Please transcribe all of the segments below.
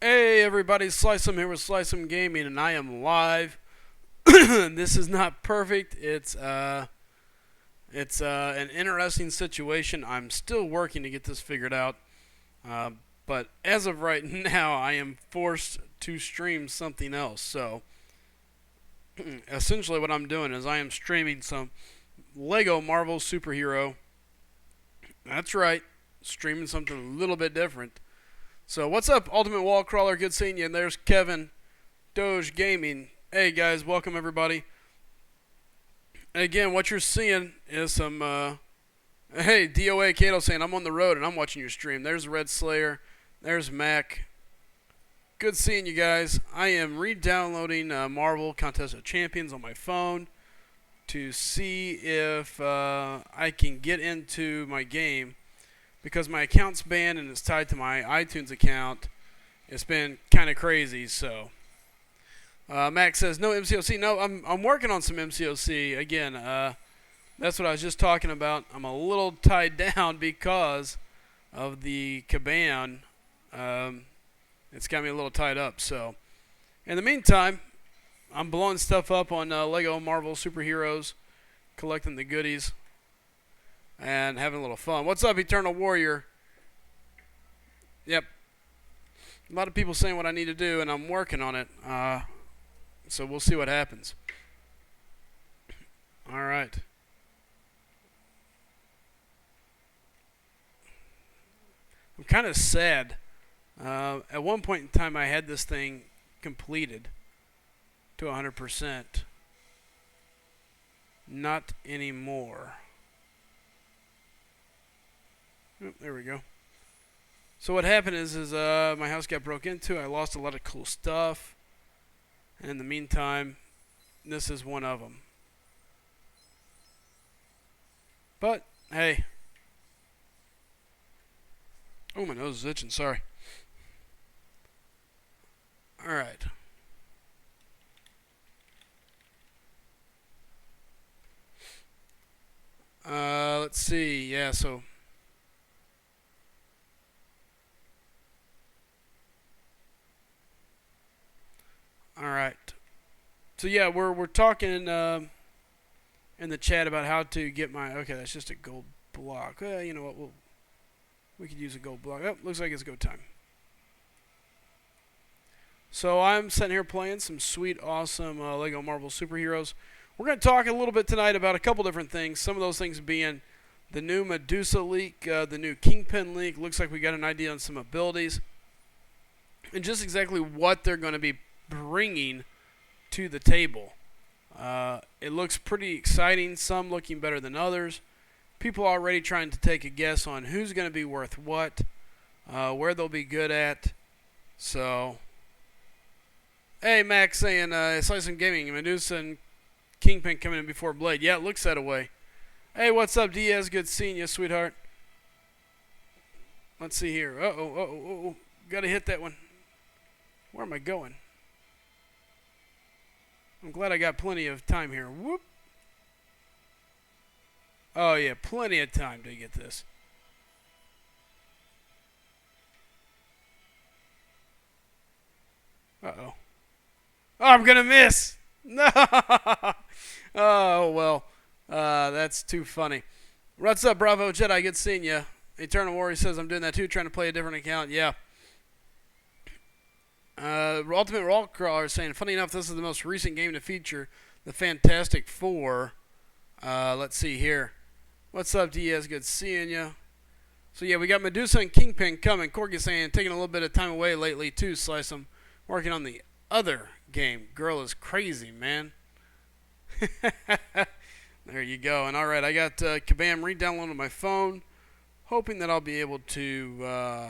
Hey everybody, Slycem here with SlycemGaming, and I am live. This is not perfect. It's an interesting situation. I'm still working to get this figured out. Uh, but as of right now, I am forced to stream something else. So essentially, what I'm doing is I am streaming some Lego Marvel superhero. That's right, streaming something a little bit different. So what's up, Ultimate Wall Crawler? Good seeing you. And there's Kevin, Doge Gaming. Hey guys, welcome everybody. And again, what you're seeing is some. Hey, DOA Kato saying I'm on the road and I'm watching your stream. There's Red Slayer. There's Mac. Good seeing you guys. I am re-downloading Marvel Contest of Champions on my phone to see if I can get into my game, because my account's banned and it's tied to my iTunes account. It's been kind of crazy. So Max says no MCOC. No, I'm working on some MCOC again. That's what I was just talking about. I'm a little tied down because of the Caban. It's got me a little tied up. So in the meantime, I'm blowing stuff up on Lego Marvel superheroes, collecting the goodies, and having a little fun. What's up, Eternal Warrior? Yep. A lot of people saying what I need to do, and I'm working on it. So we'll see what happens. All right. I'm kind of sad. At one point in time, I had this thing completed to 100%. Not anymore. Oh, there we go. So what happened is my house got broke into. I lost a lot of cool stuff. And in the meantime, this is one of them. But, hey. Oh, my nose is itching. Sorry. Alright. Let's see. Yeah, so alright. So yeah, we're talking in the chat about how to get my. Okay, that's just a gold block. You know what? We could use a gold block. Oh, looks like it's go time. So I'm sitting here playing some sweet, awesome Lego Marvel superheroes. We're going to talk a little bit tonight about a couple different things. Some of those things being the new Medusa leak, the new Kingpin leak. Looks like we got an idea on some abilities, and just exactly what they're going to be bringing to the table. It looks pretty exciting. Some looking better than others. People already trying to take a guess on who's going to be worth what, where they'll be good at. So, hey, Max saying, SlycemGaming, Medusa and Kingpin coming in before Blade. Yeah, it looks that way. Hey, what's up, Diaz? Good seeing you, sweetheart. Let's see here. Uh-oh. Gotta hit that one. Where am I going? I'm glad I got plenty of time here. Whoop. Oh, yeah, plenty of time to get this. Uh-oh. Oh, I'm going to miss. No. Oh, well. That's too funny. What's up, Bravo Jedi? Good seeing you. Eternal Warrior says I'm doing that too, trying to play a different account. Yeah. Ultimate Wall Crawler saying, funny enough, this is the most recent game to feature the Fantastic Four. Let's see here. What's up, Diaz? Good seeing you. So, yeah, we got Medusa and Kingpin coming. Corky saying, taking a little bit of time away lately, too, Slycem. Working on the other game. Girl is crazy, man. There you go. And, all right, I got Kabam re-downloaded on my phone. Hoping that I'll be able to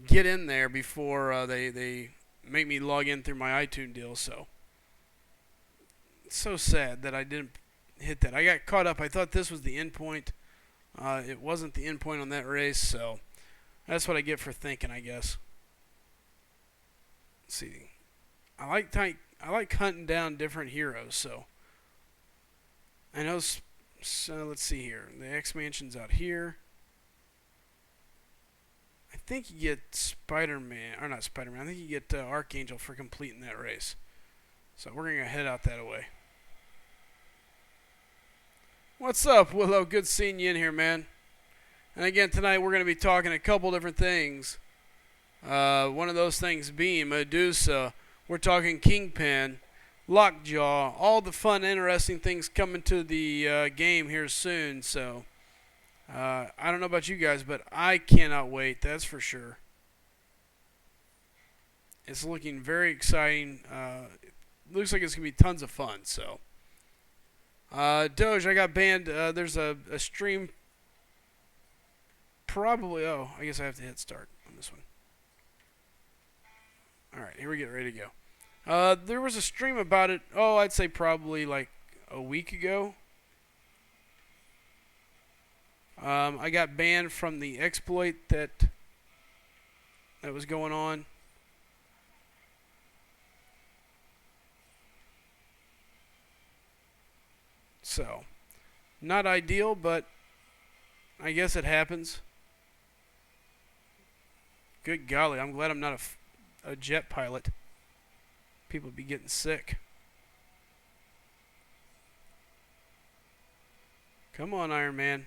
get in there before they make me log in through my iTunes deal. So, it's so sad that I didn't hit that. I got caught up. I thought this was the end point. It wasn't the end point on that race, so that's what I get for thinking, I guess. Let's see. I like hunting down different heroes, so I know. So let's see here. The X Mansion's out here. I think you get Spider-Man, or not Spider-Man, I think you get Archangel for completing that race. So we're going to head out that way. What's up, Willow? Good seeing you in here, man. And again, tonight we're going to be talking a couple different things. One of those things being Medusa. We're talking Kingpin, Lockjaw, all the fun, interesting things coming to the game here soon. So, I don't know about you guys, but I cannot wait, that's for sure. It's looking very exciting. It looks like it's going to be tons of fun. So, Doge, I got banned. There's a stream. Probably, oh, I guess I have to hit start on this one. Alright, here we get ready to go. There was a stream about it, I'd say probably like a week ago. I got banned from the exploit that was going on. So, not ideal, but I guess it happens. Good golly, I'm glad I'm not a jet pilot. People would be getting sick. Come on, Iron Man.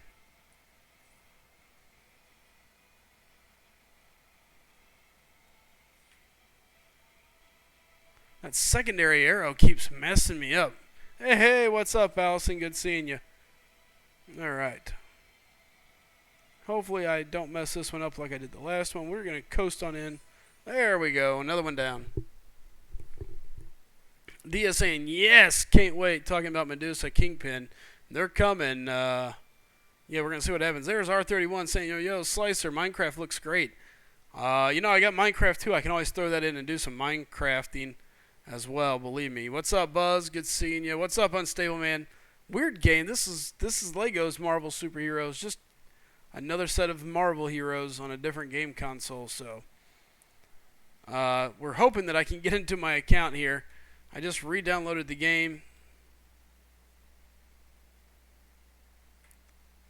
That secondary arrow keeps messing me up. Hey, what's up, Allison? Good seeing you. Alright. Hopefully I don't mess this one up like I did the last one. We're going to coast on in. There we go. Another one down. Dia saying, yes, can't wait. Talking about Medusa, Kingpin. They're coming. Yeah, we're going to see what happens. There's R31 saying, yo, Slicer, Minecraft looks great. I got Minecraft too. I can always throw that in and do some Minecrafting as well, believe me. What's up, Buzz? Good seeing you. What's up, Unstable Man? Weird game. This is Lego's Marvel Superheroes. Just another set of Marvel heroes on a different game console. So we're hoping that I can get into my account here. I just re-downloaded the game.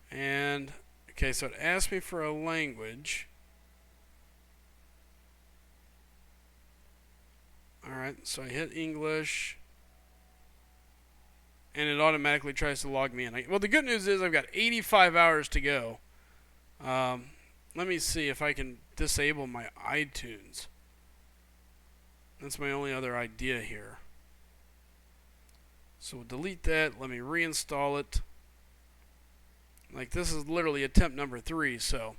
And, okay, so it asked me for a language. Alright, so I hit English. And it automatically tries to log me in. Well, the good news is I've got 85 hours to go. Let me see if I can disable my iTunes. That's my only other idea here. So we'll delete that. Let me reinstall it. Like, this is literally attempt number 3, so.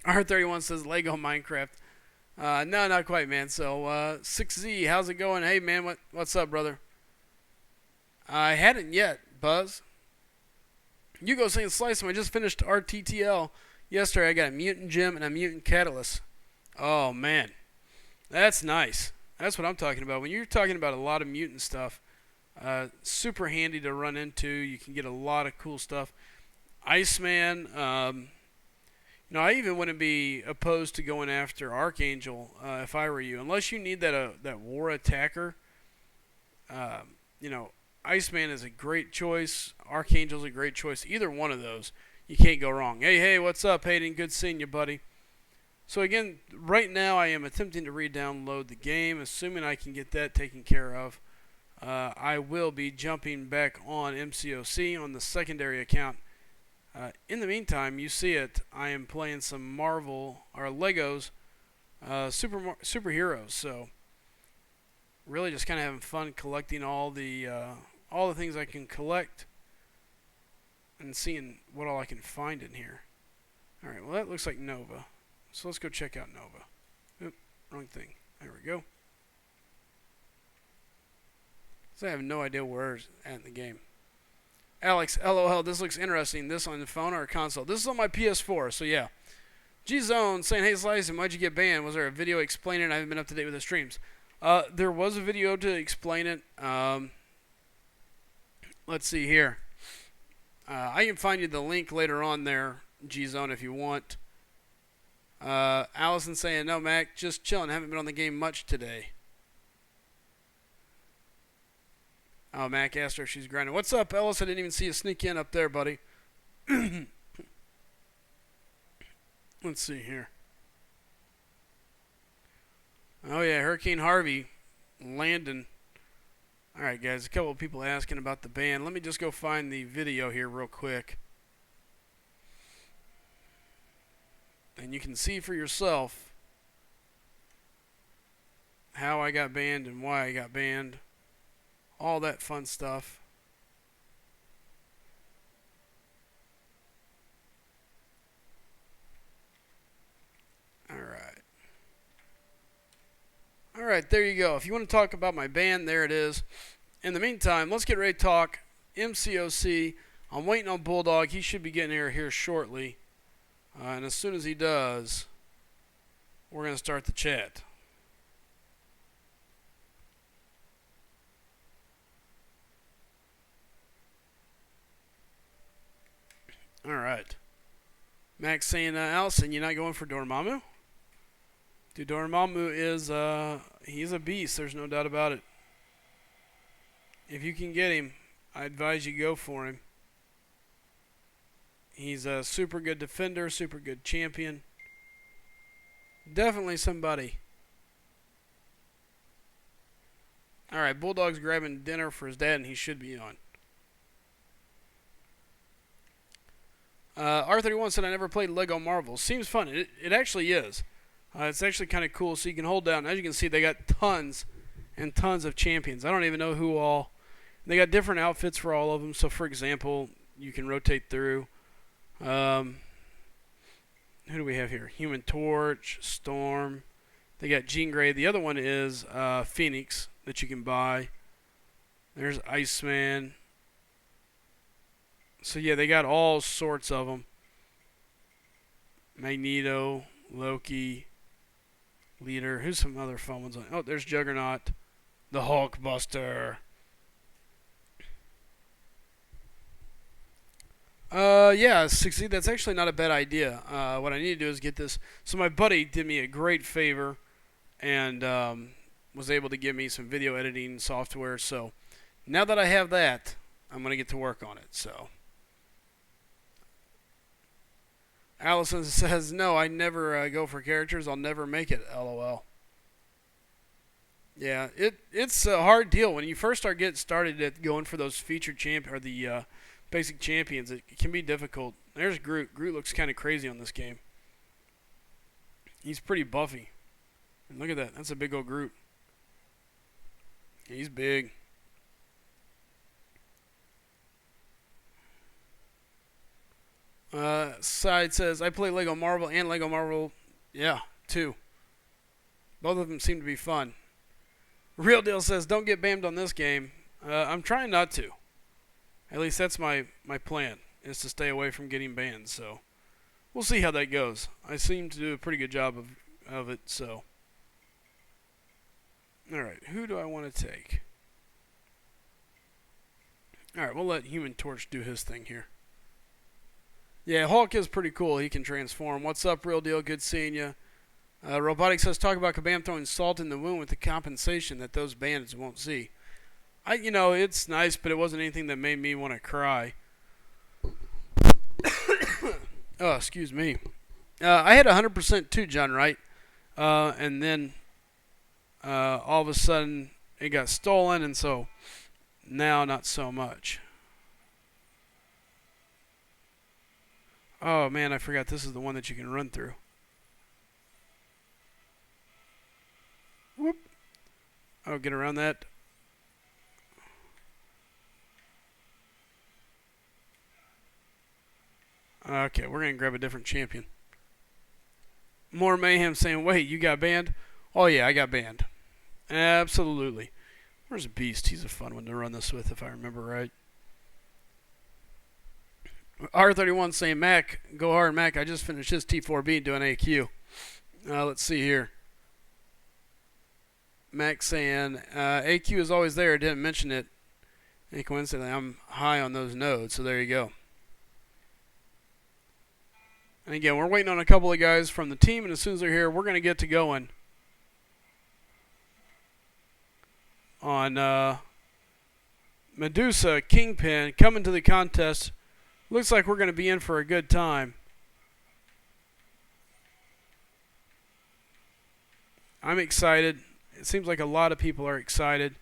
R31 says Lego Minecraft. No, not quite, man. So, 6Z, how's it going? Hey, man, what's up, brother? I hadn't yet, Buzz. You go saying Slicem, I just finished RTTL yesterday. I got a Mutant Gem and a Mutant Catalyst. Oh, man. That's nice. That's what I'm talking about. When you're talking about a lot of mutant stuff, super handy to run into. You can get a lot of cool stuff. Iceman, I even wouldn't be opposed to going after Archangel if I were you. Unless you need that war attacker, Iceman is a great choice. Archangel's a great choice. Either one of those, you can't go wrong. Hey, what's up, Hayden? Good seeing you, buddy. So again, right now I am attempting to re-download the game, assuming I can get that taken care of. I will be jumping back on MCOC on the secondary account. In the meantime, you see it. I am playing some Marvel or Legos superheroes. So really, just kind of having fun collecting all the things I can collect and seeing what all I can find in here. All right. Well, that looks like Nova. So let's go check out Nova. Oop, wrong thing. There we go. So I have no idea where it's at in the game. Alex, LOL, this looks interesting. This on the phone or a console? This is on my PS4, so yeah. G-Zone saying, hey, Slicem, why'd you get banned? Was there a video explaining it? I haven't been up to date with the streams. There was a video to explain it. Let's see here. I can find you the link later on there, G-Zone, if you want. Allison saying, no, Mac, just chilling. Haven't been on the game much today. Oh, Mac asked her if she's grinding. What's up, Ellis? I didn't even see you sneak in up there, buddy. Let's see here. Oh yeah, Hurricane Harvey landing. Alright guys, a couple of people asking about the band. Let me just go find the video here real quick. And you can see for yourself how I got banned and why I got banned. All that fun stuff. Alright, there you go. If you want to talk about my band, there it is. In the meantime, let's get ready to talk MCOC. I'm waiting on Bulldog. He should be getting here shortly. And as soon as he does, we're going to start the chat. Alright. Max saying, Allison, you're not going for Dormammu? Dude, Dormammu is, he's a beast. There's no doubt about it. If you can get him, I advise you go for him. He's a super good defender, super good champion. Definitely somebody. Alright, Bulldog's grabbing dinner for his dad, and he should be on. R31 said, I never played Lego Marvel. Seems fun. It actually is. It's actually kind of cool, so you can hold down. As you can see, they got tons and tons of champions. I don't even know who all. They got different outfits for all of them. So, for example, you can rotate through. Who do we have here? Human Torch, Storm. They got Jean Grey. The other one is Phoenix that you can buy. There's Iceman. So, yeah, they got all sorts of them. Magneto, Loki, Leader. Who's some other fun ones on? Oh, there's Juggernaut. The Hulkbuster. Yeah, succeed. That's actually not a bad idea. What I need to do is get this. So my buddy did me a great favor and was able to give me some video editing software. So now that I have that, I'm going to get to work on it. So Allison says, no, I never go for characters. I'll never make it, LOL. Yeah, it's a hard deal. When you first start getting started at going for those featured champ or the basic champions, it can be difficult. There's Groot. Groot looks kind of crazy on this game. He's pretty buffy. And look at that. That's a big old Groot. He's big. Side says, I play Lego Marvel and Lego Marvel. Yeah, too. Both of them seem to be fun. Real Deal says, don't get banned on this game. I'm trying not to. At least that's my plan, is to stay away from getting banned. So we'll see how that goes. I seem to do a pretty good job of it. So, all right, who do I want to take? All right, we'll let Human Torch do his thing here. Yeah, Hulk is pretty cool. He can transform. What's up, Real Deal? Good seeing you. Robotic says, talk about Kabam throwing salt in the wound with the compensation that those bandits won't see. It's nice, but it wasn't anything that made me want to cry. Oh, excuse me. I had 100% too, John, right? And then all of a sudden it got stolen, and so now not so much. Oh, man, I forgot this is the one that you can run through. Whoop. Oh, get around that. Okay, we're going to grab a different champion. More Mayhem saying, wait, you got banned? Oh, yeah, I got banned. Absolutely. Where's Beast? He's a fun one to run this with, if I remember right. R31 saying, Mac, go hard, Mac. I just finished his T4B doing AQ. Let's see here. Mac saying, AQ is always there. Didn't mention it. And coincidentally, I'm high on those nodes, so there you go. And again, we're waiting on a couple of guys from the team, and as soon as they're here, we're going to get to going on Medusa, Kingpin, coming to the contest. Looks like we're going to be in for a good time. I'm excited. It seems like a lot of people are excited.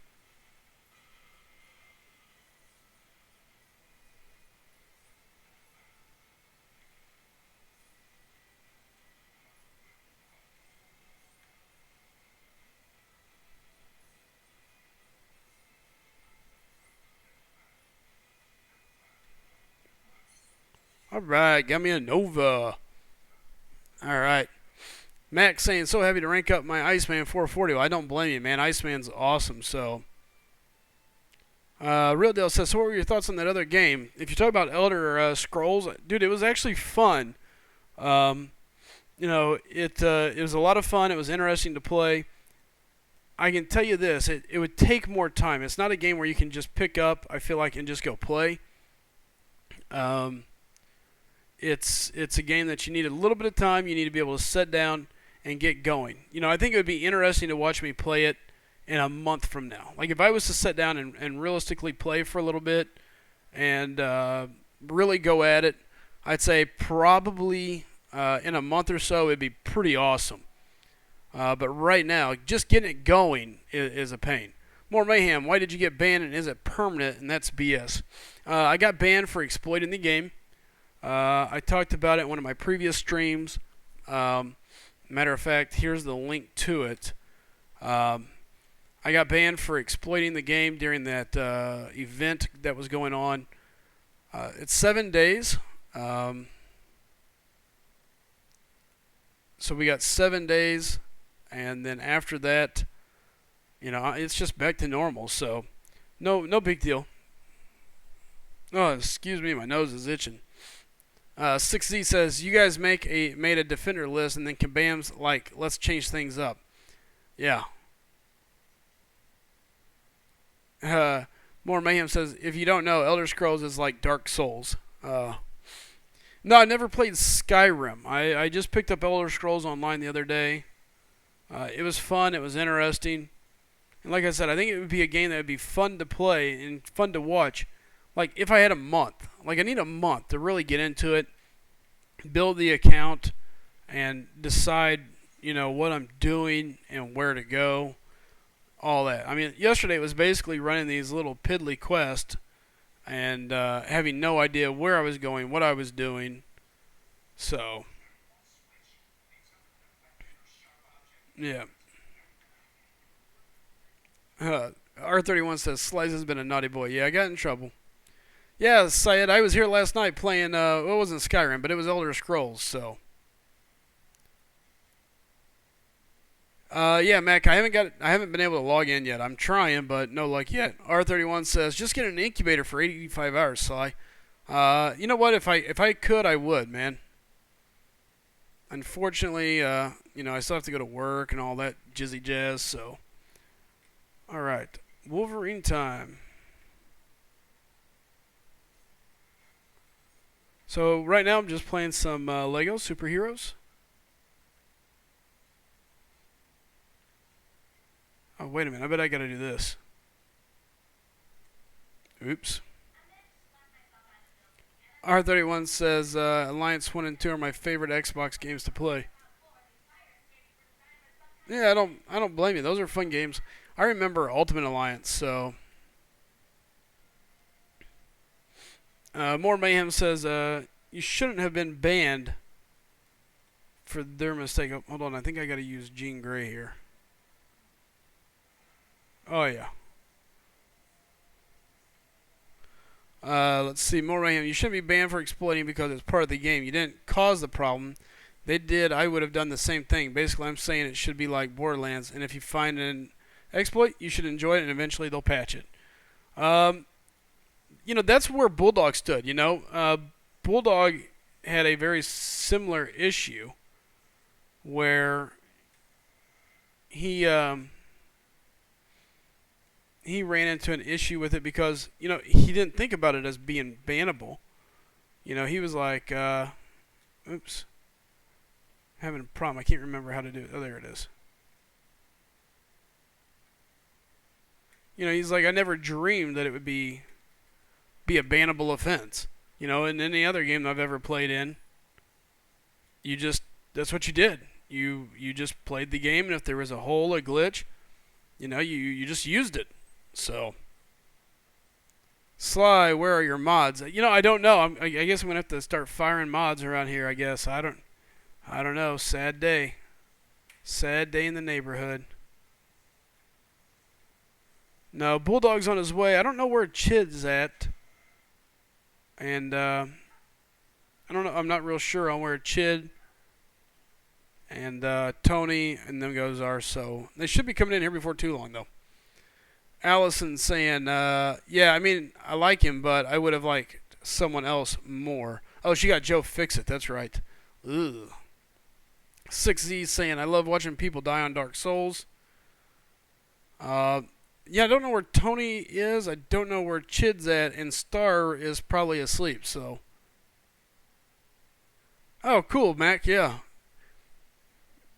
All right, got me a Nova. All right. Max saying, so happy to rank up my Iceman 440. Well, I don't blame you, man. Iceman's awesome, so. Real Deal says, so what were your thoughts on that other game? If you talk about Elder Scrolls, dude, it was actually fun. It was a lot of fun. It was interesting to play. I can tell you this, it would take more time. It's not a game where you can just pick up, I feel like, and just go play. It's a game that you need a little bit of time. You need to be able to sit down and get going. I think it would be interesting to watch me play it in a month from now. Like if I was to sit down and realistically play for a little bit and really go at it, I'd say probably in a month or so it'd be pretty awesome. But right now, just getting it going is a pain. More Mayhem, why did you get banned and is it permanent? And that's BS. I got banned for exploiting the game. I talked about it in one of my previous streams. Matter of fact, here's the link to it. I got banned for exploiting the game during that event that was going on. It's 7 days. So we got 7 days, and then after that, it's just back to normal. So no big deal. Oh, excuse me, my nose is itching. 6Z says, you guys made a defender list, and then Kabam's like, let's change things up. Yeah. More Mayhem says, if you don't know, Elder Scrolls is like Dark Souls. No, I never played Skyrim. I just picked up Elder Scrolls Online the other day. It was fun. It was interesting. And like I said, I think it would be a game that would be fun to play and fun to watch. Like, if I had a month. Like, I need a month to really get into it, build the account, and decide, what I'm doing and where to go. All that. I mean, yesterday was basically running these little piddly quests and having no idea where I was going, what I was doing. So, yeah. R31 says, Slice has been a naughty boy. Yeah, I got in trouble. Yeah, Syed, I was here last night playing, it wasn't Skyrim, but it was Elder Scrolls, so. Yeah, Mac, I haven't been able to log in yet. I'm trying, but no luck yet. R31 says, just get an incubator for 85 hours, Sly. You know what? If I could, I would, man. Unfortunately, I still have to go to work and all that jizzy jazz, so. Alright. Wolverine time. So, right now I'm just playing some Lego Superheroes. Oh, wait a minute. I bet I gotta do this. Oops. R31 says, Alliance 1 and 2 are my favorite Xbox games to play. Yeah, I don't blame you. Those are fun games. I remember Ultimate Alliance, so. More Mayhem says, you shouldn't have been banned for their mistake. Oh, hold on, I think I gotta use Jean Grey here. Oh, yeah. Let's see. More Mayhem. You shouldn't be banned for exploiting because it's part of the game. You didn't cause the problem. They did. I would have done the same thing. Basically, I'm saying it should be like Borderlands. And if you find an exploit, you should enjoy it, and eventually they'll patch it. That's where Bulldog stood, Bulldog had a very similar issue where he ran into an issue with it because, he didn't think about it as being bannable. He was like, oops, having a problem. I can't remember how to do it. Oh, there it is. He's like, I never dreamed that it would be a bannable offense. In any other game I've ever played in, that's what you did. You just played the game, and if there was a hole, a glitch, you just used it. So, Sly, where are your mods? I don't know. I guess I'm gonna have to start firing mods around here. I guess I don't know. Sad day. Sad day in the neighborhood. No, Bulldog's on his way. I don't know where Chid's at. And, I don't know. I'm not real sure on where Chid and Tony and them guys are. So, they should be coming in here before too long, though. Allison saying, yeah, I mean, I like him, but I would have liked someone else more. Oh, she got Joe Fixit. That's right. Ugh. 6Z saying, I love watching people die on Dark Souls. Yeah, I don't know where Tony is. I don't know where Chid's at. And Star is probably asleep, so. Oh, cool, Mac. Yeah.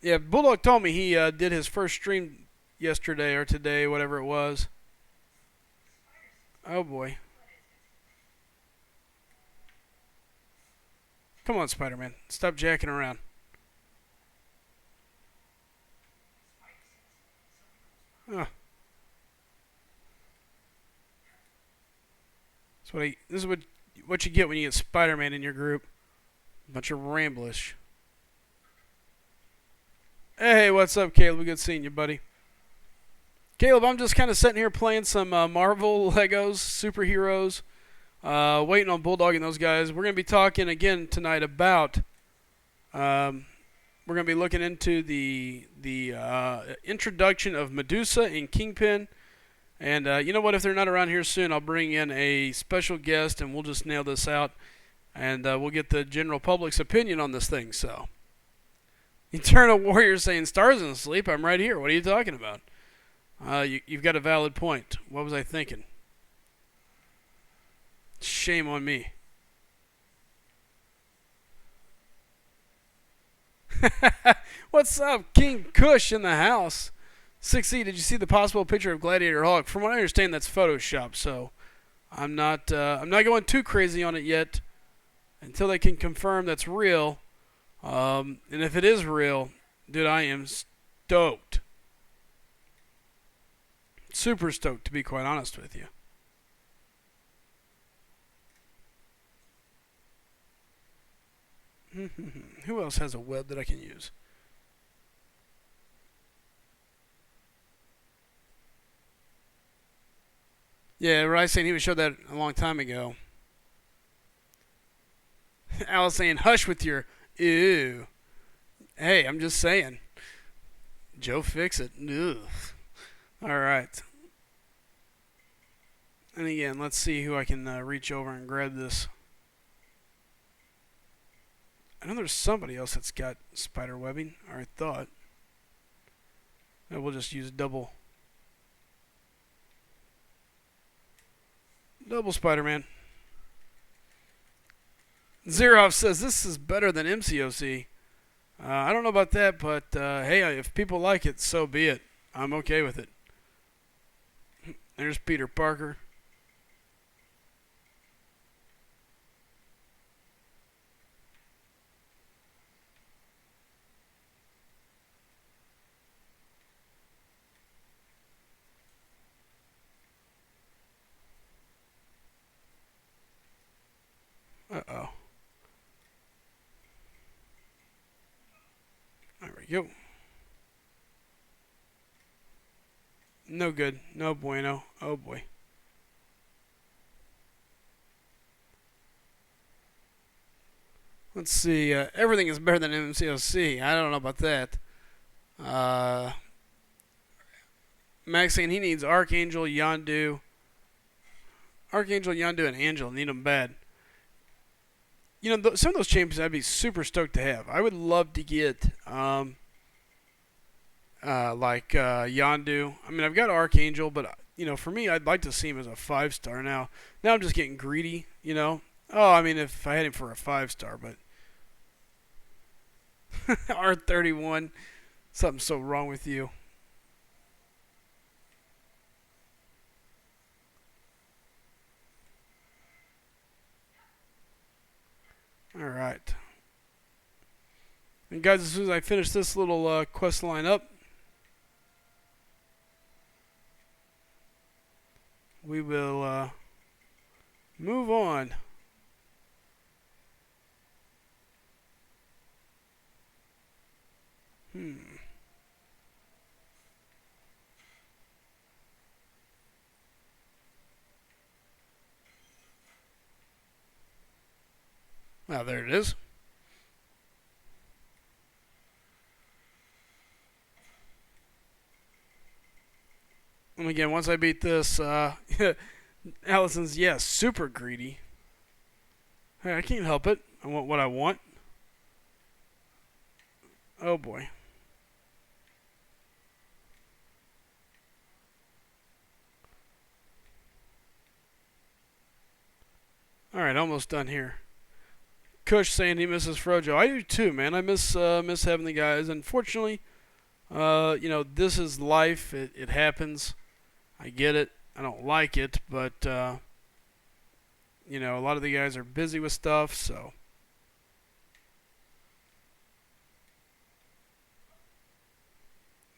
Yeah, Bulldog told me he did his first stream yesterday or today, whatever it was. Oh, boy. Come on, Spider-Man. Stop jacking around. Oh. This is what you get when you get Spider-Man in your group. Bunch of ramblish. Hey, what's up, Caleb? Good seeing you, buddy. Caleb, I'm just kind of sitting here playing some Marvel Legos, superheroes, waiting on Bulldog and those guys. We're going to be talking again tonight about. We're going to be looking into the introduction of Medusa and Kingpin. And you know what? If they're not around here soon, I'll bring in a special guest, and we'll just nail this out. And we'll get the general public's opinion on this thing. So, Eternal Warrior saying, Stars in sleep. I'm right here. What are you talking about? You've got a valid point. What was I thinking? Shame on me. What's up, King Kush in the house? 6E, did you see the possible picture of Gladiator Hawk? From what I understand, that's Photoshop, so I'm not going too crazy on it yet until they can confirm that's real. And if it is real, dude, I am stoked. Super stoked, to be quite honest with you. Who else has a web that I can use? Yeah, Rice saying he was showed that a long time ago. Alice saying, hush with your ew. Hey, I'm just saying. Joe Fixit. Ugh. Alright. And again, let's see who I can reach over and grab this. I know there's somebody else that's got spider webbing, or I thought. And we'll just use double Spider-Man. Zeroff says this is better than MCOC. I don't know about that, but hey, if people like it, so be it. I'm okay with it. There's Peter Parker. Uh-oh. There we go. No good. No bueno. Oh boy. Let's see. Everything is better than MCOC. I don't know about that. Max saying he needs Archangel, Yondu. Archangel, Yondu, and Angel need them bad. You know, some of those champions I'd be super stoked to have. I would love to get like Yondu. I mean, I've got Archangel, but for me, I'd like to see him as a 5-star. Now I'm just getting greedy. Oh, I mean, if I had him for a 5-star, but R31, something's so wrong with you. All right. And guys, as soon as I finish this little quest line up, we will move on. Now there it is. And again, once I beat this, Allison's, yes, super greedy. Hey, I can't help it. I want what I want. Oh boy. Alright, almost done here. Kush saying he misses Frojo. I do too, man. I miss having the guys. Unfortunately, this is life. It happens. I get it. I don't like it, but a lot of the guys are busy with stuff, so.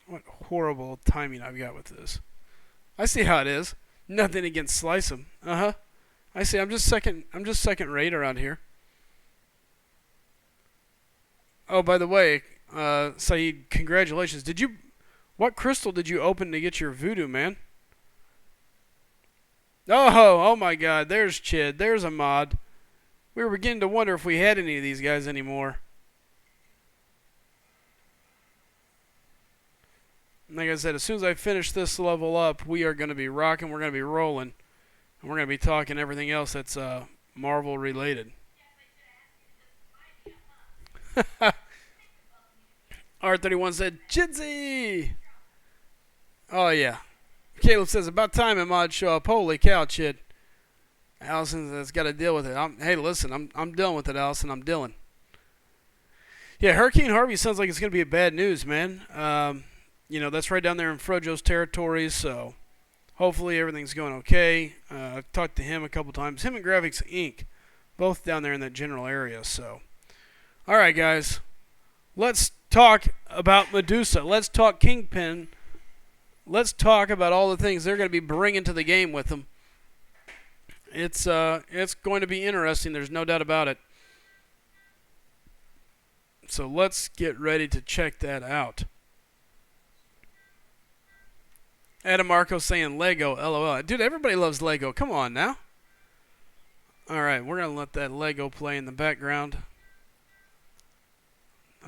What horrible timing I've got with this. I see how it is. Nothing against Slycem. I see. I'm just second rate around here. Oh, by the way, Saeed, congratulations. What crystal did you open to get your voodoo, man? Oh my God. There's Chid. There's a mod. We were beginning to wonder if we had any of these guys anymore. Like I said, as soon as I finish this level up, we are going to be rocking. We're going to be rolling. And we're going to be talking everything else that's Marvel related. R31 said, Chidsy! Oh, yeah. Caleb says, about time a mod show up. Holy cow, Chid. Allison has got to deal with it. Hey, listen, I'm dealing with it, Allison. I'm dealing. Yeah, Hurricane Harvey sounds like it's going to be bad news, man. That's right down there in Frojo's territory, so hopefully everything's going okay. I've talked to him a couple times. Him and Graphics Inc., both down there in that general area, so. All right, guys. Let's talk about Medusa. Let's talk Kingpin. Let's talk about all the things they're going to be bringing to the game with them. It's going to be interesting. There's no doubt about it. So let's get ready to check that out. Adam Marco saying Lego, LOL. Dude, everybody loves Lego. Come on now. All right, we're going to let that Lego play in the background.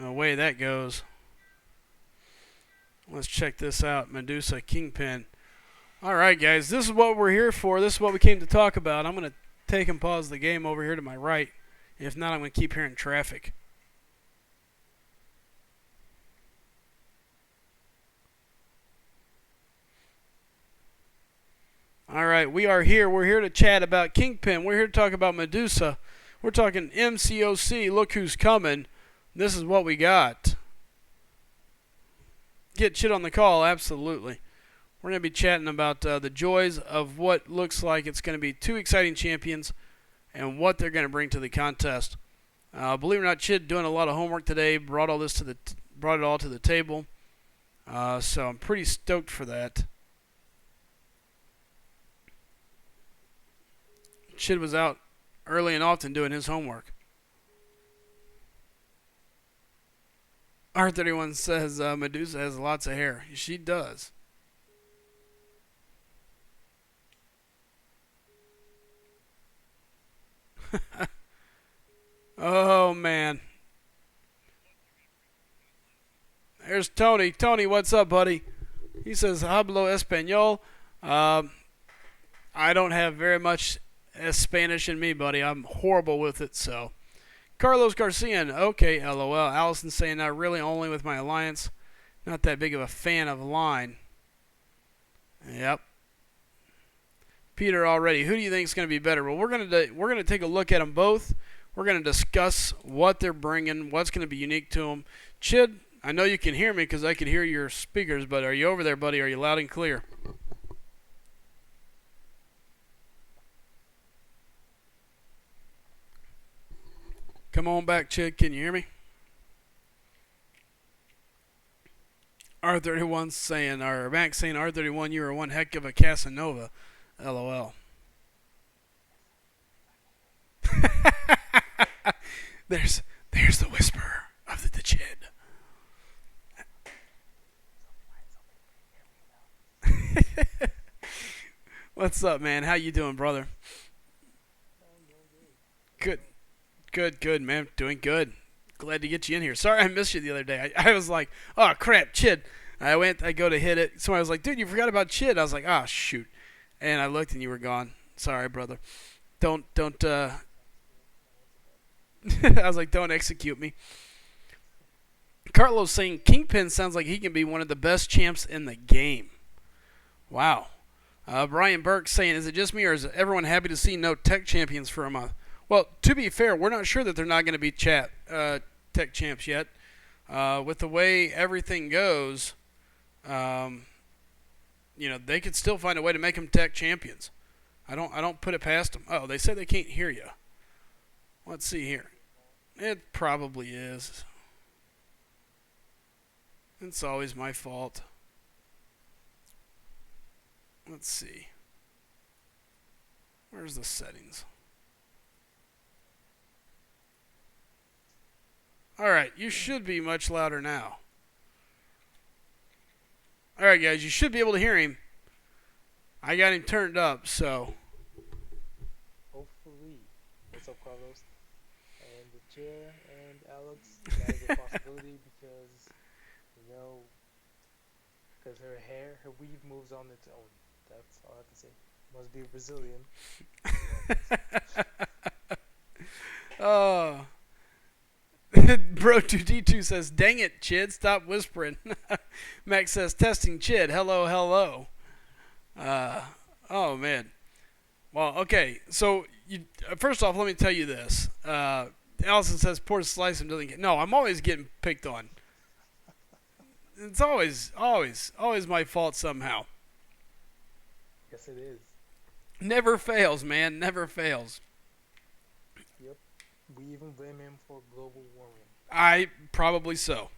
Away that goes. Let's check this out. Medusa, Kingpin. All right, guys. This is what we're here for. This is what we came to talk about. I'm going to take and pause the game over here to my right. If not, I'm going to keep hearing traffic. All right, we are here. We're here to chat about Kingpin. We're here to talk about Medusa. We're talking MCOC. Look who's coming. This is what we got. Get Chid on the call, absolutely. We're going to be chatting about the joys of what looks like it's going to be two exciting champions and what they're going to bring to the contest. Believe it or not, Chid doing a lot of homework today, brought it all to the table. So I'm pretty stoked for that. Chid was out early and often doing his homework. R31 says Medusa has lots of hair. She does. Oh, man. There's Tony. Tony, what's up, buddy? He says, hablo español. I don't have very much Spanish in me, buddy. I'm horrible with it, so. Carlos Garcia, okay, LOL. Allison saying, not really, only with my alliance. Not that big of a fan of line. Yep. Peter already. Who do you think is going to be better? Well, we're gonna take a look at them both. We're going to discuss what they're bringing, what's going to be unique to them. Chid, I know you can hear me because I could hear your speakers, but are you over there, buddy? Are you loud and clear? Come on back, Chid. Can you hear me? R31 saying, or Max saying, R31, you are one heck of a Casanova. LOL. there's the whisper of the Chid. What's up, man? How you doing, brother? Good, good, man. Doing good. Glad to get you in here. Sorry I missed you the other day. I was like, oh crap, Chid. I go to hit it. Somebody was like, dude, you forgot about Chid. I was like, ah, shoot. And I looked and you were gone. Sorry, brother. Don't. I was like, don't execute me. Carlos saying Kingpin sounds like he can be one of the best champs in the game. Wow. Brian Burke saying, is it just me or is everyone happy to see no tech champions for a month? Well, to be fair, we're not sure that they're not going to be tech champs yet. With the way everything goes, they could still find a way to make them tech champions. I don't put it past them. Oh, they said they can't hear you. Let's see here. It probably is. It's always my fault. Let's see. Where's the settings? Alright, you should be much louder now. Alright, guys, you should be able to hear him. I got him turned up, so. Hopefully. What's up, Carlos? And the chair and Alex, that is a possibility because, because her weave moves on its own. That's all I have to say. Must be Brazilian. Oh. Bro2D2 says, dang it, Chid, stop whispering. Max says, testing Chid, hello. Oh, man. Well, okay, so, first off, let me tell you this. Allison says, poor Slice doesn't get... No, I'm always getting picked on. It's always my fault somehow. Yes, it is. Never fails, man. Never fails. Yep. We even blame him for global warming. Probably so.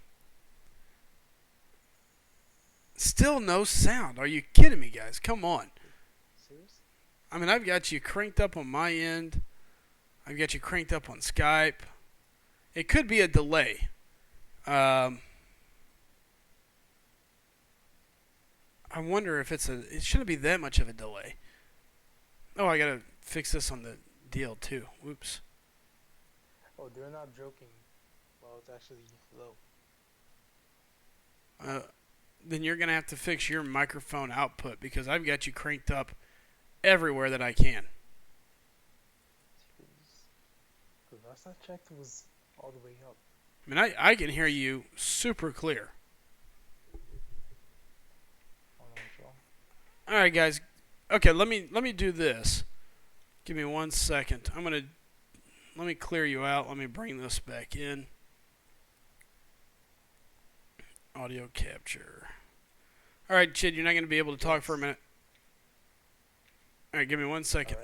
Still no sound. Are you kidding me, guys? Come on. Serious? I mean, I've got you cranked up on my end. I've got you cranked up on Skype. It could be a delay. I wonder if it shouldn't be that much of a delay. Oh, I gotta fix this on the deal too. Whoops. Oh, they're not joking. Well, it's actually low. Then you're gonna have to fix your microphone output because I've got you cranked up everywhere that I can. Because last I checked, it was all the way up. I mean, I can hear you super clear. All right, guys. Okay, let me do this. Give me 1 second. Let me clear you out. Let me bring this back in. Audio capture. All right, Chid, you're not going to be able to talk for a minute. All right, give me 1 second.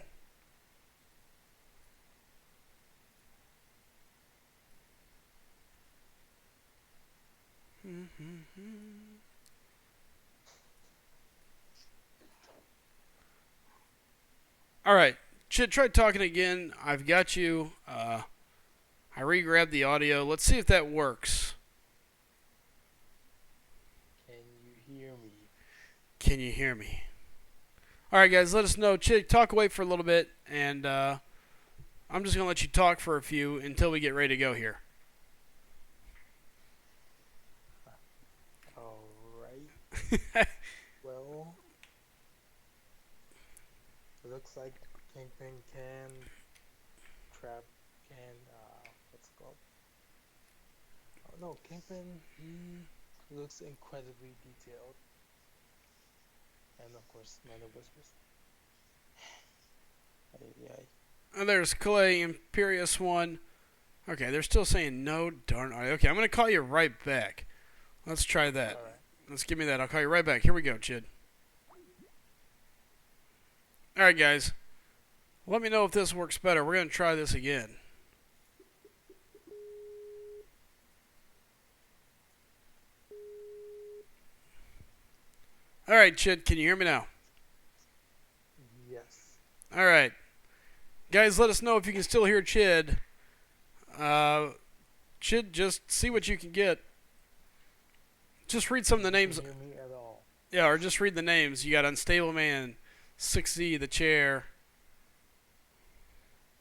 All right, Chid, try talking again. I've got you. I re-grabbed the audio. Let's see if that works. Can you hear me? Can you hear me? All right, guys, let us know. Chid, talk away for a little bit, and I'm just going to let you talk for a few until we get ready to go here. All right. Well, it looks like Kingpin can trap what's it called? Oh no, Kingpin, he looks incredibly detailed. And of course, Man of Whispers. And there's Clay, Imperious One. Okay, they're still saying no darn. Okay, I'm going to call you right back. Let's try that. All right. Let's give me that. I'll call you right back. Here we go, Chid. All right, guys. Let me know if this works better. We're going to try this again. All right, Chid, can you hear me now? Yes. All right. Guys, let us know if you can still hear Chid. Uh, Chid, just see what you can get. Just read some of the You can names. hear me at all. Yeah, or just read the names. You got Unstable Man, 6Z, the chair.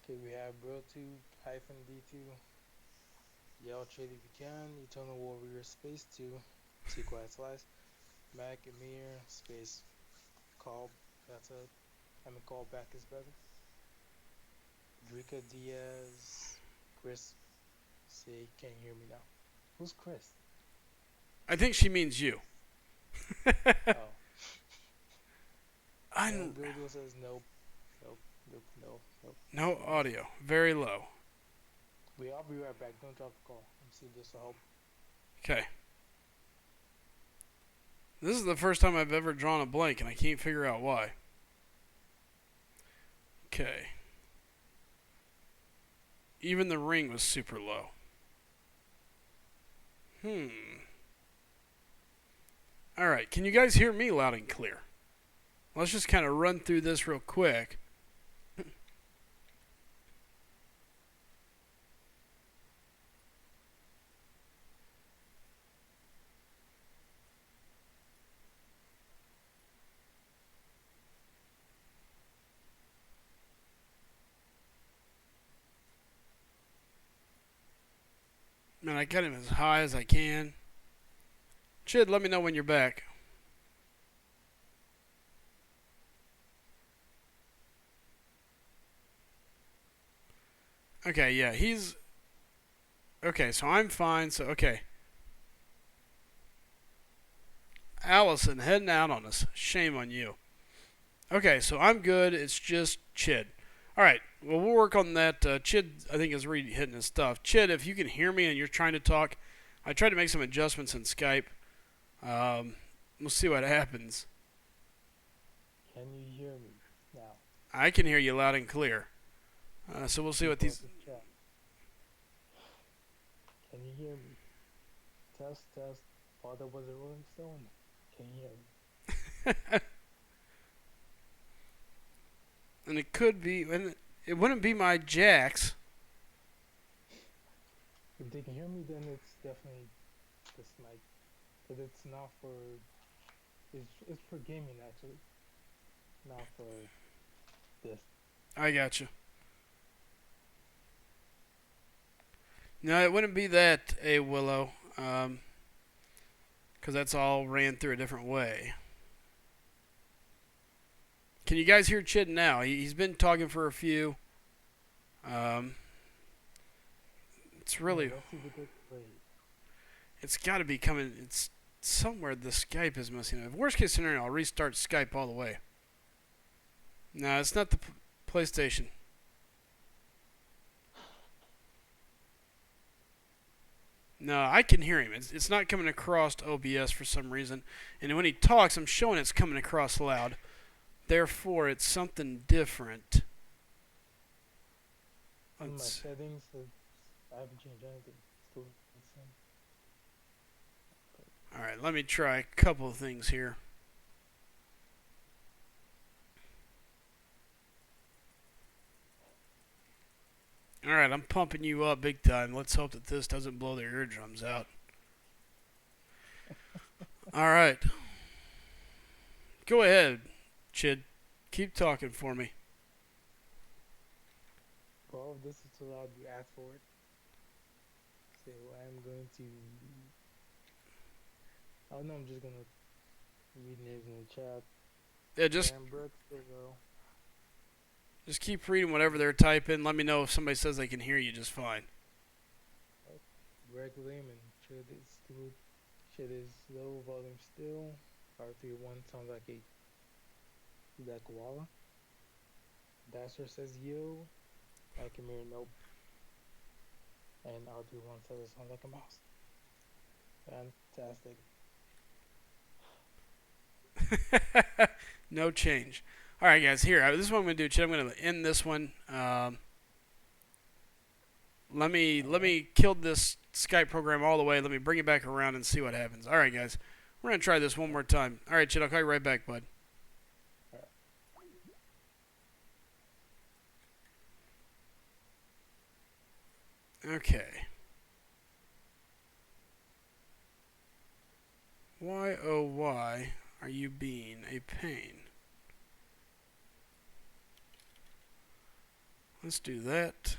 Okay, we have Bro2-D2, Yell Trade if you can, Eternal Warrior Space 2, T Quiet Slice, Mac Emir Space Call. That's a. I mean, call back is better. Drika Diaz, Chris. Say, can you hear me now? Who's Chris? I think she means you. Oh. I And Google says nope, nope, nope, nope, nope. no audio, very low. I'll be right back. Don't drop the call. I'm seeing this to help. Okay. This is the first time I've ever drawn a blank, and I can't figure out why. Okay. Even the ring was super low. Alright, can you guys hear me loud and clear? Let's just kind of run through this real quick. Man, I got him as high as I can. Chid, let me know when you're back. Okay, yeah, he's... Okay, so I'm fine, so okay. Allison heading out on us. Shame on you. Okay, so I'm good. It's just Chid. Alright, well, we'll work on that. Chid, I think, is really hitting his stuff. Chid, if you can hear me and you're trying to talk, I tried to make some adjustments in Skype. We'll see what happens. Can you hear me now? I can hear you loud and clear. So we'll see what these... Can you hear me? Test, test. Father was a Rolling Stone. Can you hear me? And it could be... And it wouldn't be my jacks. If they can hear me, then it's definitely this mic. But it's not for... It's for gaming, actually. Not for this. I got you. No, it wouldn't be that, A Willow. Because that's all ran through a different way. Can you guys hear Chid now? He's been talking for a few. It's really... It's got to be coming... It's somewhere the Skype is messing up. Worst case scenario, I'll restart Skype all the way. No, it's not the PlayStation. No, I can hear him. It's not coming across OBS for some reason. And when he talks, I'm showing it's coming across loud. Therefore, it's something different. In my settings, I haven't changed anything. Still the same. Alright, let me try a couple of things here. Alright, I'm pumping you up big time. Let's hope that this doesn't blow their eardrums out. Alright. Go ahead, Chid. Keep talking for me. Well, if this is too loud, you ask for it. So I'm going to... Oh no, I'm just going to read names in the chat. Yeah, just keep reading whatever they're typing. Let me know if somebody says they can hear you just fine. Greg Lehman, shit is low volume still. R31 sounds like a koala. Dasher says yo. Akimir nope. And R31 says it sounds like a mouse. Fantastic. No change. All right, guys. Here, this is what I'm going to do, Chid. I'm going to end this one. Let me kill this Skype program all the way. Let me bring it back around and see what happens. All right, guys. We're going to try this one more time. All right, Chid, I'll call you right back, bud. Okay. Why, oh, why are you being a pain? Let's do that.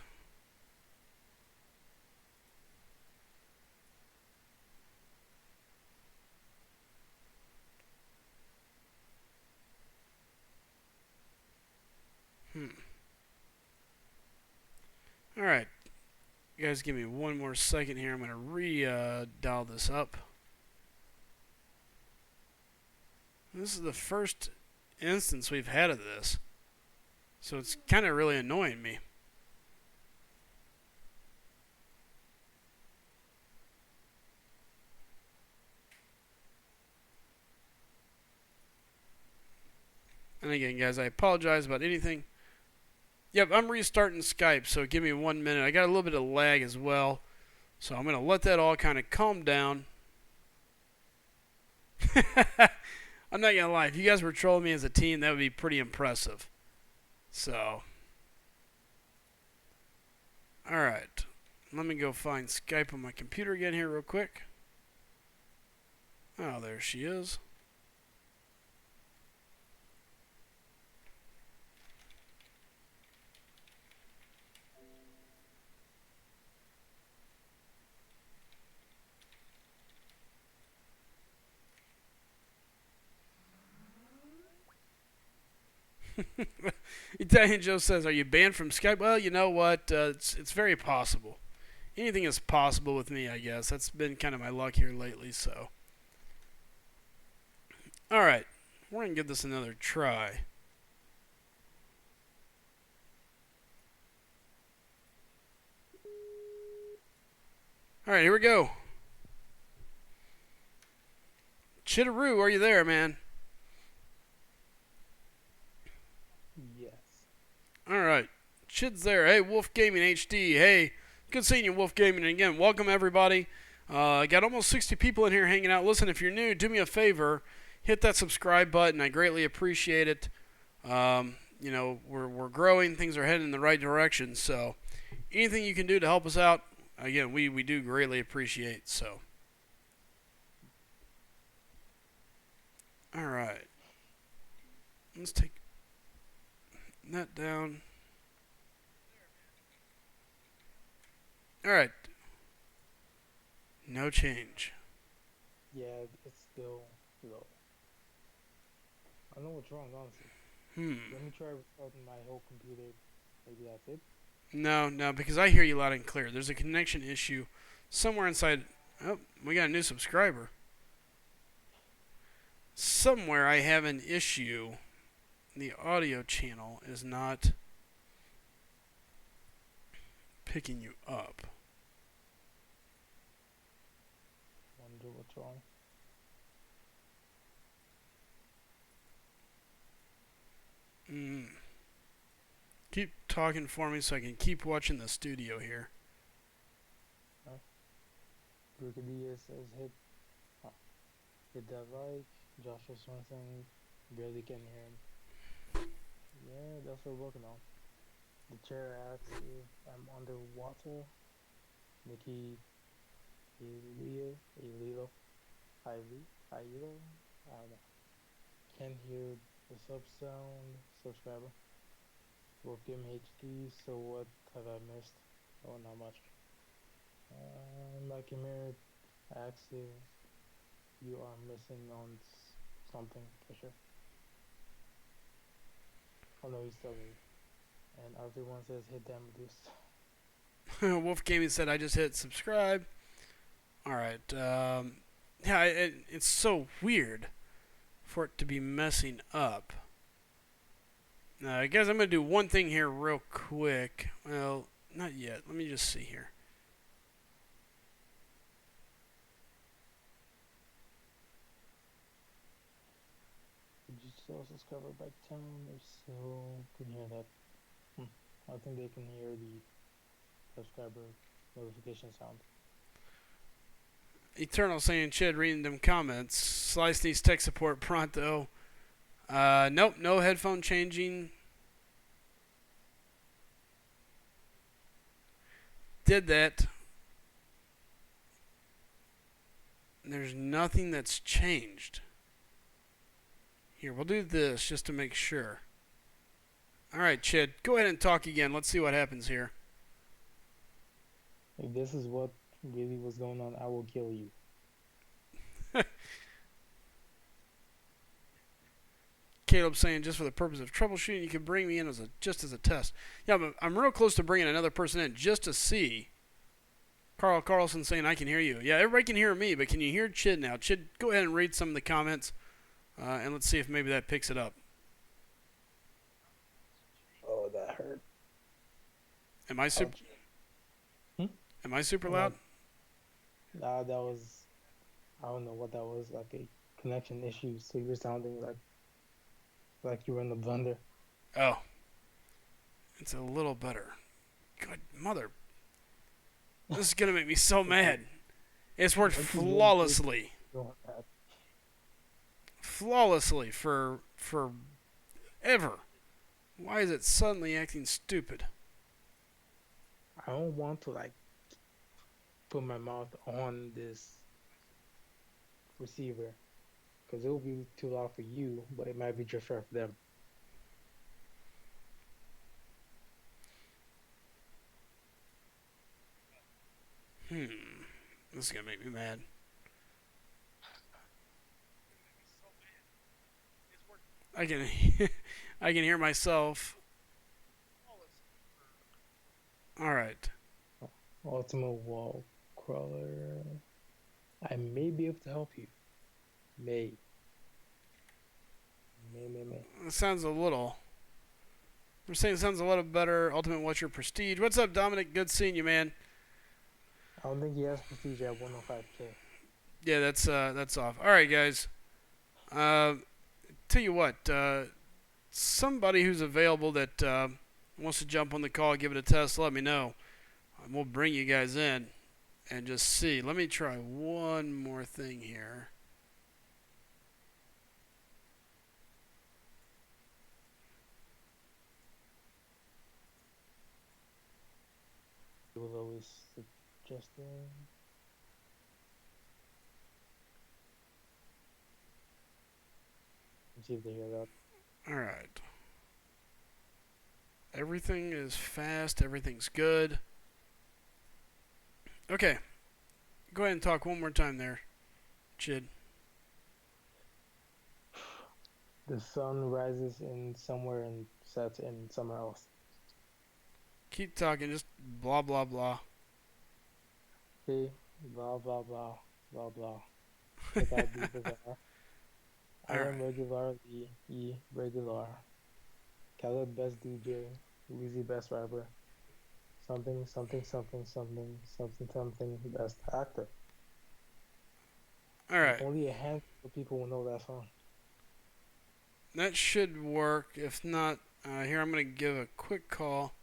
All right. You guys give me one more second here. I'm going to dial this up. This is the first instance we've had of this. So it's kind of really annoying me. And again, guys, I apologize about anything. Yep, I'm restarting Skype, so give me 1 minute. I got a little bit of lag as well. So I'm going to let that all kind of calm down. I'm not going to lie. If you guys were trolling me as a team, that would be pretty impressive. So, alright. Let me go find Skype on my computer again here real quick. Oh, there she is. Italian Joe says, "Are you banned from Skype?" Well, you know what? It's very possible. Anything is possible with me, I guess. That's been kind of my luck here lately. So, all right, we're gonna give this another try. All right, here we go. Chitteroo, are you there, man? Yes. All right, Chid's there. Hey, Wolf Gaming HD. Hey, good seeing you, Wolf Gaming. And again, welcome everybody. I got almost 60 people in here hanging out. Listen, if you're new, do me a favor, hit that subscribe button. I greatly appreciate it. You know, we're growing. Things are heading in the right direction. So, anything you can do to help us out, again, we do greatly appreciate. So, all right, let's take that down. All right, no change. Yeah, it's still low. I don't know what's wrong, honestly. Let me try restarting my whole computer. Maybe that's it. No, because I hear you loud and clear. There's a connection issue somewhere inside. Oh, we got a new subscriber. Somewhere I have an issue. The audio channel is not picking you up. Wonder what's wrong. Keep talking for me so I can keep watching the studio here. Brigadier says hit that like. Joshua Swenson, barely can hear him. Yeah, that's what we're working on. The chair asks if I'm underwater. Nikki Elilo, I don't know. Can't hear the subscriber. Wolf Game HD, so what have I missed? Oh, not much. Mike Mir asks if you are missing on something for sure. Oh no, he's still there. And everyone says hit that Medusa. Wolf Gaming said I just hit subscribe. Alright, yeah, it's so weird for it to be messing up. Now, guys, I'm going to do one thing here real quick. Well, not yet. Let me just see here. Did you still subscriber by tone? If so, can you hear that? I think they can hear the subscriber notification sound. Eternal saying Chid reading them comments. Slice needs tech support pronto. Nope, no headphone changing. Did that. There's nothing that's changed. Here, we'll do this just to make sure. Alright, Chid, go ahead and talk again. Let's see what happens here. If this is what really was going on, I will kill you. Caleb saying just for the purpose of troubleshooting, you can bring me in just as a test. Yeah, but I'm real close to bringing another person in just to see. Carl Carlson saying I can hear you. Yeah, everybody can hear me, but can you hear Chid now? Chid, go ahead and read some of the comments, and let's see if maybe that picks it up. Oh, that hurt. Am I super? Am I super loud? Nah, that was. I don't know what that was. Like a connection issue. So you were sounding like you were in the blender. Oh, it's a little better. Good mother. This is gonna make me so mad. It's worked flawlessly. Flawlessly for ever. Why is it suddenly acting stupid? I don't want to put my mouth on this receiver because it will be too loud for you, but it might be just right for them. This is gonna make me mad. I can I can hear myself. All right. Ultimate wall crawler. I may be able to help you. May. It sounds a little. We're saying it sounds a little better. Ultimate, what's your prestige? What's up, Dominic? Good seeing you, man. I don't think he has prestige at 105K. Yeah, that's off. All right, guys. Tell you what. Somebody who's available that wants to jump on the call, give it a test, let me know. We'll bring you guys in and just see. Let me try one more thing here. He was always suggesting. Let's see if they hear that. All right. Everything is fast. Everything's good. Okay. Go ahead and talk one more time there, Chid. The sun rises in somewhere and sets in somewhere else. Keep talking. Just blah, blah, blah. Okay. Blah, blah, blah, blah, blah. Like I do bizarre. I am regularly regular. Caleb best DJ. Weezy best rapper. Something best actor. All right. Only a handful of people will know that song. That should work. If not, here I'm going to give a quick call.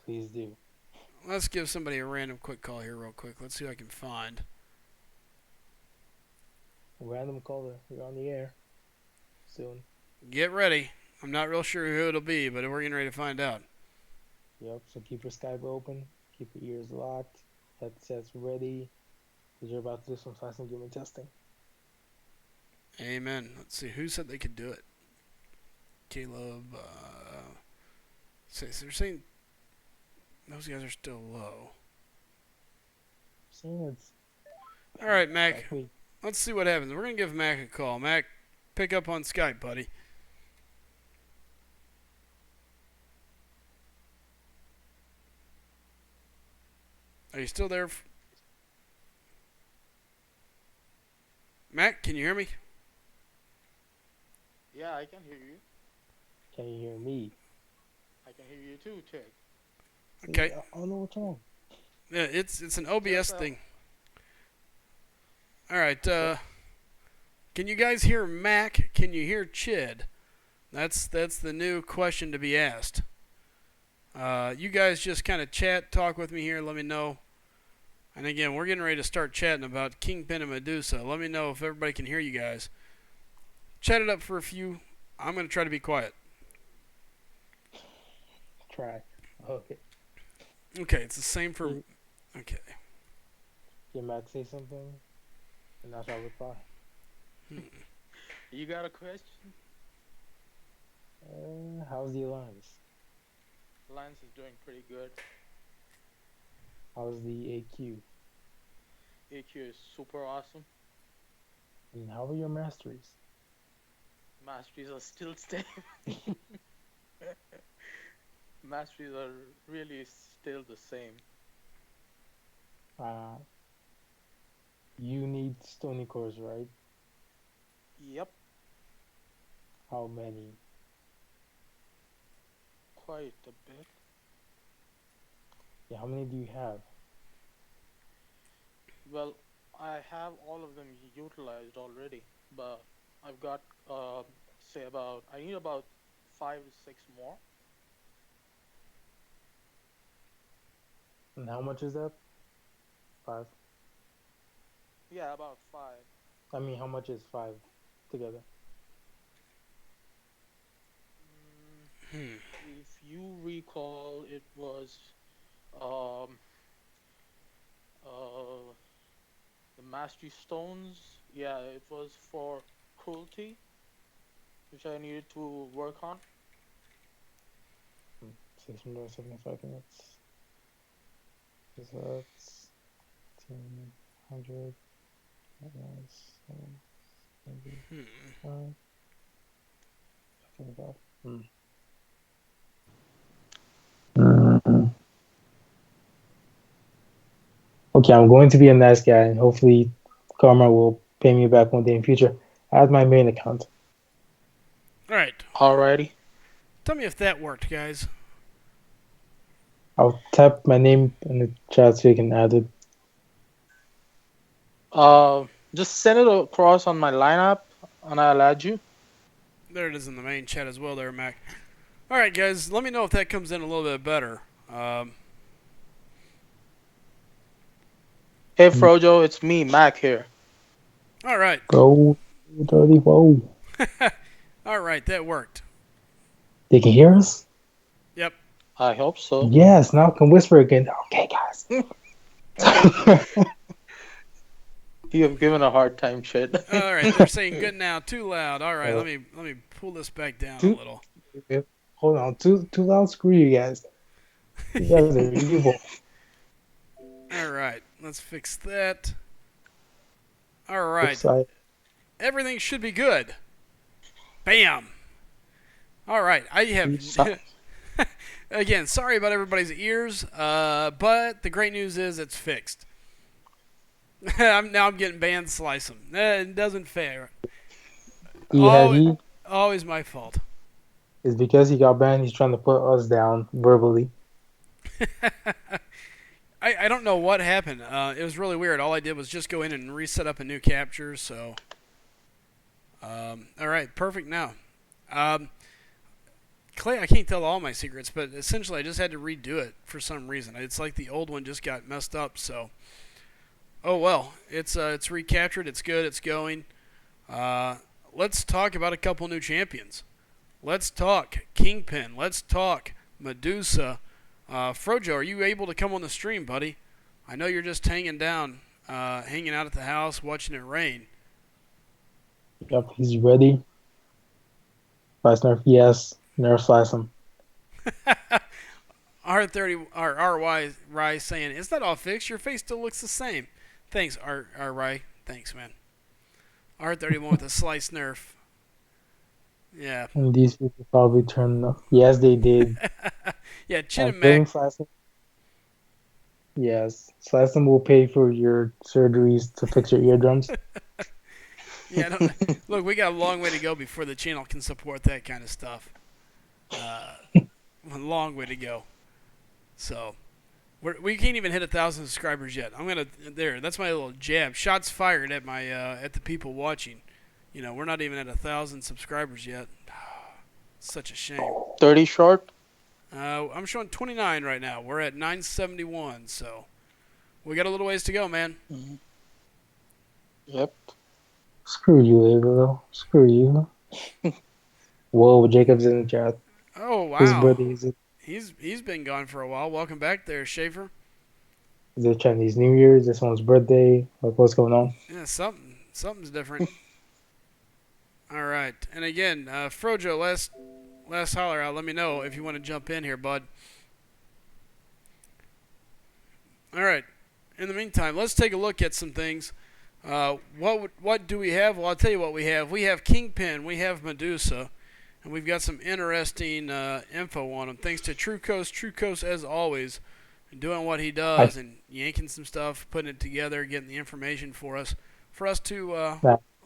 Please do. Let's give somebody a random quick call here real quick. Let's see what I can find. Random caller. You're on the air. Soon. Get ready. I'm not real sure who it'll be, but we're getting ready to find out. Yep, so keep your Skype open. Keep your ears locked. Headsets ready. Because you're about to do some SlycemGaming testing. Amen. Let's see. Who said they could do it? Caleb. So they're saying those guys are still low. Saying it's. All right, Mac. Let's see what happens. We're going to give Mac a call. Mac, pick up on Skype, buddy. Are you still there? Mac, can you hear me? Yeah, I can hear you. Can you hear me? I can hear you too, Chick. Okay. I don't know what's wrong. Yeah, it's an OBS thing. All right. Can you guys hear Mac? Can you hear Chid? That's the new question to be asked. You guys just kind of chat, talk with me here. Let me know. And again, we're getting ready to start chatting about Kingpin and Medusa. Let me know if everybody can hear you guys. Chat it up for a few. I'm going to try to be quiet. Try. Okay. Okay, it's the same for... Okay. Can Matt say something? And I shall reply. You got a question? How's the alliance? Lance is doing pretty good. How's the AQ? AQ is super awesome. And how are your masteries? Masteries are still staying. Masteries are really still the same. You need stony cores, right? Yep, How many? quite a bit. Yeah, how many do you have? Well, I have all of them utilized already, but I've got I need about 5 or 6 more. And how much is that? 5. Yeah, about 5. I mean, how much is 5 together? If you recall, it was um, the Mastery Stones. Yeah, it was for cruelty, which I needed to work on. 675 minutes. So that's 100 minus 75. 75. Okay, I'm going to be a nice guy, and hopefully, Karma will pay me back one day in future. Add my main account. Alright. Alrighty. Tell me if that worked, guys. I'll type my name in the chat so you can add it. Just send it across on my lineup, and I'll add you. There it is in the main chat as well there, Mac. Alright, guys, let me know if that comes in a little bit better. Hey, Frojo, it's me, Mac here. Alright. Go, dirty, whoa. Alright, that worked. They can hear us? Yep. I hope so. Yes, now I can whisper again. Okay, guys. You have given a hard time, shit. Alright, they're saying good now, too loud. Alright, let me pull this back down a little. Hold on, too loud. Screw you guys. You guys are evil. Alright, let's fix that. Alright. Everything should be good. Bam. Alright, I have... Again, sorry about everybody's ears, but the great news is it's fixed. I'm getting banned, Slice 'em. It doesn't fair. Always my fault. It's because he got banned. He's trying to put us down verbally. I don't know what happened. It was really weird. All I did was just go in and reset up a new capture. So, all right, perfect now. Clay, I can't tell all my secrets, but essentially I just had to redo it for some reason. It's like the old one just got messed up. So, oh well, it's recaptured. It's good. It's going. Let's talk about a couple new champions. Let's talk Kingpin. Let's talk Medusa. Frojo, are you able to come on the stream, buddy? I know you're just hanging down, hanging out at the house, watching it rain. Yep, he's ready. Slice nerf, yes. Nerf slice him. R30 or RY saying, "Is that all fixed? Your face still looks the same." Thanks, RY. Thanks, man. R31 with a slice nerf. Yeah. And these people probably turned up. Yes, they did. Yeah, Chin and Mac. Yes, Slice them will pay for your surgeries to fix your eardrums. Yeah, look, we got a long way to go before the channel can support that kind of stuff. A long way to go. So, we can't even hit 1,000 subscribers yet. That's my little jab. Shots fired at my at the people watching. You know, we're not even at 1,000 subscribers yet. Such a shame. 30 short? I'm showing 29 right now. We're at 971, so We got a little ways to go, man. Mm-hmm. Yep. Screw you, Abel. Screw you. Whoa, Jacob's in the chat. Oh Whose wow, birthday is it? he's been gone for a while. Welcome back there, Schaefer. Is it Chinese New Year? This one's birthday? Like, what's going on? Yeah, something's different. All right, and again, Frojo, last holler out. Let me know if you want to jump in here, bud. All right. In the meantime, let's take a look at some things. What do we have? Well, I'll tell you what we have. We have Kingpin, we have Medusa, and we've got some interesting info on them. Thanks to Trucos. Trucos, as always, doing what he does and yanking some stuff, putting it together, getting the information for us to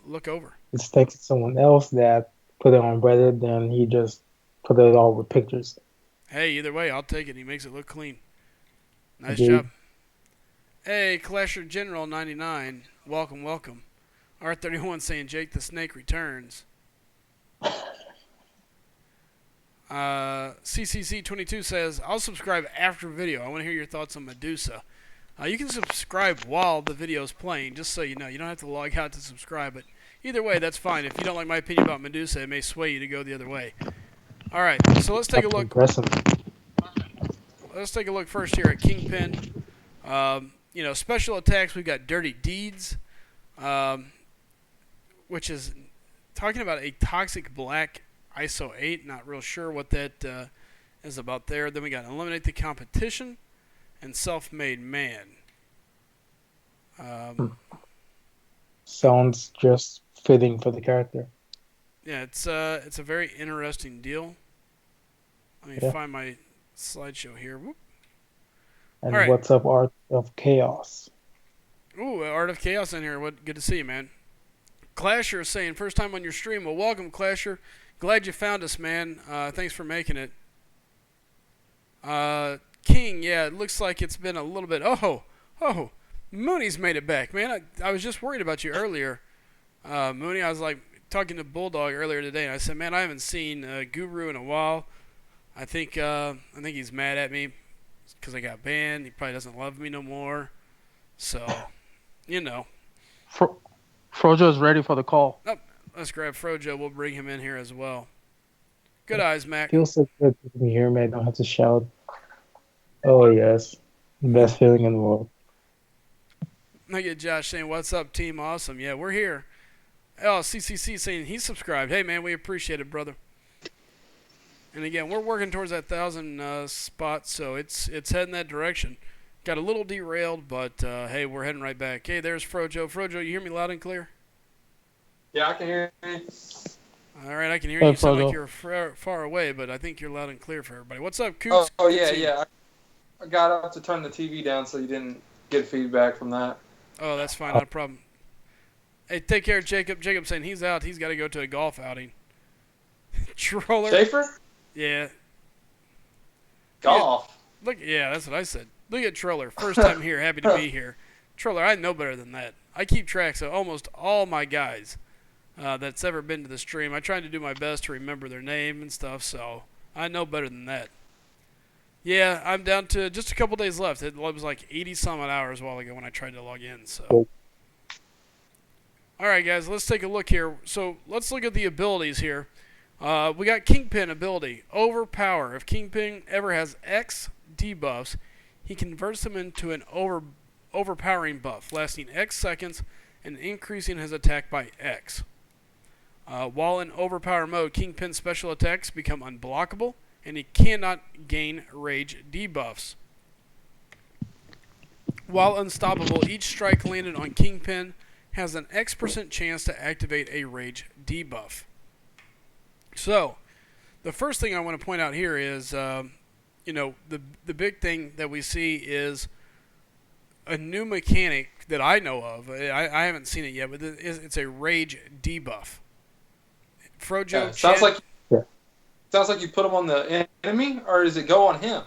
look over. It's thanks to someone else that put it on Reddit, then he just put it all with pictures. Hey, either way, I'll take it. He makes it look clean. Nice Indeed. job. Hey, Clasher General 99, welcome. R31 saying Jake the Snake returns. CCC22 says, I'll subscribe after video. I want to hear your thoughts on Medusa. You can subscribe while the video is playing, just so you know. You don't have to log out to subscribe, but either way, that's fine. If you don't like my opinion about Medusa, it may sway you to go the other way. All right, so let's take a look. Impressive. Let's take a look first here at Kingpin. Special attacks, we've got Dirty Deeds, which is talking about a toxic black ISO 8. Not real sure what that is about there. Then we got Eliminate the Competition and Self-Made Man. Sounds just fitting for the character. Yeah, it's a very interesting deal. Let me find my slideshow here. Whoop. And All right. what's up, Art of Chaos? Ooh, Art of Chaos in here. Good to see you, man. Clasher is saying, first time on your stream. Well, welcome, Clasher. Glad you found us, man. Thanks for making it. King, yeah, it looks like it's been a little bit. Oh, Mooney's made it back, man. I was just worried about you earlier. Mooney, I was like talking to Bulldog earlier today, and I said, man, I haven't seen Guru in a while. I think he's mad at me because I got banned. He probably doesn't love me no more. So, Frojo is ready for the call. Let's grab Frojo. We'll bring him in here as well. Good eyes, Mac. Feels so good to be here, man. I don't have to shout. Oh, yes. Best feeling in the world. I get Josh saying, what's up, team? Awesome. Yeah, we're here. Oh, CCC saying he's subscribed. Hey, man, we appreciate it, brother. And again, we're working towards that 1,000 spot, so it's heading that direction. Got a little derailed, but hey, we're heading right back. Hey, there's Frojo. Frojo, you hear me loud and clear? Yeah, I can hear you. All right, I can hear Hey, you. You sound Frojo. like you're far away, but I think you're loud and clear for everybody. What's up, Coops? Oh yeah. I got up to turn the TV down so you didn't get feedback from that. Oh, that's fine. Not a problem. Hey, take care, Jacob. Jacob's saying he's out. He's got to go to a golf outing. Troller. Schaefer? Yeah. Golf. Look, yeah, that's what I said. Look at Troller. First time here. Happy to be here. Troller, I know better than that. I keep tracks of almost all my guys that's ever been to the stream. I try to do my best to remember their name and stuff, so I know better than that. Yeah, I'm down to just a couple days left. It was like 80-some odd hours a while ago when I tried to log in. So, all right, guys, let's take a look here. So let's look at the abilities here. We got Kingpin ability. Overpower. If Kingpin ever has X debuffs, he converts them into an overpowering buff, lasting X seconds and increasing his attack by X. While in overpower mode, Kingpin's special attacks become unblockable, and he cannot gain rage debuffs. While unstoppable, each strike landed on Kingpin has an X% chance to activate a rage debuff. So, the first thing I want to point out here is, the big thing that we see is a new mechanic that I know of. I haven't seen it yet, but it's a rage debuff. Frojo, Yeah, sounds like you put him on the enemy, or does it go on him?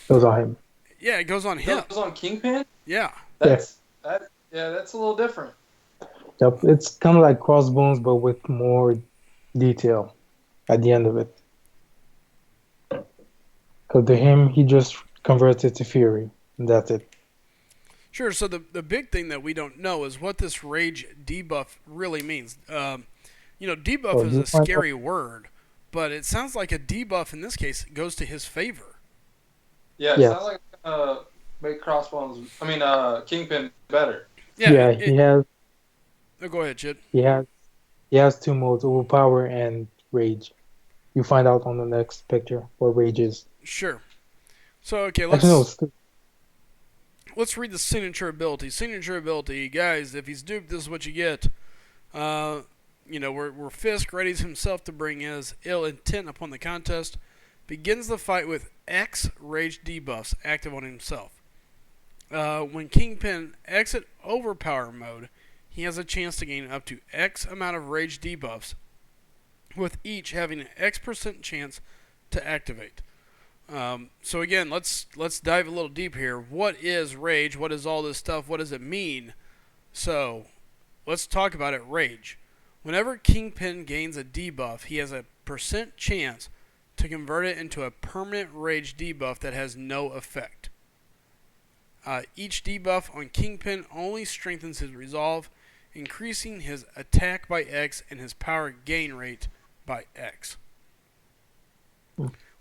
It was on him. Yeah, it goes on him. It goes on Kingpin? Yeah. That's a little different. Yep. It's kind of like Crossbones, but with more detail at the end of it. Because to him, he just converts it to Fury, and that's it. Sure. So the big thing that we don't know is what this rage debuff really means. Debuff So is do you a find out? scary word, but it sounds like a debuff in this case goes to his favor. Yeah, it Yes. sounds like make Crossbones. I mean, Kingpin better. Yeah. Yeah, he has Oh, go ahead, Chid. he has he has two modes, overpower and rage. You find out on the next picture what rage is. Sure. So okay, Actually, no, let's read the signature ability. Signature ability, guys. If he's duped, this is what you get. Where Fisk readies himself to bring his ill intent upon the contest, begins the fight with X rage debuffs active on himself. When Kingpin exit overpower mode, he has a chance to gain up to X amount of rage debuffs, with each having an X% chance to activate. So again, let's dive a little deep here. What is rage? What is all this stuff? What does it mean? So let's talk about it. Rage. Whenever Kingpin gains a debuff, he has a % chance to convert it into a permanent rage debuff that has no effect. Each debuff on Kingpin only strengthens his resolve, increasing his attack by X and his power gain rate by X.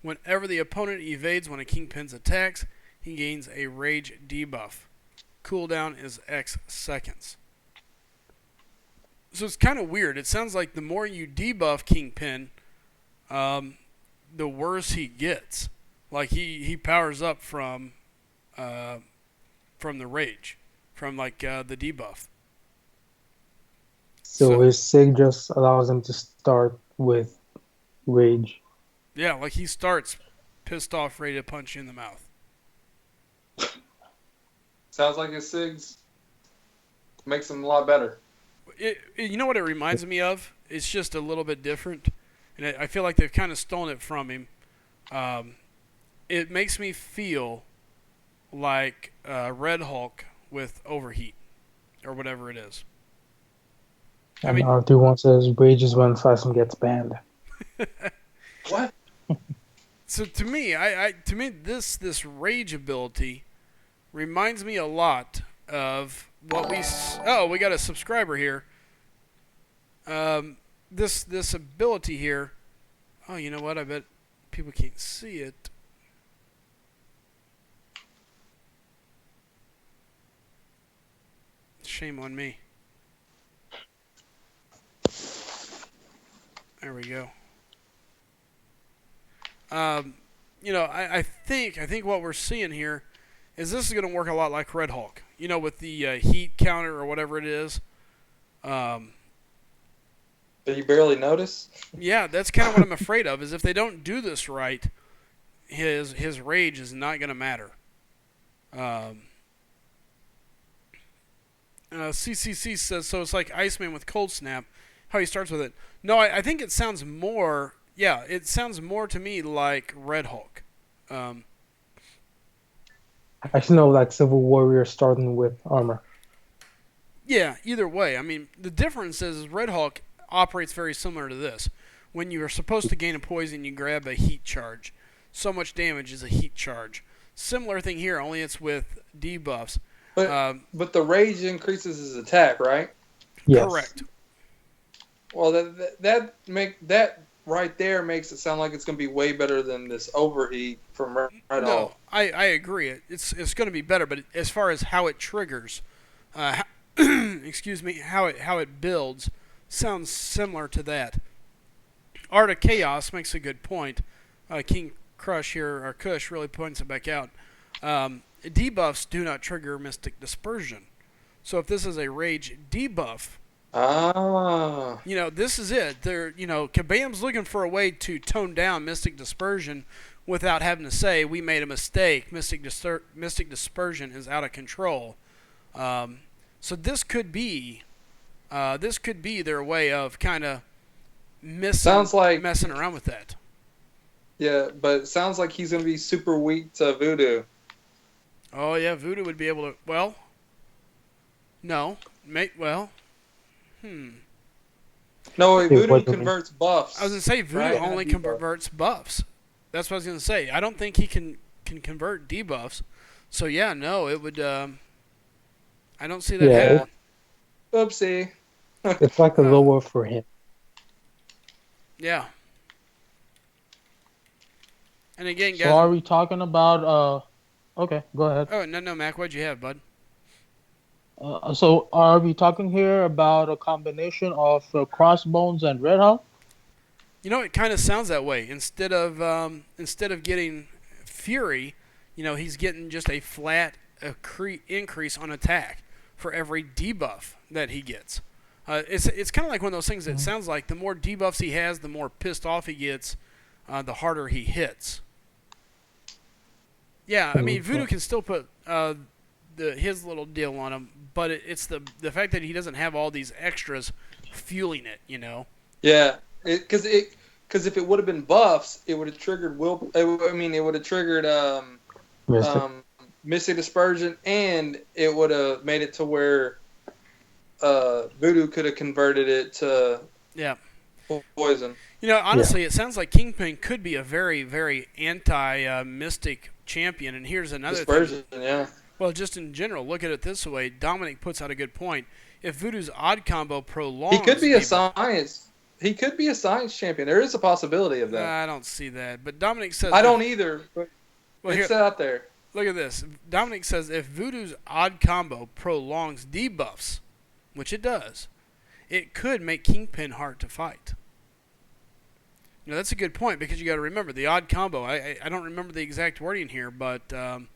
Whenever the opponent evades one of Kingpin's attacks, he gains a rage debuff. Cooldown is X seconds. So it's kind of weird. It sounds like the more you debuff Kingpin, the worse he gets. Like he powers up from the rage, from the debuff. so his sig just allows him to start with rage. Yeah, like he starts pissed off, ready to punch you in the mouth. Sounds like his SIGs makes him a lot better. You know what it reminds me of? It's just a little bit different, and I feel like they've kind of stolen it from him. It makes me feel like Red Hulk with overheat, or whatever it is. And R31 says rage is when Slycem gets banned. What? So to me, this rage ability reminds me a lot of what we got a subscriber here. This ability here. Oh, you know what? I bet people can't see it. Shame on me. There we go. I think what we're seeing here is this is going to work a lot like Red Hulk. With the heat counter or whatever it is. That you barely notice? Yeah, that's kind of what I'm afraid of. Is if they don't do this right, his rage is not going to matter. CCC says so. It's like Iceman with Cold Snap. How he starts with it. No, I think it sounds more. Yeah, it sounds more to me like Red Hulk. Actually, no, like Civil Warrior starting with armor. Yeah, either way. I mean, the difference is Red Hulk operates very similar to this. When you are supposed to gain a poison, you grab a heat charge. So much damage is a heat charge. Similar thing here, only it's with debuffs. But the rage increases his attack, right? Yes. Correct. Well, that right there makes it sound like it's going to be way better than this overheat from Red Hulk. No, I agree. It's going to be better, but as far as how it triggers, excuse me, how it builds, sounds similar to that. Art of Chaos makes a good point. King Crush here, or Kush, really points it back out. Debuffs do not trigger Mystic Dispersion. So if this is a rage debuff, this is it. Kabam's looking for a way to tone down Mystic Dispersion without having to say, we made a mistake. Mystic Dispersion is out of control. So this could be their way of kind of messing around with that. Yeah, but it sounds like he's going to be super weak to Voodoo. Oh, yeah, Voodoo would be able to... Well... No. No, Voodoo converts buffs. I was going to say, Voodoo only converts buffs. That's what I was going to say. I don't think he can convert debuffs. So, yeah, no, it would... I don't see that Yeah, happening. Oopsie. it's like a lower for him. Yeah. And again, So guys. are we talking about? Okay, go ahead. Oh no, Mac. What'd you have, bud? So are we talking here about a combination of Crossbones and Red Hulk? You know, it kind of sounds that way. Instead of getting Fury, he's getting just a flat increase on attack for every debuff that he gets. It's kind of like one of those things that sounds like the more debuffs he has, the more pissed off he gets, the harder he hits. Yeah, I mean, Voodoo can still put his little deal on him, but it's the fact that he doesn't have all these extras fueling it, Yeah, because if it would have been buffs, it would have triggered it would have triggered Mystic Dispersion, and it would have made it to where Voodoo could have converted it to poison. Honestly, it sounds like Kingpin could be a very, very anti-Mystic champion, and here's another Dispersion, thing. yeah. Well, just in general, look at it this way. Dominic puts out a good point. If Voodoo's odd combo prolongs... He could be a science champion. There is a possibility of that. I don't see that. But Dominic says... I don't either, but well, it's out there. Look at this. Dominic says if Voodoo's odd combo prolongs debuffs, which it does, it could make Kingpin hard to fight. That's a good point because you got to remember the odd combo. I don't remember the exact wording here, but the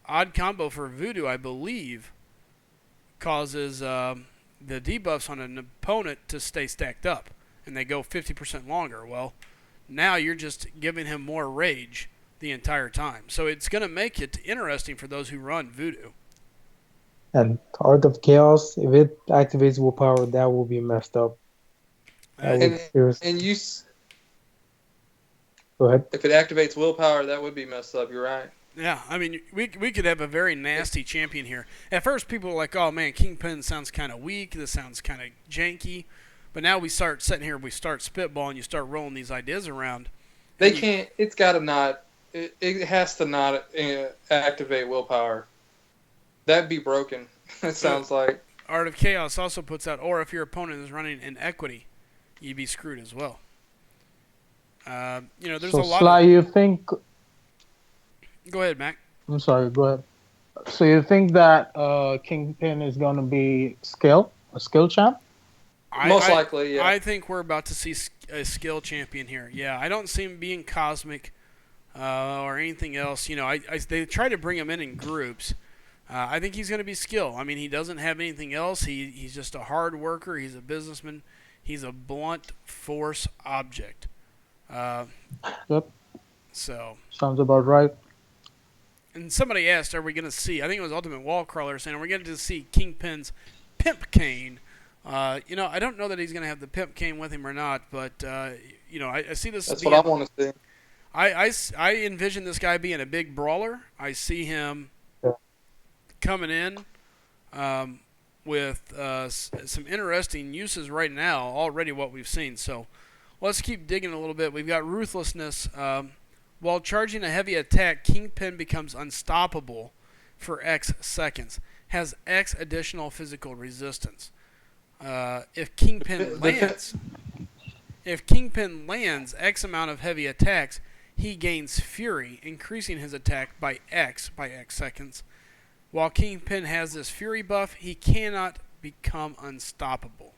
odd combo for Voodoo, I believe, causes the debuffs on an opponent to stay stacked up, and they go 50% longer. Well, now you're just giving him more rage the entire time, so it's going to make it interesting for those who run Voodoo. And Art of Chaos, if it activates willpower, that will be messed up. And you... Go ahead. If it activates willpower, that would be messed up. You're right. Yeah, I mean, we could have a very nasty champion here. At first, people were like, oh, man, Kingpin sounds kind of weak. This sounds kind of janky. But now we start sitting here, we start spitballing, you start rolling these ideas around. It's got to not... It has to not activate willpower. That'd be broken, it sounds like. Art of Chaos also puts out, or if your opponent is running in equity, you'd be screwed as well. There's so a lot Sly, of... you think... Go ahead, Mac. I'm sorry, go ahead. So you think that Kingpin is going to be a skill champ? Most likely, yeah. I think we're about to see a skill champion here. Yeah, I don't see him being cosmic or anything else. They try to bring him in groups. I think he's going to be skill. I mean, he doesn't have anything else. He's just a hard worker. He's a businessman. He's a blunt force object. Yep. So sounds about right. And somebody asked, are we going to see, I think it was Ultimate Wallcrawler saying, are we going to see Kingpin's pimp cane? I don't know that he's going to have the pimp cane with him or not, but, I see this. That's what I want to see. I envision this guy being a big brawler. I see him coming in with some interesting uses right now, already what we've seen. So let's keep digging a little bit. We've got Ruthlessness. While charging a heavy attack, Kingpin becomes unstoppable for X seconds. Has X additional physical resistance. If Kingpin lands X amount of heavy attacks, he gains Fury, increasing his attack by X seconds. While Kingpin has this Fury buff, he cannot become unstoppable.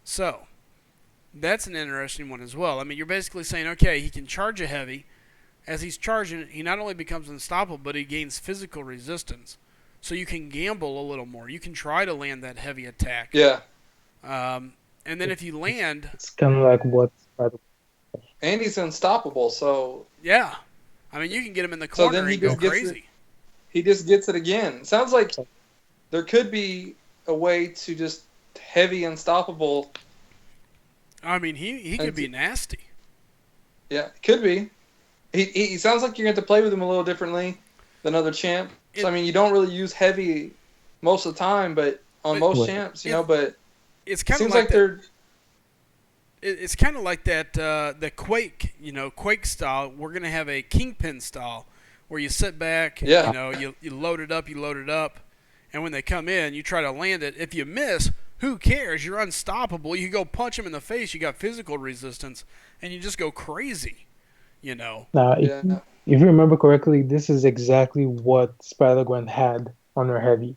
So, that's an interesting one as well. I mean, you're basically saying, okay, he can charge a heavy. As he's charging, he not only becomes unstoppable, but he gains physical resistance. So you can gamble a little more. You can try to land that heavy attack. Yeah. And then if you land... It's kind of like what... And he's unstoppable, so... Yeah. I mean, you can get him in the corner and go crazy. He just gets it again. Sounds like there could be a way to just heavy unstoppable... I mean, he could be nasty. Yeah, could be. He sounds like you're going to have to play with him a little differently than other champs. I mean, you don't really use heavy most of the time, but most champs, but it's kind seems of like they're... It's kind of like that the Quake, Quake style. We're going to have a Kingpin style where you sit back, Yeah. you load it up, and when they come in, you try to land it. If you miss, who cares? You're unstoppable. You go punch them in the face. You got physical resistance, and you just go crazy. Now, Yeah. if you remember correctly, this is exactly what Spider-Gwen had on her heavy.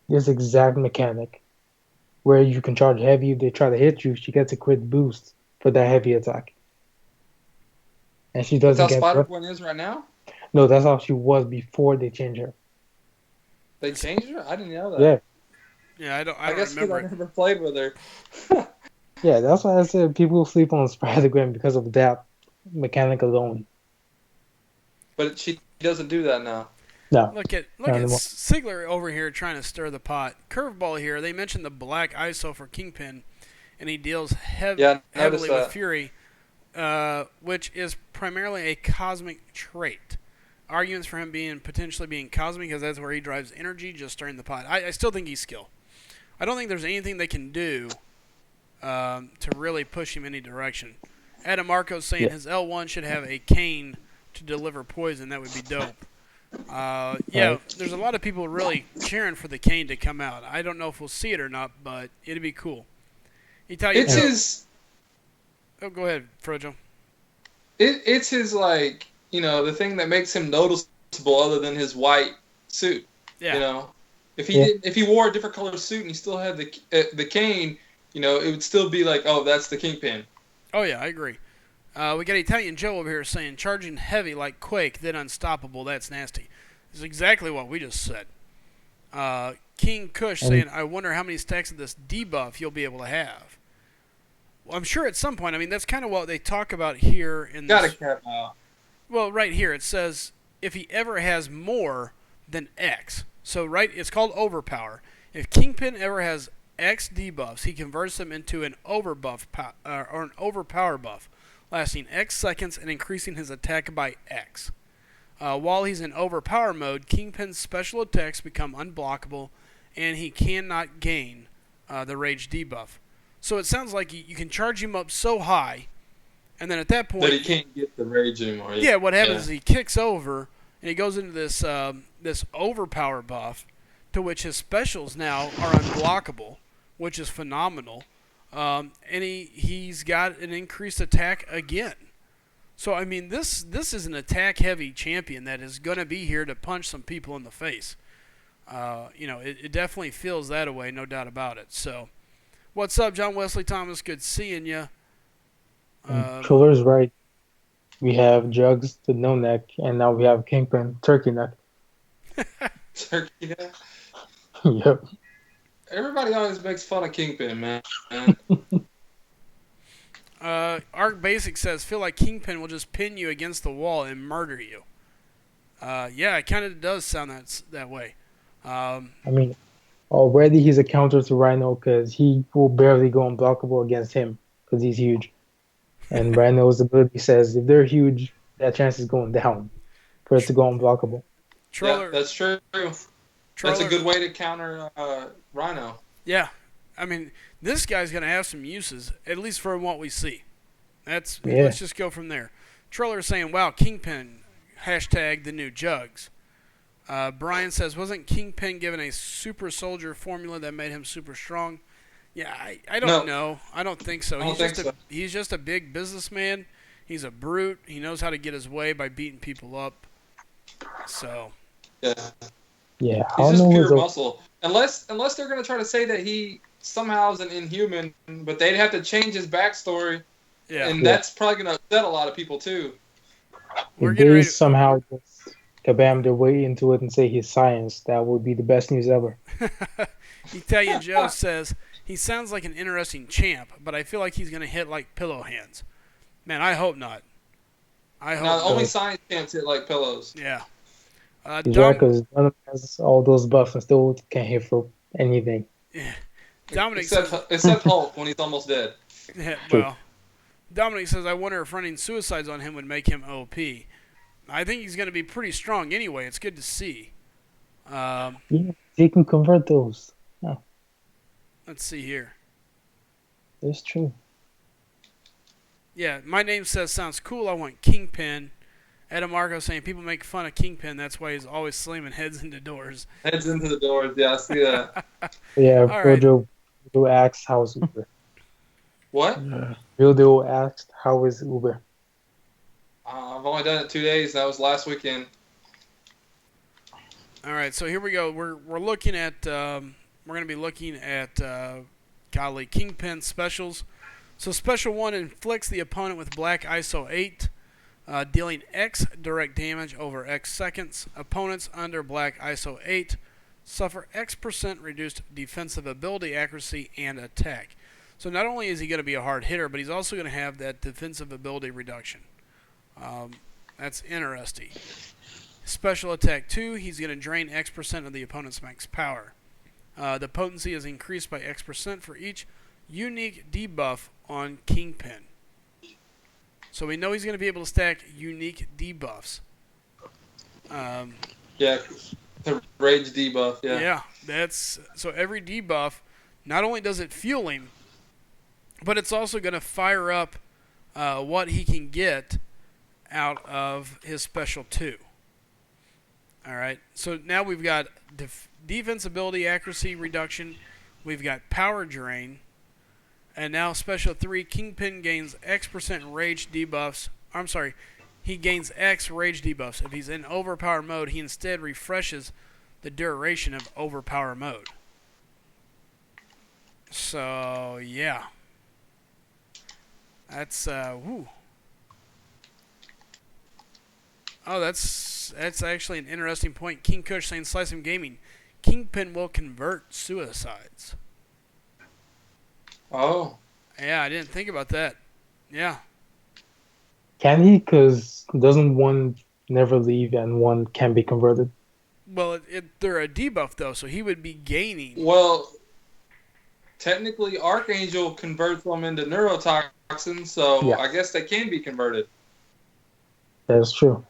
This exact mechanic, where you can charge heavy. If they try to hit you, she gets a crit boost for that heavy attack, and she That's doesn't how get. Spider-Gwen is right now? No, that's how she was before they changed her. They changed her? I didn't know that. Yeah, Yeah, I don't guess because remember I it. never played with her. yeah. That's why I said people sleep on Spider-Gwen because of that mechanic alone. But she doesn't do that now. No, Look at not anymore. Sigler over here trying to stir the pot. Curveball here. They mentioned the black ISO for Kingpin, and he deals Yeah, I noticed heavily with that. Fury, which is primarily a cosmic trait. Arguments for him potentially being cosmic because that's where he drives energy, just stirring the pot. I still think he's skill. I don't think there's anything they can do to really push him any direction. Adam Marco's saying his L1 should have a cane to deliver poison. That would be dope. There's a lot of people really cheering for the cane to come out. I don't know if we'll see it or not, but it'd be cool. It's his. Oh, go ahead, Frojo. It's his, like, the thing that makes him noticeable other than his white suit. Yeah. If he wore a different color suit and he still had the cane, it would still be like, oh, that's the Kingpin. Oh yeah, I agree. We got Italian Joe over here saying charging heavy like Quake, then unstoppable. That's nasty. This is exactly what we just said. King Kush saying, I wonder how many stacks of this debuff you'll be able to have. Well, I'm sure at some point. I mean, that's kind of what they talk about here in Gotta this. cap out. Well, right here it says if he ever has more than X. So it's called overpower. If Kingpin ever has X debuffs, he converts them into an overbuff or an overpower buff, lasting X seconds and increasing his attack by X. While he's in overpower mode, Kingpin's special attacks become unblockable, and he cannot gain the rage debuff. So it sounds like you can charge him up so high, and then at that point, That he can't get the rage anymore. yeah, what happens is he kicks over, and he goes into this this overpower buff, to which his specials now are unblockable, which is phenomenal. And he's got an increased attack again. So I mean, this is an attack-heavy champion that is going to be here to punch some people in the face. It definitely feels that way, no doubt about it. So, what's up, John Wesley Thomas? Good seeing you. Troller's right. We have Jugs, the no neck, and now we have Kingpin, turkey neck. Turkey neck. Yep. Everybody always makes fun of Kingpin, man. Arc Basic says, feel like Kingpin will just pin you against the wall and murder you. Yeah, it kind of does sound that way. I mean, already he's a counter to Rhino because he will barely go unblockable against him because he's huge. And Rhino's ability says if they're huge, that chance is going down for it to go unblockable. Troller, Yeah, that's true. That's a good way to counter Rhino. Yeah. I mean, this guy's going to have some uses, at least from what we see. Let's just go from there. Troller saying, wow, Kingpin, hashtag the new Jugs. Brian says, wasn't Kingpin given a super soldier formula that made him super strong? Yeah, I don't know. I don't think so. He's just a big businessman. He's a brute. He knows how to get his way by beating people up. So. Yeah. Yeah. He's just pure muscle. Unless they're going to try to say that he somehow is an inhuman, but they'd have to change his backstory. Yeah. And that's probably going to upset a lot of people, too. If they somehow just kabam their way into it and say he's science, that would be the best news ever. Italian Joe says, he sounds like an interesting champ, but I feel like he's going to hit like pillow hands. Man, I hope not. Only science champs hit like pillows. Yeah. He's right, because Venom has all those buffs and still can't hit for anything. Yeah. Except Hulk when he's almost dead. Yeah, well, Dominic says, I wonder if running suicides on him would make him OP. I think he's going to be pretty strong anyway. It's good to see. Yeah, they can convert those. Yeah. Let's see here. That's true. Yeah, my name says sounds cool. I want Kingpin. Adam Marco saying people make fun of Kingpin. That's why he's always slamming heads into doors. Heads into the doors. Yeah, I see that. Yeah, All right. Rojo asked how's Uber. What? Rojo asked how is Uber. I've only done it 2 days. That was last weekend. All right, so here we go. We're looking at we're going to be looking at Kingpin specials. So special 1 inflicts the opponent with black ISO 8, dealing X direct damage over X seconds. Opponents under black ISO 8 suffer X% reduced defensive ability, accuracy, and attack. So not only is he going to be a hard hitter, but he's also going to have that defensive ability reduction. That's interesting. Special attack 2, he's going to drain X% of the opponent's max power. The potency is increased by X% for each unique debuff on Kingpin. So we know he's going to be able to stack unique debuffs. Yeah, the rage debuff. Yeah. Yeah, that's so every debuff, not only does it fuel him, but it's also going to fire up what he can get out of his special 2. All right, so now we've got defense ability accuracy reduction, we've got power drain, and now special 3, Kingpin gains X% rage debuffs. I'm sorry, he gains X rage debuffs. If he's in overpower mode, he instead refreshes the duration of overpower mode. So, yeah. That's, woo. Oh, that's actually an interesting point. King Kush saying SlycemGaming, Kingpin will convert suicides. Oh. Yeah, I didn't think about that. Yeah. Can he? Because doesn't one never leave and one can be converted? Well, they're a debuff, though, so he would be gaining. Well, technically, Archangel converts them into neurotoxins, so Yeah. I guess they can be converted. That's true.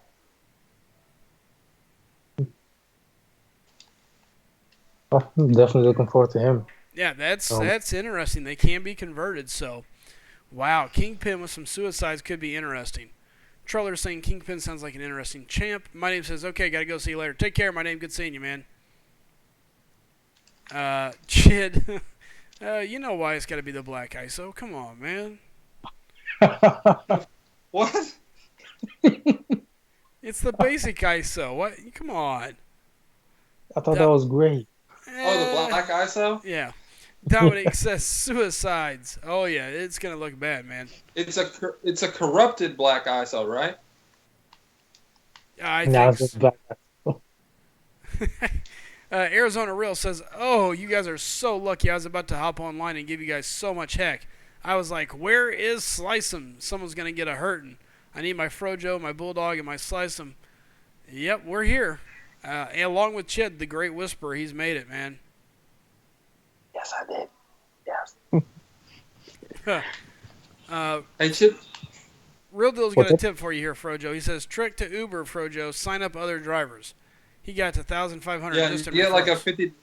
Oh, I'm definitely looking forward to him. Yeah, that's interesting. They can be converted, so wow, Kingpin with some suicides could be interesting. Troller saying Kingpin sounds like an interesting champ. My name says, okay, gotta go, see you later. Take care, my name, good seeing you, man. Chid, you know why it's gotta be the black ISO. Come on, man. What? It's the basic ISO. What? Come on. I thought that was great. Oh, the black ISO? Yeah. Dominic says suicides. Oh yeah, it's gonna look bad, man. It's a corrupted black ISO, right? I Now think it's black. Arizona Real says, "Oh, you guys are so lucky. I was about to hop online and give you guys so much heck. I was like, where is Slycem? Someone's gonna get a hurtin'. I need my Frojo, my Bulldog, and my Slycem. Yep, we're here. And along with Chid, the Great Whisperer. He's made it, man. Yes, I did. Yes. Hey, Chip. Real Deal's got a What's tip for you here, Frojo. He says, trick to Uber, Frojo. Sign up other drivers. He got to 1,500 Yeah, just you in get like a referrals. 50.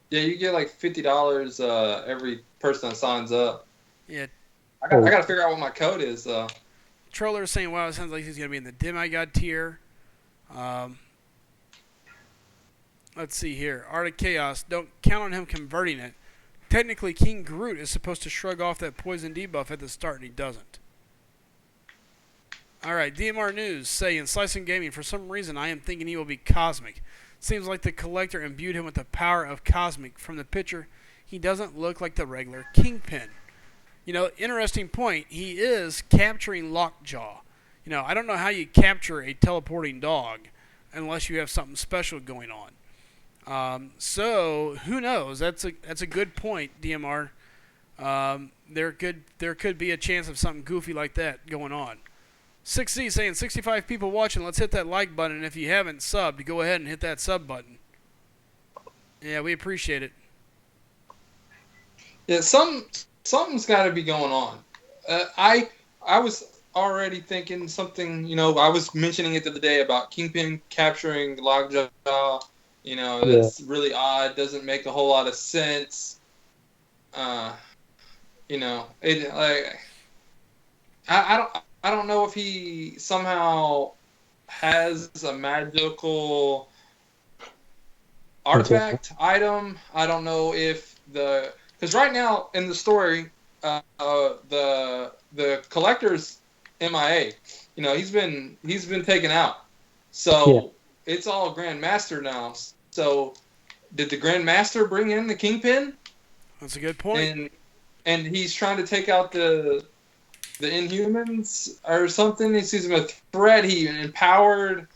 Yeah, you get like $50 every person that signs up. Yeah. I got to figure out what my code is. Troller is saying, wow, it sounds like he's going to be in the demigod tier. Let's see here. Art of Chaos. Don't count on him converting it. Technically, King Groot is supposed to shrug off that poison debuff at the start, and he doesn't. Alright, DMR News saying, SlycemGaming, for some reason I am thinking he will be Cosmic. Seems like the Collector imbued him with the power of Cosmic. From the picture, he doesn't look like the regular Kingpin. You know, interesting point. He is capturing Lockjaw. You know, I don't know how you capture a teleporting dog unless you have something special going on. So who knows? That's a good point, DMR. There could be a chance of something goofy like that going on. 6Z saying 65 people watching. Let's hit that like button. And if you haven't subbed, go ahead and hit that sub button. Yeah, we appreciate it. Yeah, something's got to be going on. I was already thinking something. You know, I was mentioning it the other day about Kingpin capturing Lockjaw. You know, that's really odd. Doesn't make a whole lot of sense. You know, it like I don't know if he somehow has a magical artifact item. I don't know if because right now in the story, the collector's MIA. You know, he's been taken out. So it's all Grandmaster now. So did the Grandmaster bring in the Kingpin? That's a good point. And he's trying to take out the Inhumans or something. He sees them a threat. He empowered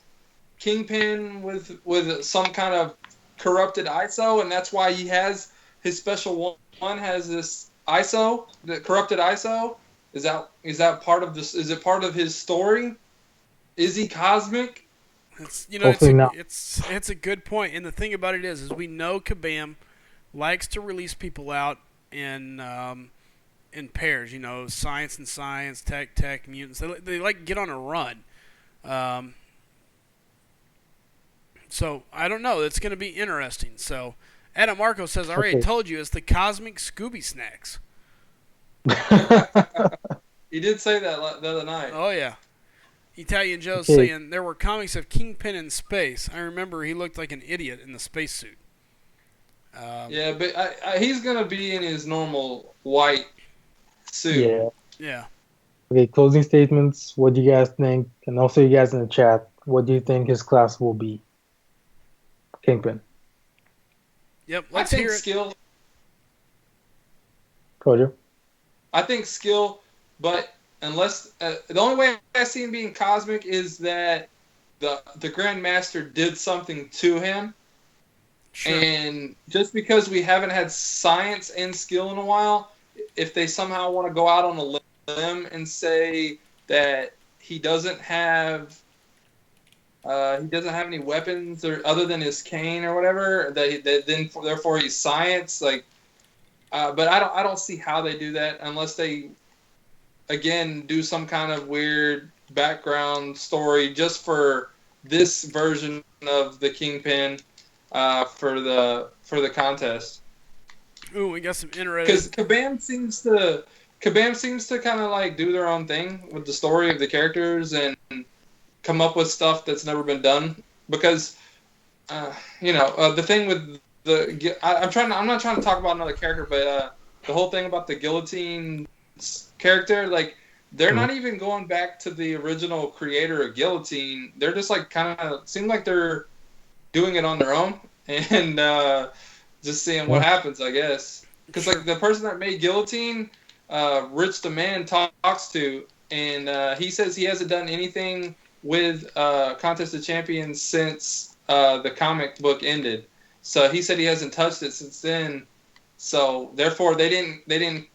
Kingpin with some kind of corrupted ISO, and that's why he has his special one has this ISO, the corrupted ISO. Is that part of this? Is it part of his story? Is he cosmic? It's a good point, and the thing about it is we know Kabam likes to release people out in pairs. You know, science and science, tech, mutants. They like to get on a run. So I don't know. It's going to be interesting. So Adam Marco says, "I already told you, it's the cosmic Scooby snacks." He did say that the other night. Oh yeah. Italian Joe's saying there were comics of Kingpin in space. I remember he looked like an idiot in the spacesuit. Yeah, but he's gonna be in his normal white suit. Yeah. Okay, closing statements. What do you guys think? And also, you guys in the chat, what do you think his class will be? Kingpin. Yep. Let's hear it. Skill. Kojo. I think skill, but unless the only way I see him being cosmic is that the Grandmaster did something to him. Sure. And just because we haven't had science and skill in a while, if they somehow want to go out on a limb and say that he doesn't have any weapons or other than his cane or whatever, then therefore he's science. Like, but I don't see how they do that unless they again do some kind of weird background story just for this version of the Kingpin. For the contest. Ooh, we got some interesting. Because Kabam seems to kind of like do their own thing with the story of the characters and come up with stuff that's never been done. Because the thing with I'm not trying to talk about another character, but the whole thing about the Guillotine character, like they're not even going back to the original creator of Guillotine. They're just like kind of seem like they're doing it on their own and just seeing what happens, I guess. Because like the person that made Guillotine, Rich the Man talks to, and he says he hasn't done anything with Contest of Champions since the comic book ended. So he said he hasn't touched it since then. So therefore, they didn't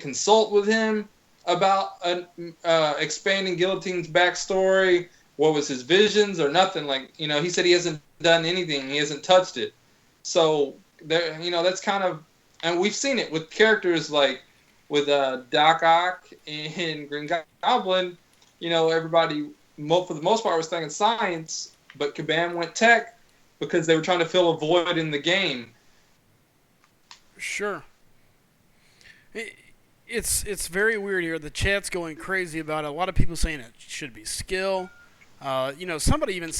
consult with him about expanding Guillotine's backstory. What was his visions or nothing? Like, he said he hasn't done anything. He hasn't touched it. So there, that's kind of, and we've seen it with characters like with Doc Ock and Green Goblin. Everybody for the most part was thinking science, but Kabam went tech because they were trying to fill a void in the game. Sure. It's very weird here. The chat's going crazy about it. A lot of people saying it should be skill. Somebody even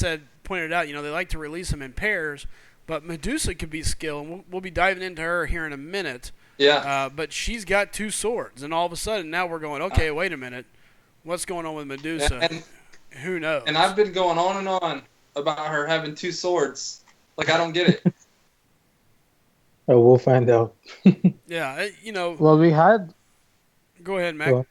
pointed out, they like to release them in pairs, but Medusa could be skill, and we'll be diving into her here in a minute. Yeah. But she's got 2 swords, and all of a sudden now we're going, okay, wait a minute, what's going on with Medusa? And who knows? And I've been going on and on about her having 2 swords. Like, I don't get it. Oh, we'll find out. Yeah, Well, we had. Go ahead, Mac.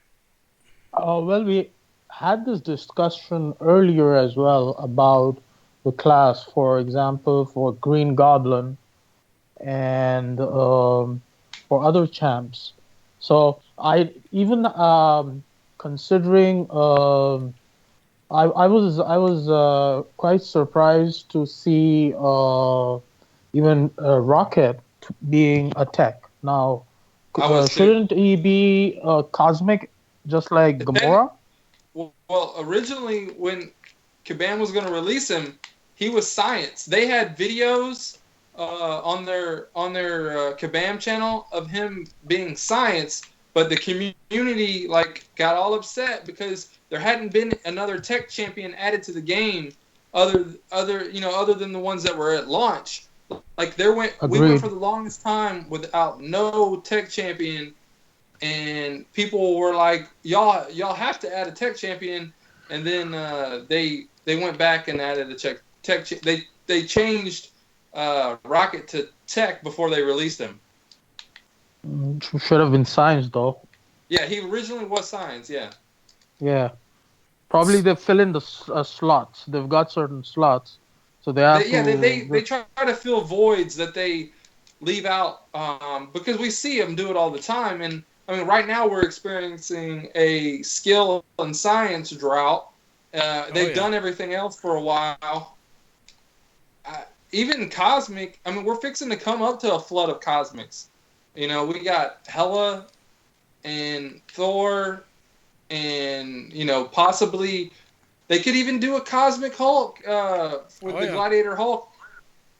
We had this discussion earlier as well about the class, for example, for Green Goblin and for other champs. So I even considering I was quite surprised to see even Rocket being a tech. Now, shouldn't he be cosmic just like Gamora? Well, originally when Kabam was going to release him, he was science. They had videos on their Kabam channel of him being science, but the community got all upset because there hadn't been another tech champion added to the game other than the ones that were at launch. Like we went Agreed. for the longest time without no tech champion, and people were like, y'all have to add a tech champion, and then they went back and added a tech. They changed Rocket to tech before they released him. Should have been science though. Yeah, he originally was science. Yeah. Yeah. Probably they fill in the slots. They've got certain slots, so they have they try to fill voids that they leave out because we see them do it all the time. And I mean, right now we're experiencing a skill and science drought. They've done everything else for a while. Even cosmic. I mean, we're fixing to come up to a flood of cosmics. You know, we got Hela and Thor. And, possibly they could even do a Cosmic Hulk with the Gladiator Hulk.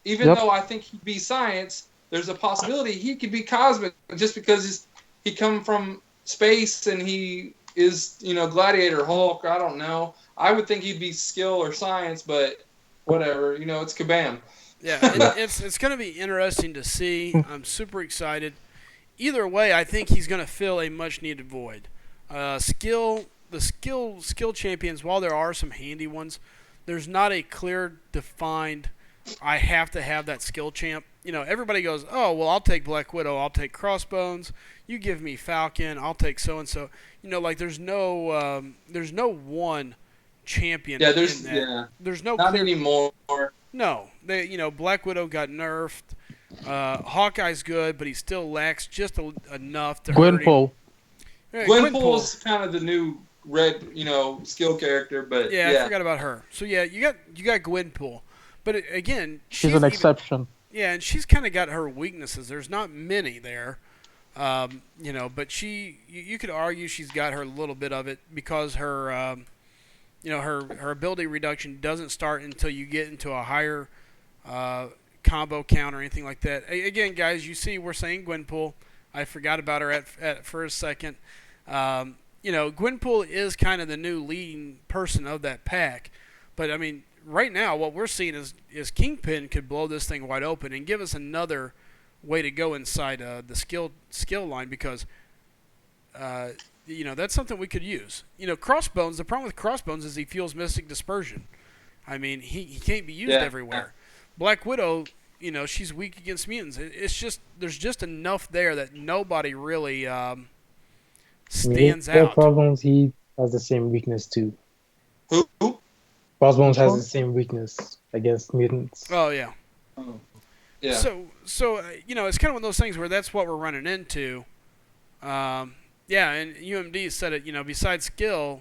Even though I think he'd be science, there's a possibility he could be cosmic just because he come from space and he is, Gladiator Hulk. I don't know. I would think he'd be skill or science, but whatever. It's kabam. Yeah, it's going to be interesting to see. I'm super excited. Either way, I think he's going to fill a much-needed void. The skill champions, while there are some handy ones, there's not a clear defined, I have to have that skill champ. Everybody goes, oh, well, I'll take Black Widow, I'll take Crossbones, you give me Falcon, I'll take so-and-so. There's no one champion. Yeah, there's no not anymore. No, Black Widow got nerfed. Hawkeye's good, but he still lacks just enough to hurt him. Yeah, Gwenpool's kind of the new red, skill character, but I forgot about her. So you got Gwenpool, but again, she's an exception. Yeah, and she's kind of got her weaknesses. There's not many there, but you could argue she's got her little bit of it because her, her ability reduction doesn't start until you get into a higher combo count or anything like that. Again, guys, you see, we're saying Gwenpool. I forgot about her for a second. Gwenpool is kind of the new leading person of that pack. But, I mean, right now what we're seeing is Kingpin could blow this thing wide open and give us another way to go inside the skill line because, that's something we could use. Crossbones, the problem with Crossbones is he feels Mystic Dispersion. I mean, he can't be used everywhere. Black Widow... she's weak against mutants. It's just there's just enough there that nobody really stands out. Crossbones, he has the same weakness too. Who? Crossbones has the same weakness against mutants. Oh yeah. Yeah. So it's kind of one of those things where that's what we're running into. And UMD said it. Besides skill,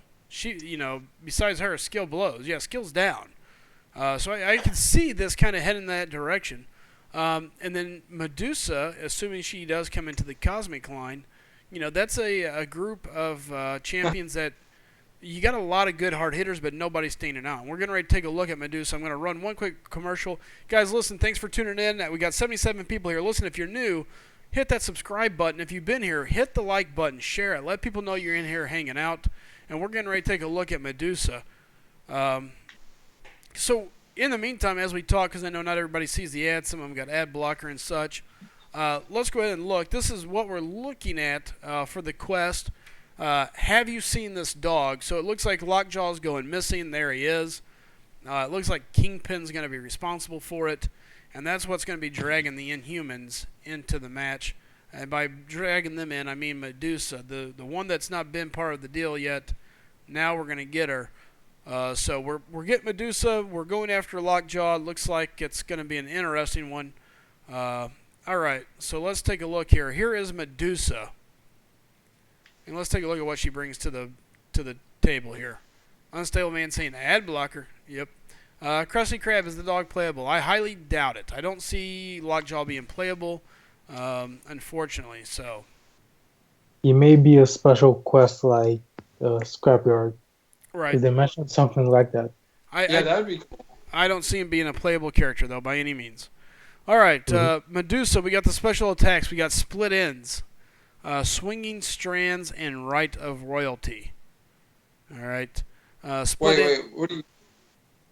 besides her, skill blows. Yeah, skill's down. So I can see this kind of heading in that direction. And then Medusa, assuming she does come into the Cosmic line, that's a group of champions that you got a lot of good hard hitters, but nobody's standing out. We're getting ready to take a look at Medusa. I'm going to run one quick commercial. Guys, listen, thanks for tuning in. We got 77 people here. Listen, if you're new, hit that subscribe button. If you've been here, hit the like button, share it. Let people know you're in here hanging out. And we're getting ready to take a look at Medusa. So, in the meantime, as we talk, because I know not everybody sees the ads, some of them got ad blocker and such, let's go ahead and look. This is what we're looking at for the quest. Have you seen this dog? So it looks like Lockjaw's going missing. There he is. It looks like Kingpin's going to be responsible for it, and that's what's going to be dragging the Inhumans into the match. And by dragging them in, I mean Medusa, the one that's not been part of the deal yet. Now we're going to get her. So we're getting Medusa. We're going after Lockjaw. Looks like it's going to be an interesting one. All right, so let's take a look here. Here is Medusa, and let's take a look at what she brings to the table here. Unstable man saying ad blocker. Yep. Krusty Krab, is the dog playable? I highly doubt it. I don't see Lockjaw being playable, unfortunately. So He may be a special quest like Scrapyard. right. Did they mention something like that? that would be cool. I don't see him being a playable character, though, by any means. All right, Medusa, we got the special attacks. We got split ends, swinging strands, and right of royalty. All right. Split in. Wait. What are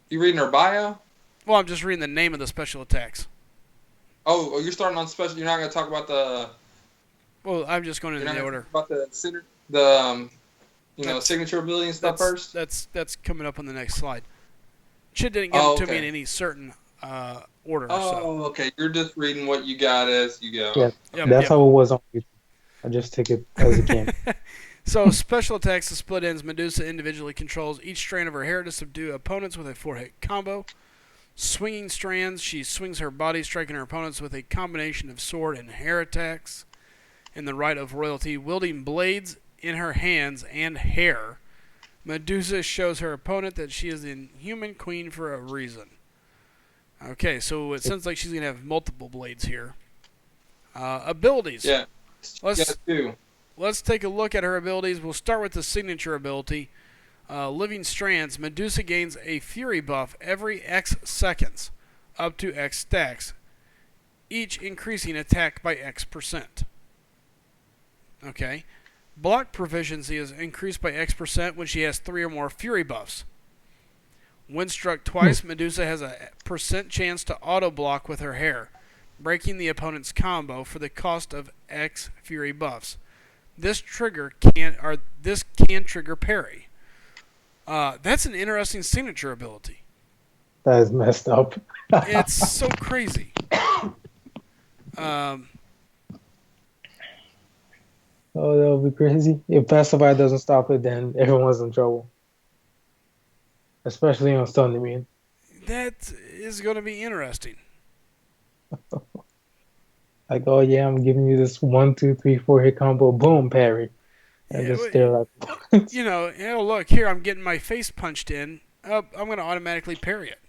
you reading her bio? Well, I'm just reading the name of the special attacks. Oh, you're starting on special. You're not going to talk about the. Well, I'm just going You're in not the going to order. talk about the signature ability and stuff first. That's coming up on the next slide. Chit didn't give them to me in any certain order. Oh, okay. You're just reading what you got as you go. Yeah, Yep, that's yep. how it was on YouTube. I just took it as it came. So special attacks to split ends. Medusa individually controls each strand of her hair to subdue opponents with a 4-hit combo. Swinging strands, she swings her body, striking her opponents with a combination of sword and hair attacks. In the right of royalty, wielding blades in her hands and hair, Medusa shows her opponent that she is the human queen for a reason. Okay, so it sounds like she's going to have multiple blades here. Abilities. Yeah. Let's take a look at her abilities. We'll start with the signature ability. Living Strands. Medusa gains a Fury buff every X seconds, up to X stacks, each increasing attack by X%. Okay. Block proficiency is increased by X% when she has 3 or more Fury buffs. When struck twice, Medusa has a % chance to auto-block with her hair, breaking the opponent's combo for the cost of X Fury buffs. This can trigger parry. That's an interesting signature ability. That is messed up. It's so crazy. Oh, that would be crazy. If Pacify doesn't stop it, then everyone's in trouble. Especially on Stun, I mean. That is going to be interesting. Like, oh yeah, I'm giving you this 1, 2, 3, 4 hit combo, boom, parry. And just stare like, look, here, I'm getting my face punched in. I'm going to automatically parry it.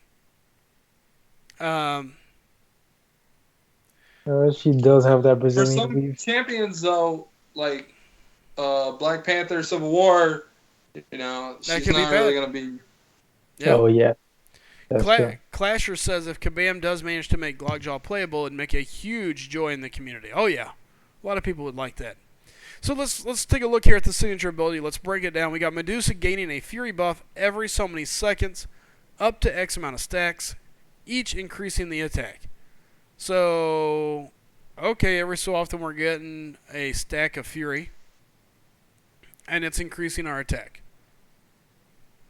she does have that For Brazilian some weave. champions, though, like Black Panther, Civil War, she's not really going to be. Yep. Oh yeah. That's true. Clasher says if Kabam does manage to make Lockjaw playable, it'd make a huge joy in the community. Oh yeah, a lot of people would like that. So let's take a look here at the signature ability. Let's break it down. We got Medusa gaining a Fury buff every so many seconds, up to X amount of stacks, each increasing the attack. So, okay, every so often we're getting a stack of Fury, and it's increasing our attack.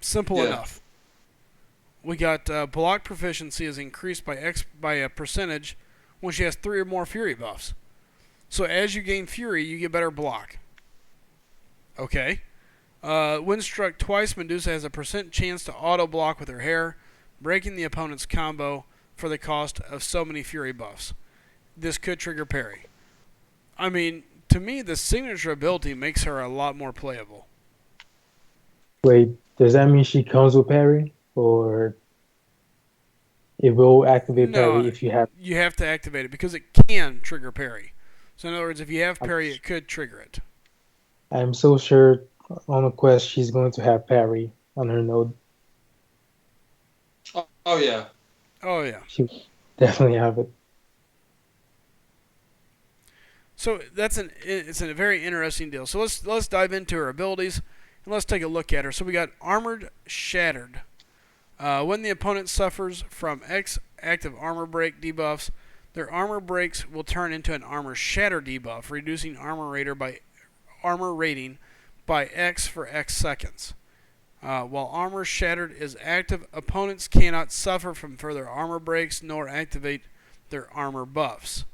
Simple enough. We got block proficiency is increased by a percentage when she has 3 or more Fury buffs. So as you gain Fury, you get better block. Okay. When struck twice, Medusa has a % chance to auto block with her hair, breaking the opponent's combo for the cost of so many Fury buffs. This could trigger parry. I mean, to me, the signature ability makes her a lot more playable. Wait, does that mean she comes with parry? Or it will activate parry if you have... You have to activate it because it can trigger parry. So in other words, if you have parry, it could trigger it. I'm so sure on the quest she's going to have parry on her node. Oh yeah. Oh yeah. She definitely have it. So it's a very interesting deal. So let's dive into her abilities and let's take a look at her. So we got Armored Shattered. When the opponent suffers from X active armor break debuffs, their armor breaks will turn into an armor shatter debuff, reducing armor rating by X for X seconds. While armor shattered is active, opponents cannot suffer from further armor breaks nor activate their armor buffs.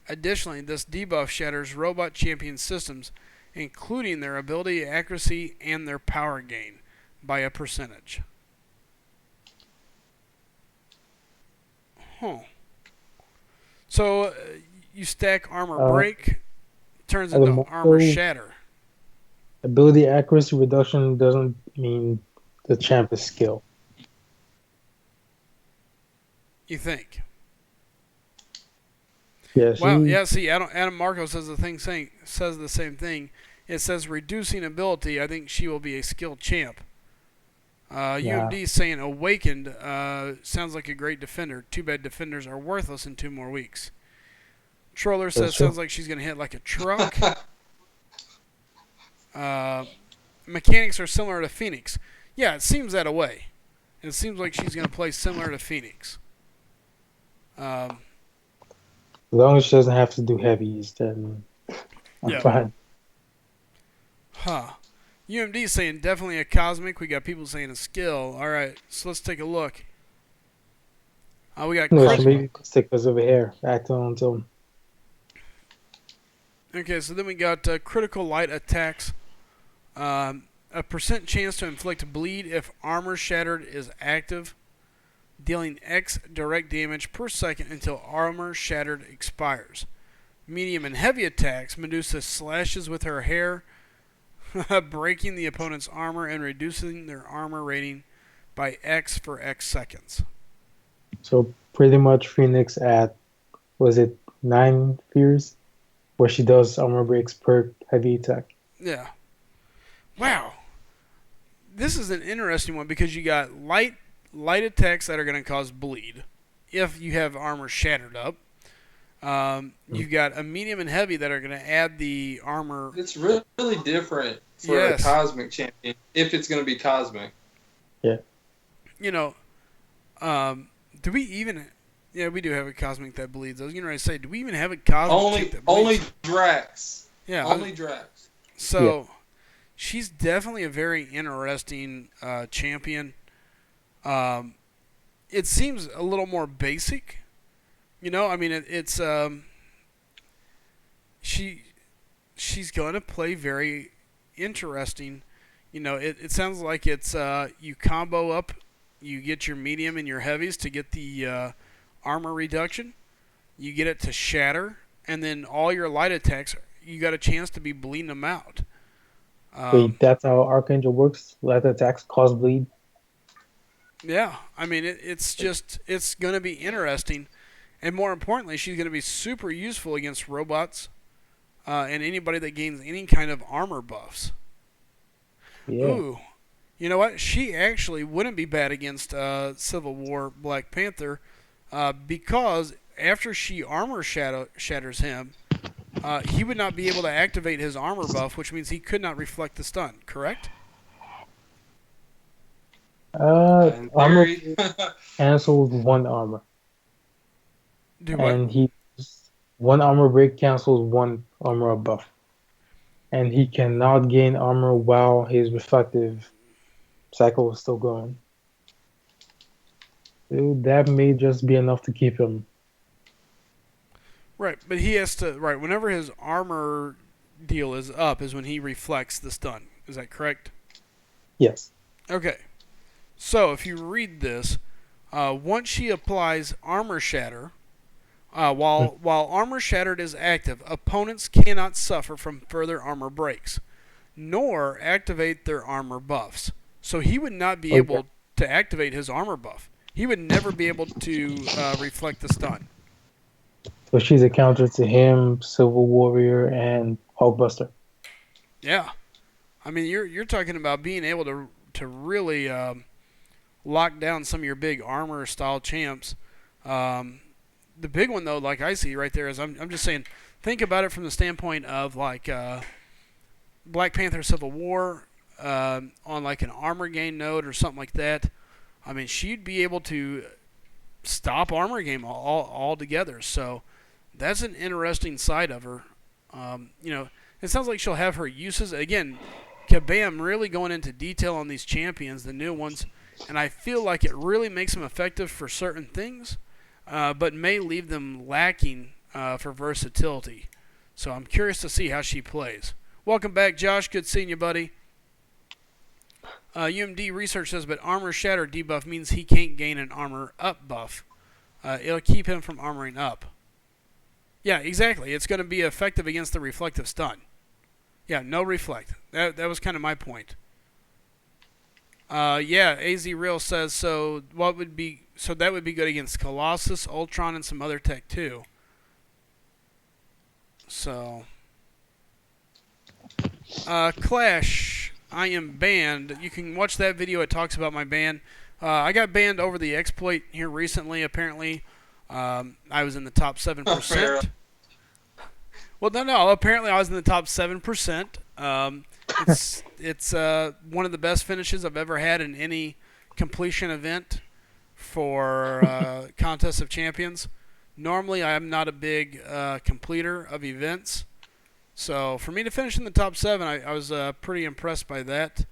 Additionally, this debuff shatters robot champion systems, including their ability, accuracy, and their power gain, by a percentage. So you stack armor break, turns into armor shatter. Ability accuracy reduction doesn't mean the champ is skill. You think? Yeah. Well, yeah. See, Adam Marco says the same thing. It says reducing ability. I think she will be a skilled champ. UMD saying Awakened sounds like a great defender. Too bad defenders are worthless in 2 more weeks. Troller says sounds like she's going to hit like a truck. mechanics are similar to Phoenix. Yeah, it seems that way. It seems like she's going to play similar to Phoenix. As long as she doesn't have to do heavies, then I'm Yeah. fine. Huh. UMD saying definitely a cosmic. We got people saying a skill. All right, so let's take a look. We got No, crit- she maybe stick us over here. Act on until. Okay, so then we got critical light attacks. A percent chance to inflict bleed if armor shattered is active, dealing X direct damage per second until armor shattered expires. Medium and heavy attacks, Medusa slashes with her hair, breaking the opponent's armor and reducing their armor rating by X for X seconds. So pretty much Phoenix at, was it 9 fears? Where she does armor breaks per heavy attack. Yeah. Wow. This is an interesting one because you got light attacks that are going to cause bleed if you have armor shattered up. You've got a medium and heavy that are going to add the armor. It's really different for Yes. a cosmic champion if it's going to be cosmic. You know, do we even? Yeah, we do have a cosmic that bleeds. I was going to say, do we even have a cosmic chick that bleeds? Only Drax. Yeah. Only Drax. So, she's definitely a very interesting champion. It seems a little more basic. I mean, it's she's going to play very interesting. It sounds like it's you combo up, you get your medium and your heavies to get the armor reduction. You get it to shatter, and then all your light attacks, you got a chance to be bleeding them out. Wait, that's how Archangel works? Let attacks cause bleed? Yeah, I mean, it's going to be interesting. And more importantly, she's going to be super useful against robots and anybody that gains any kind of armor buffs. Yeah. Ooh. You know what? She actually wouldn't be bad against Civil War Black Panther because after she armor shatters him, he would not be able to activate his armor buff, which means he could not reflect the stun, correct? In Armor theory, cancels one armor. Do what? And one armor break cancels one armor buff. And he cannot gain armor while his reflective cycle is still going. Dude, that may just be enough to keep him. Right, but he has to... Right, whenever his armor deal is up is when he reflects the stun. Is that correct? Yes. Okay. So, if you read this, once she applies Armor Shatter, while Armor Shattered is active, opponents cannot suffer from further armor breaks, nor activate their armor buffs. So he would not be able to activate his armor buff. He would never be able to reflect the stun. So she's a counter to him, Civil Warrior, and Hulkbuster. Yeah. I mean, you're talking about being able to really lock down some of your big armor style champs. The big one though, like I see right there, is I'm just saying, think about it from the standpoint of like Black Panther Civil War on like an armor gain node or something like that. I mean, she'd be able to stop armor game all together. So that's an interesting side of her. It sounds like she'll have her uses again. Kabam really going into detail on these champions, the new ones, and I feel like it really makes them effective for certain things, but may leave them lacking for versatility. So I'm curious to see how she plays. Welcome back, Josh. Good seeing you, buddy. UMD research says, but armor shatter debuff means he can't gain an armor up buff. It'll keep him from armoring up. Yeah, exactly. It's going to be effective against the reflective stun. Yeah, no reflect. That was kind of my point. Yeah, AZ Real says so. That would be good against Colossus, Ultron, and some other tech too. So, Clash, I am banned. You can watch that video. It talks about my ban. I got banned over the exploit here recently. Apparently, I was in the top 7%. Well, no. Apparently, I was in the top 7%. It's one of the best finishes I've ever had in any completion event for Contest of Champions. Normally, I am not a big completer of events, so for me to finish in the top 7, I was pretty impressed by that.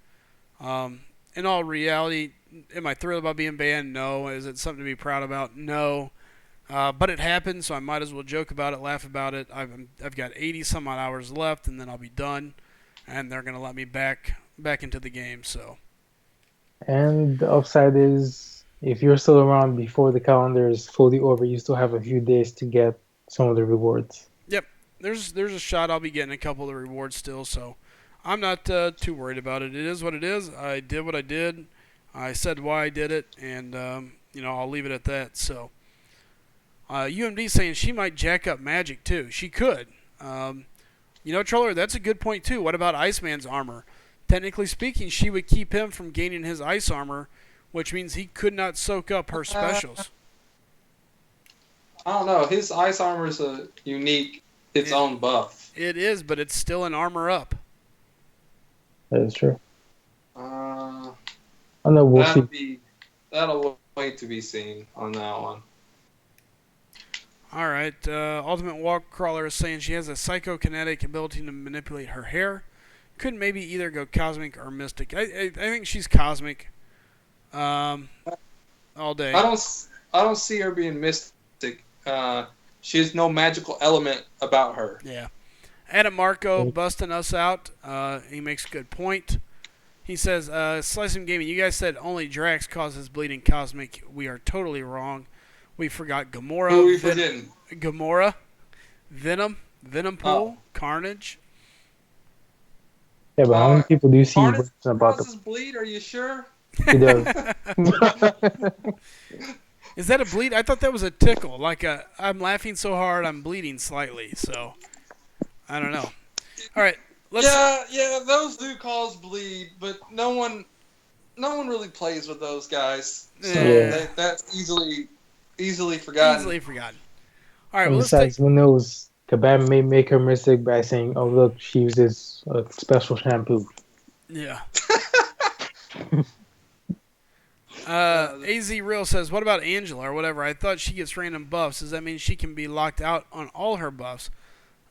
In all reality, am I thrilled about being banned? No. Is it something to be proud about? No. But it happened, so I might as well joke about it, laugh about it. I've got 80 some odd hours left, and then I'll be done, and they're gonna let me back into the game. So And the upside is, if you're still around before the calendar is fully over, you still have a few days to get some of the rewards. yep, there's a shot I'll be getting a couple of the rewards still. So I'm not too worried about it. It is what it is. I did what I did. I said why I did it, and I'll leave it at that. So. UMD saying she might jack up magic too. She could. Troller, that's a good point too. What about Iceman's armor? Technically speaking, she would keep him from gaining his ice armor, which means he could not soak up her specials. I don't know. His ice armor is a unique, its own buff. It is, but it's still an armor up. That is true. Uh, I know we'll see. That'll wait to be seen on that one. All right. Ultimate Walk Crawler is saying she has a psychokinetic ability to manipulate her hair. Could maybe either go cosmic or mystic. I think she's cosmic. All day. I don't see her being mystic. She has no magical element about her. Yeah. Adam Marco busting us out. He makes a good point. He says, SlycemGaming, you guys said only Drax causes bleeding cosmic. We are totally wrong. We forgot Gamora. Who are we forgetting? Gamora, Venom Pool, Carnage. Yeah, but how many people do you see Carnage about causes bleed? Are you sure? He does. Is that a bleed? I thought that was a tickle. Like I'm laughing so hard I'm bleeding slightly. So I don't know. All right. Yeah, those do cause bleed, but no one really plays with those guys. So that's easily forgotten. Easily forgotten. All right. And Well, besides, who knows? Kabam may make her mystic by saying, "Oh look, she uses a special shampoo." Yeah. AZ Real says, "What about Angela or whatever? I thought she gets random buffs. Does that mean she can be locked out on all her buffs?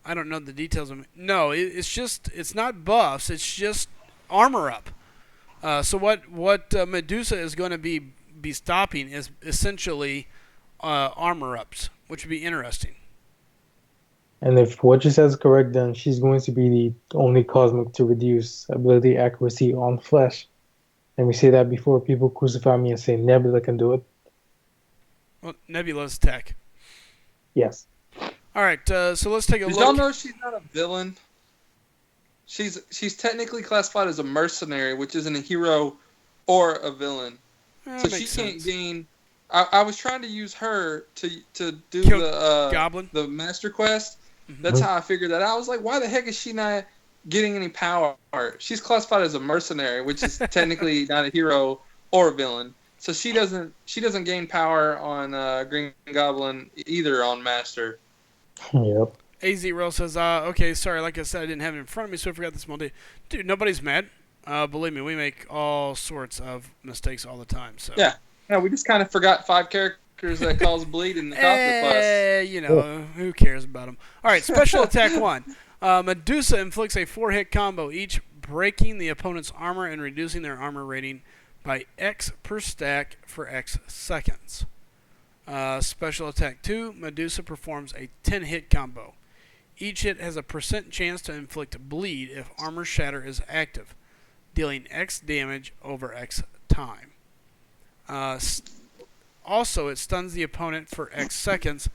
I don't know the details of it. No, it's not buffs. It's just armor up. So what Medusa is going to be stopping is essentially armor ups, which would be interesting. And if what she says is correct, then she's going to be the only cosmic to reduce ability accuracy on flesh. And we say that before people crucify me and say Nebula can do it. Well, Nebula's tech. Yes. All right, so let's take a look. Did y'all know she's not a villain? She's technically classified as a mercenary, which isn't a hero or a villain. So she can't gain. I was trying to use her to do Kill the Goblin, the Master Quest. Mm-hmm. That's how I figured that out. I was like, why the heck is she not getting any power? She's classified as a mercenary, which is technically not a hero or a villain. So she doesn't gain power on Green Goblin either on Master. Yep. AZ Real says, okay, sorry, like I said, I didn't have it in front of me, so I forgot this multi. Dude, nobody's mad. Believe me, we make all sorts of mistakes all the time. So yeah, we just kind of forgot 5 characters that cause bleed in the Cosmic class. Who cares about them? All right, special attack 1. Medusa inflicts a 4-hit combo, each breaking the opponent's armor and reducing their armor rating by X per stack for X seconds. Special attack 2, Medusa performs a 10-hit combo. Each hit has a % chance to inflict bleed if armor shatter is active, dealing X damage over X time. Also, it stuns the opponent for X seconds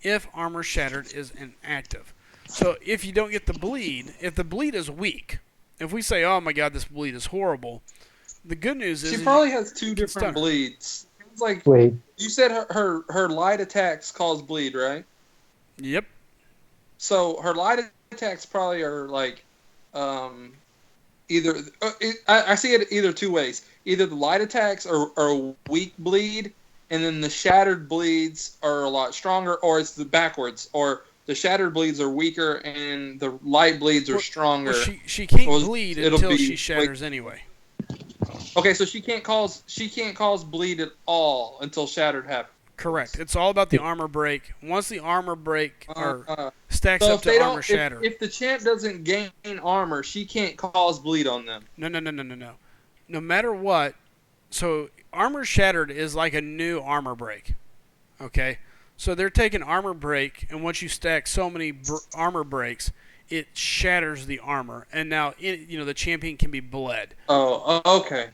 if armor shattered is inactive. So if you don't get the bleed, if the bleed is weak, if we say, oh my god, this bleed is horrible, the good news is... She probably has 2 different bleeds. It's like, wait. You said her light attacks cause bleed, right? Yep. So her light attacks probably are like either... I see it either 2 ways. Either the light attacks are weak bleed, and then the shattered bleeds are a lot stronger, or it's the backwards. Or the shattered bleeds are weaker and the light bleeds are stronger. Well, she can't Well, bleed it'll until be she shatters anyway. Okay, so she can't cause bleed at all until shattered happens. Correct. It's all about the armor break. Once the armor break stacks So up if they to don't, armor shatter. if the champ doesn't gain armor, she can't cause bleed on them. No. No matter what, so armor shattered is like a new armor break. Okay? So they're taking armor break, and once you stack so many armor breaks, it shatters the armor, and now the champion can be bled. Oh, okay.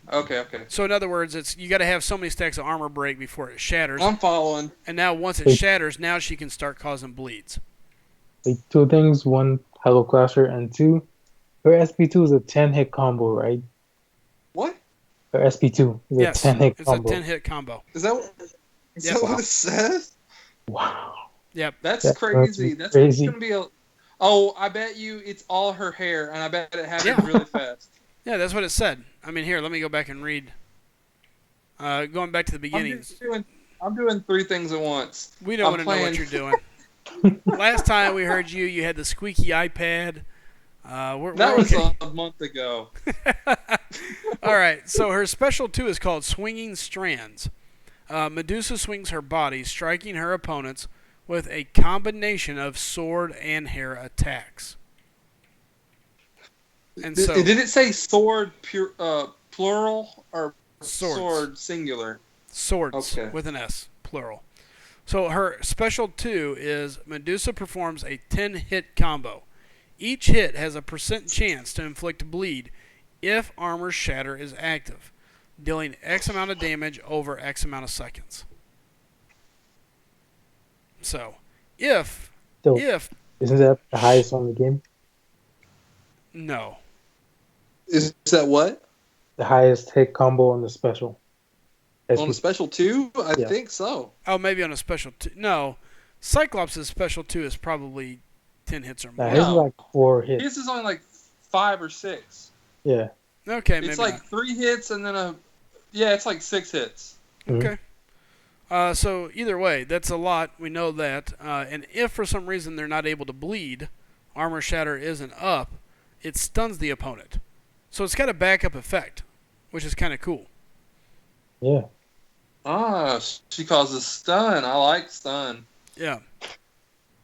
So in other words, you got to have so many stacks of armor break before it shatters. I'm following. And now once it shatters, now she can start causing bleeds. Like two things: one, Hello Clasher, and two, her SP2 is a 10-hit combo, right? What? Her SP2 is a 10-hit it's combo. a 10-hit combo. Is that what it says? Wow. Yep. That's crazy. That's crazy. gonna be a. Oh, I bet you it's all her hair, and I bet it happens really fast. Yeah, that's what it said. I mean, here, let me go back and read. Going back to the beginning. I'm doing three things at once. We don't want to know what you're doing. Last time we heard you had the squeaky iPad. That was a month ago. All right, so her special 2 is called Swinging Strands. Medusa swings her body, striking her opponents with a combination of sword and hair attacks. And Did it say sword plural or swords. sword singular? Swords Okay. with an S, plural. So her special 2 is Medusa performs a 10-hit combo. Each hit has a % chance to inflict bleed if armor shatter is active, dealing X amount of damage over X amount of seconds. So, if Isn't that the highest on the game? no, Is that what? The highest hit combo on the special. On the special 2? I think so. oh, maybe on a special 2. No, Cyclops' special 2 is probably 10 hits or more. His is like 4 hits. His is only like 5 or 6. Yeah. Okay, maybe It's like not. 3 hits and then it's like 6 hits. Okay. So either way, that's a lot. We know that. And if for some reason they're not able to bleed, armor shatter isn't up, it stuns the opponent. So it's got a backup effect, which is kind of cool. Yeah. She causes stun. I like stun. Yeah.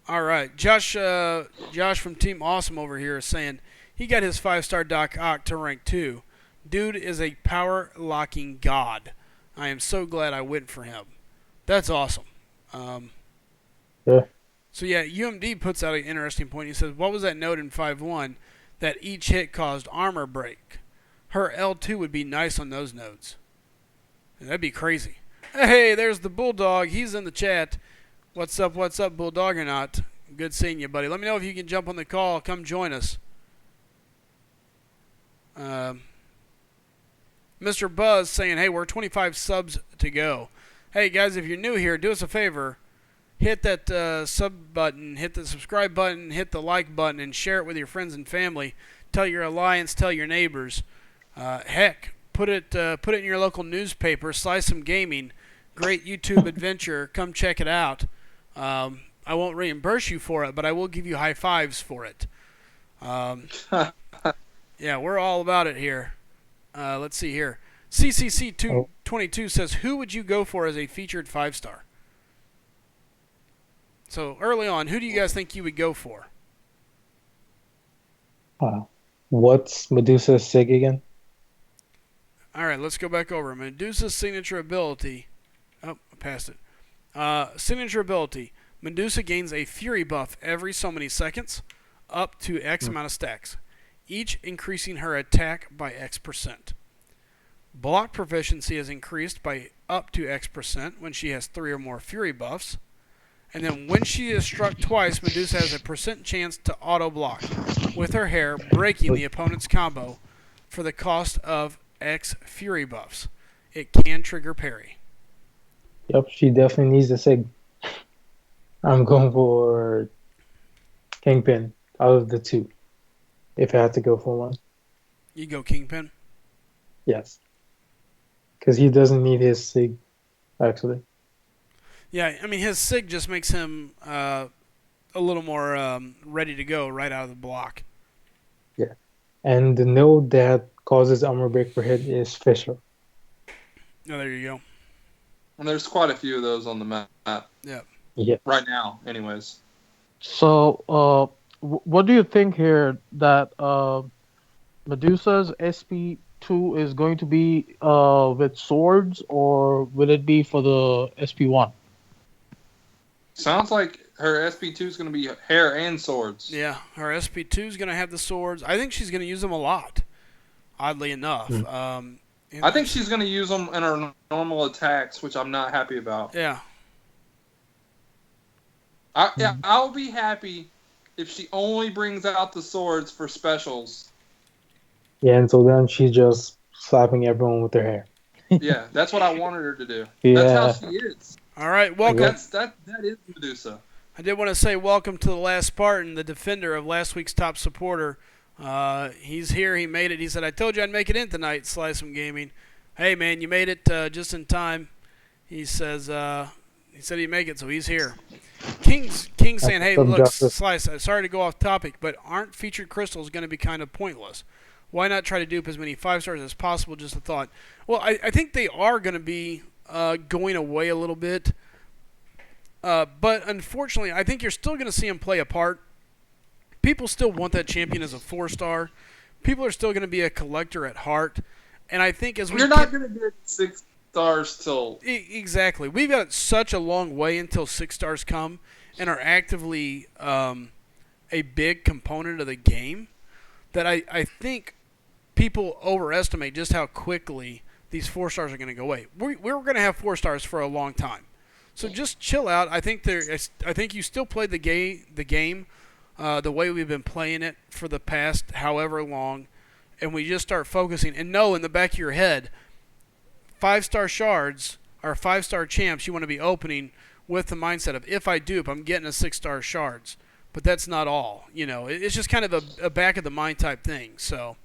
All right. Josh from Team Awesome over here is saying he got his 5-star Doc Ock to rank 2. Dude is a power locking god. I am so glad I went for him. That's awesome. Yeah. So yeah, UMD puts out an interesting point. He says, what was that note in 5-1 that each hit caused armor break? Her L2 would be nice on those nodes. That'd be crazy. Hey, there's the Bulldog. He's in the chat. What's up, Bulldog or not? Good seeing you, buddy. Let me know if you can jump on the call. Come join us. Mr. Buzz saying, hey, we're 25 subs to go. Hey, guys, if you're new here, do us a favor. Hit that sub button, hit the subscribe button, hit the like button, and share it with your friends and family. Tell your alliance, tell your neighbors. Heck, put it in your local newspaper, SlycemGaming. Great YouTube adventure. Come check it out. I won't reimburse you for it, but I will give you high fives for it. Yeah, we're all about it here. Let's see here. CCC222 says, who would you go for as a featured 5-star? So early on, who do you guys think you would go for? What's Medusa's sig again? All right, let's go back over. Medusa's signature ability. Oh, I passed it. Signature ability. Medusa gains a fury buff every so many seconds, up to X amount of stacks, each increasing her attack by X%. Block proficiency is increased by up to X% when she has 3 or more fury buffs. And then when she is struck twice, Medusa has a % chance to auto block with her hair, breaking the opponent's combo for the cost of X fury buffs. It can trigger parry. Yep, she definitely needs a sig. I'm going for Kingpin out of the 2. If I had to go for one. You go Kingpin? Yes. Because he doesn't need his sig, actually. Yeah, I mean, his sig just makes him a little more ready to go right out of the block. And the node that causes armor break per hit is Fisher. Oh, there you go. And there's quite a few of those on the map Yeah. Yeah. right now, anyways. So, what do you think here that Medusa's SP2 is going to be with swords, or will it be for the SP1? Sounds like her SP2 is going to be hair and swords. Yeah, her SP2 is going to have the swords. I think she's going to use them a lot, oddly enough. I think she's going to use them in her normal attacks, which I'm not happy about. Yeah. I'll be happy if she only brings out the swords for specials. Yeah, and so then she's just slapping everyone with her hair. Yeah, that's what I wanted her to do. Yeah. That's how she is. All right, welcome. That is Medusa. I did want to say welcome to the last Spartan, the defender of last week's top supporter. He's here. He made it. He said, I told you I'd make it in tonight, SlycemGaming. Hey, man, you made it just in time. He says he said he'd make it, so he's here. King's saying, hey, Some look, justice. Slice, sorry to go off topic, but aren't featured crystals going to be kind of pointless? Why not try to dupe as many 5-stars as possible? Just a thought. Well, I think they are going to be going away a little bit. But unfortunately, I think you're still going to see them play a part. People still want that champion as a 4-star. People are still going to be a collector at heart. And I think as we You're not going to get 6 stars till... Exactly. We've got such a long way until 6 stars come and are actively a big component of the game that I think people overestimate just how quickly these 4 stars are going to go away. We're going to have 4 stars for a long time. So just chill out. I think you still play the game the way we've been playing it for the past however long, and we just start focusing and know in the back of your head, 5-star shards are 5-star champs you want to be opening with the mindset of if I dupe, I'm getting a 6-star shards. But that's not all. It's just kind of a back of the mind type thing. So.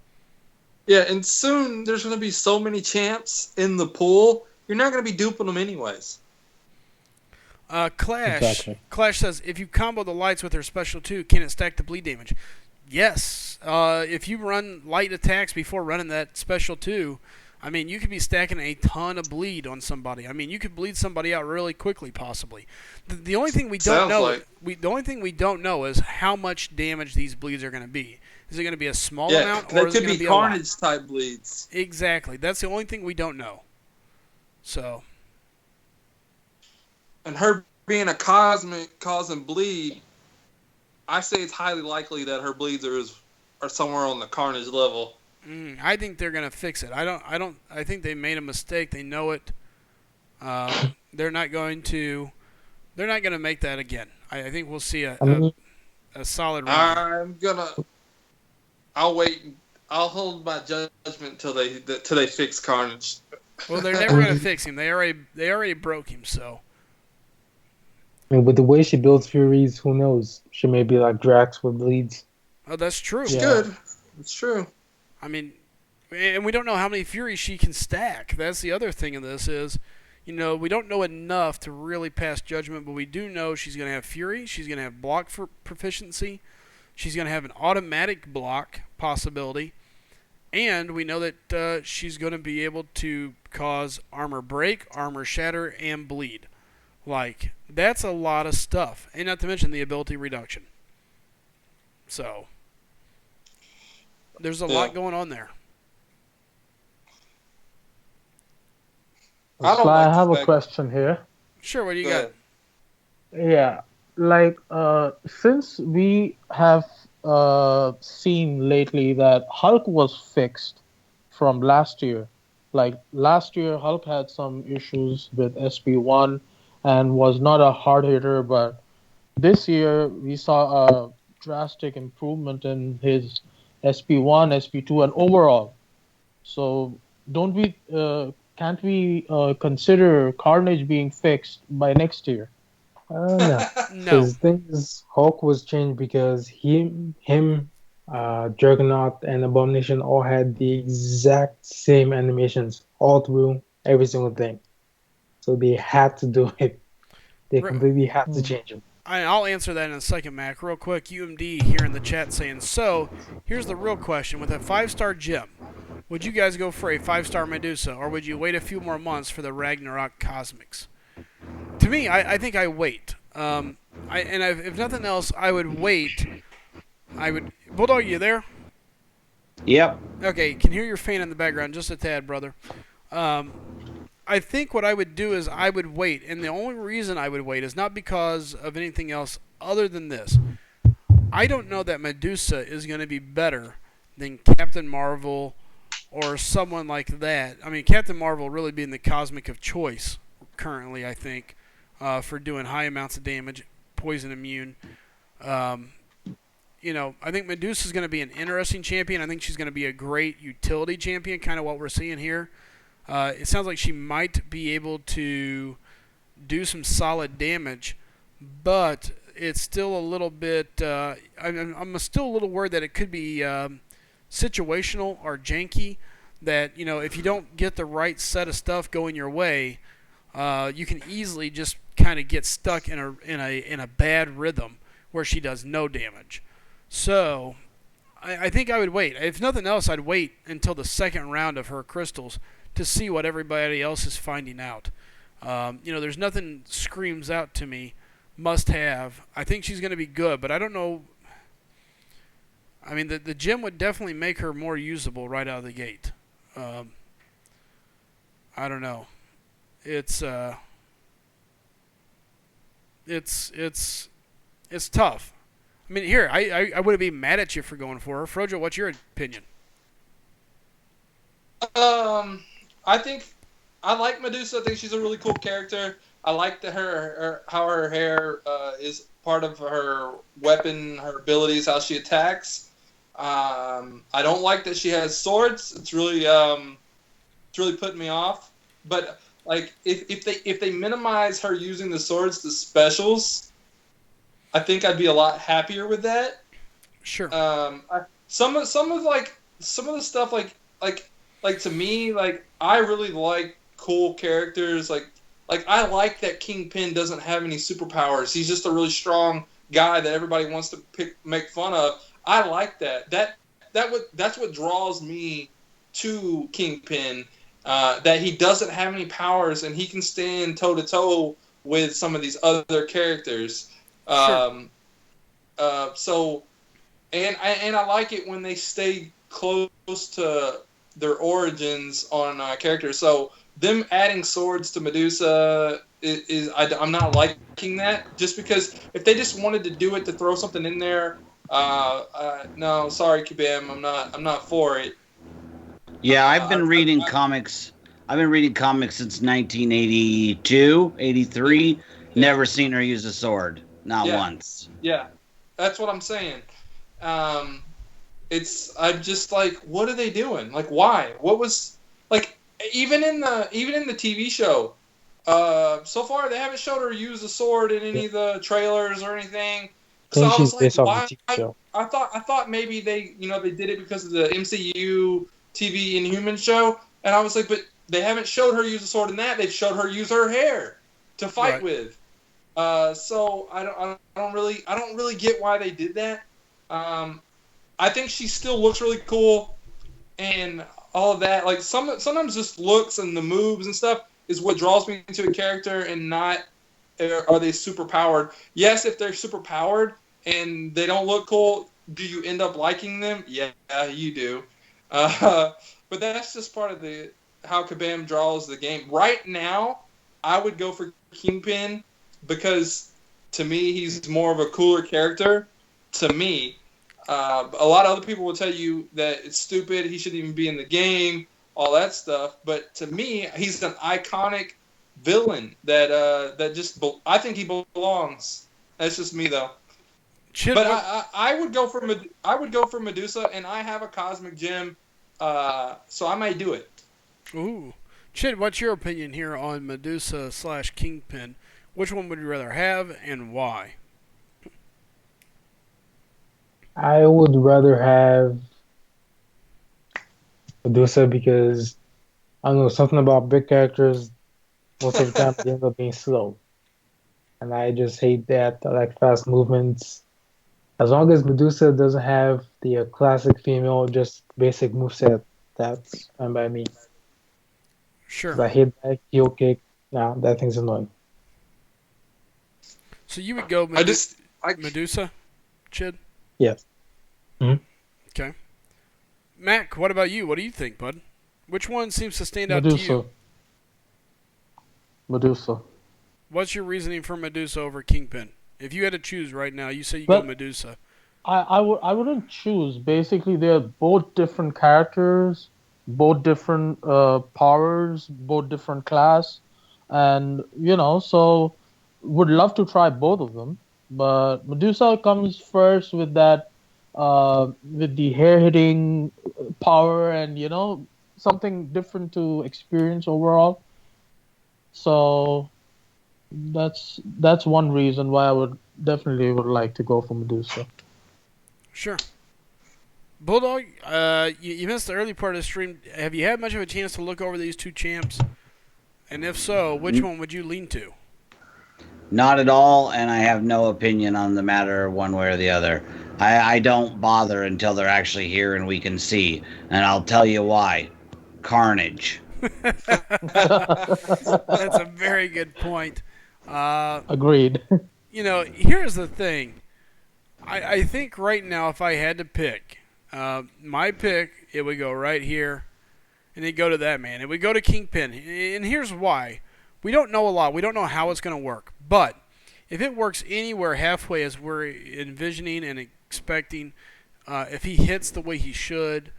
Yeah, and soon there's going to be so many champs in the pool, you're not going to be duping them anyways. Clash. Exactly. Clash says, if you combo the lights with her special 2, can it stack the bleed damage? Yes. If you run light attacks before running that special 2, I mean, you could be stacking a ton of bleed on somebody. I mean, you could bleed somebody out really quickly, possibly. The only thing we don't the only thing we don't know is how much damage these bleeds are going to be. Is it going to be a small amount, or is it going to be a lot? carnage type bleeds. Exactly. That's the only thing we don't know. So. And her being a cosmic causing bleed, I say it's highly likely that her bleeds are somewhere on the carnage level. I think they're gonna fix it. I think they made a mistake. They know it. They're not going to make that again. I think we'll see a solid run. I'll wait. I'll hold my judgment till they fix Carnage. Well, they're never gonna fix him. They already broke him. So. I mean, with the way she builds Furies, who knows? She may be like Drax with bleeds. Oh, that's true. It's good. It's true. I mean, and we don't know how many Furies she can stack. That's the other thing of this is, we don't know enough to really pass judgment, but we do know she's going to have Fury. She's going to have block for proficiency. She's going to have an automatic block possibility. And we know that she's going to be able to cause armor break, armor shatter, and bleed. Like, that's a lot of stuff. And not to mention the ability reduction. So, there's a lot going on there. I have a question here. Sure, what do you got? Yeah, like since we have seen lately that Hulk was fixed from last year. Like last year, Hulk had some issues with SP1 and was not a hard hitter, but this year we saw a drastic improvement in his SP1, SP2, and overall. So can't we consider Carnage being fixed by next year? No. No. The thing is, Hulk was changed because him, Juggernaut, and Abomination all had the exact same animations all through every single thing. So they had to do it. They completely had to change him. I'll answer that in a second, Mac. Real quick, UMD here in the chat saying, so here's the real question. With a 5-star gem, would you guys go for a 5-star Medusa, or would you wait a few more months for the Ragnarok Cosmics? To me, I think I wait. If nothing else, I would wait. Bulldog, you there? Yep. Okay, can hear your fan in the background just a tad, brother. I think what I would do is I would wait, and the only reason I would wait is not because of anything else other than this. I don't know that Medusa is going to be better than Captain Marvel or someone like that. I mean, Captain Marvel really being the cosmic of choice currently, I think, for doing high amounts of damage, poison immune. I think Medusa is going to be an interesting champion. I think she's going to be a great utility champion, kind of what we're seeing here. It sounds like she might be able to do some solid damage, but it's still a little bit. I'm still a little worried that it could be situational or janky. That if you don't get the right set of stuff going your way, you can easily just kind of get stuck in a bad rhythm where she does no damage. So I think I would wait. If nothing else, I'd wait until the second round of her crystals to see what everybody else is finding out. There's nothing screams out to me must have. I think she's going to be good, but I don't know. I mean, the gem would definitely make her more usable right out of the gate. I don't know. It's tough. I mean, here, I wouldn't be mad at you for going for her. Frojo, what's your opinion? I think I like Medusa. I think she's a really cool character. I like how her hair is part of her weapon, her abilities, how she attacks. I don't like that she has swords. It's really putting me off. But like if they minimize her using the swords to specials, I think I'd be a lot happier with that. Sure. Some of the stuff like to me, like I really like cool characters. Like I like that Kingpin doesn't have any superpowers. He's just a really strong guy that everybody wants to make fun of. I like that. That's what draws me to Kingpin. That he doesn't have any powers and he can stand toe to toe with some of these other characters. Sure. I like it when they stay close to their origins on characters. So them adding swords to Medusa I'm not liking that. Just because if they just wanted to do it to throw something in there, no, sorry, Kabam, I'm not for it. Yeah, I've been reading comics. I've been reading comics since 1982, 83. Yeah. Never seen her use a sword, not once. Yeah, that's what I'm saying. I'm just like, what are they doing? Like, why? What was like even in the TV show? So far they haven't showed her use a sword in any of the trailers or anything. So I was like, why? I thought maybe they did it because of the MCU TV Inhuman show, and I was like, but they haven't showed her use a sword in that. They've showed her use her hair to fight with. So I don't really get why they did that. I think she still looks really cool, and all of that. Like sometimes just looks and the moves and stuff is what draws me into a character, and not are they super powered. Yes, if they're super powered and they don't look cool, do you end up liking them? Yeah, you do. But that's just part of how Kabam draws the game. Right now, I would go for Kingpin because to me he's more of a cooler character. To me. A lot of other people will tell you that it's stupid, he shouldn't even be in the game, all that stuff. But to me, he's an iconic villain that I think he belongs. That's just me though. But I would go for Medusa, and I have a cosmic gem, so I may do it. Ooh, Chid, what's your opinion here on Medusa / Kingpin? Which one would you rather have, and why? I would rather have Medusa because I don't know, something about big characters most of the time they end up being slow. and I just hate that. I like fast movements. As long as Medusa doesn't have the classic female, just basic moveset, that's fine by me. 'Cause Sure. I hate that heel kick. Nah, that thing's annoying. So you would go I just I Medusa, Chid? Yes. Okay. Mac, what about you? What do you think, bud? Which one seems to stand out to Medusa. you? Medusa. What's your reasoning for Medusa over Kingpin? If you had to choose right now, you say you go But Medusa. I wouldn't choose. Basically, they're both different characters, both different powers, both different class, and so would love to try both of them. But Medusa comes first with that, with the hair hitting power, and something different to experience overall. So that's one reason why I would like to go for Medusa. Sure. Bulldog, you missed the early part of the stream. Have you had much of a chance to look over these two champs? And if so, which one would you lean to? Not at all, and I have no opinion on the matter one way or the other. I don't bother until they're actually here and we can see, and I'll tell you why. Carnage. That's a very good point. Agreed. Here's the thing. I think right now, if I had to pick, my pick, it would go right here, and it'd go to that man. It would go to Kingpin. And here's why. We don't know a lot. We don't know how it's going to work. But if it works anywhere halfway as we're envisioning and expecting, if he hits the way he should,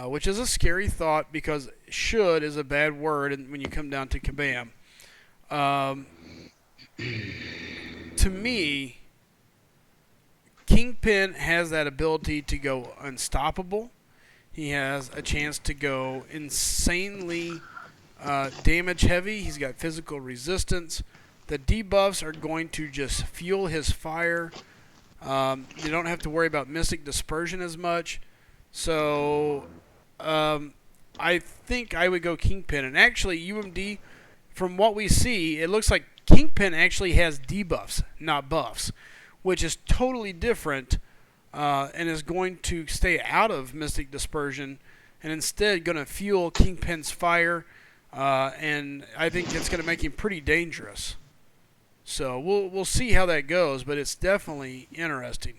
which is a scary thought because should is a bad word when you come down to Kabam. To me, Kingpin has that ability to go unstoppable. He has a chance to go insanely damage heavy. He's got physical resistance. The debuffs are going to just fuel his fire. You don't have to worry about Mystic Dispersion as much. So I think I would go Kingpin. And actually, UMD, from what we see, it looks like Kingpin actually has debuffs, not buffs, which is totally different and is going to stay out of Mystic Dispersion and instead going to fuel Kingpin's fire. And I think it's going to make him pretty dangerous. So we'll see how that goes, but it's definitely interesting.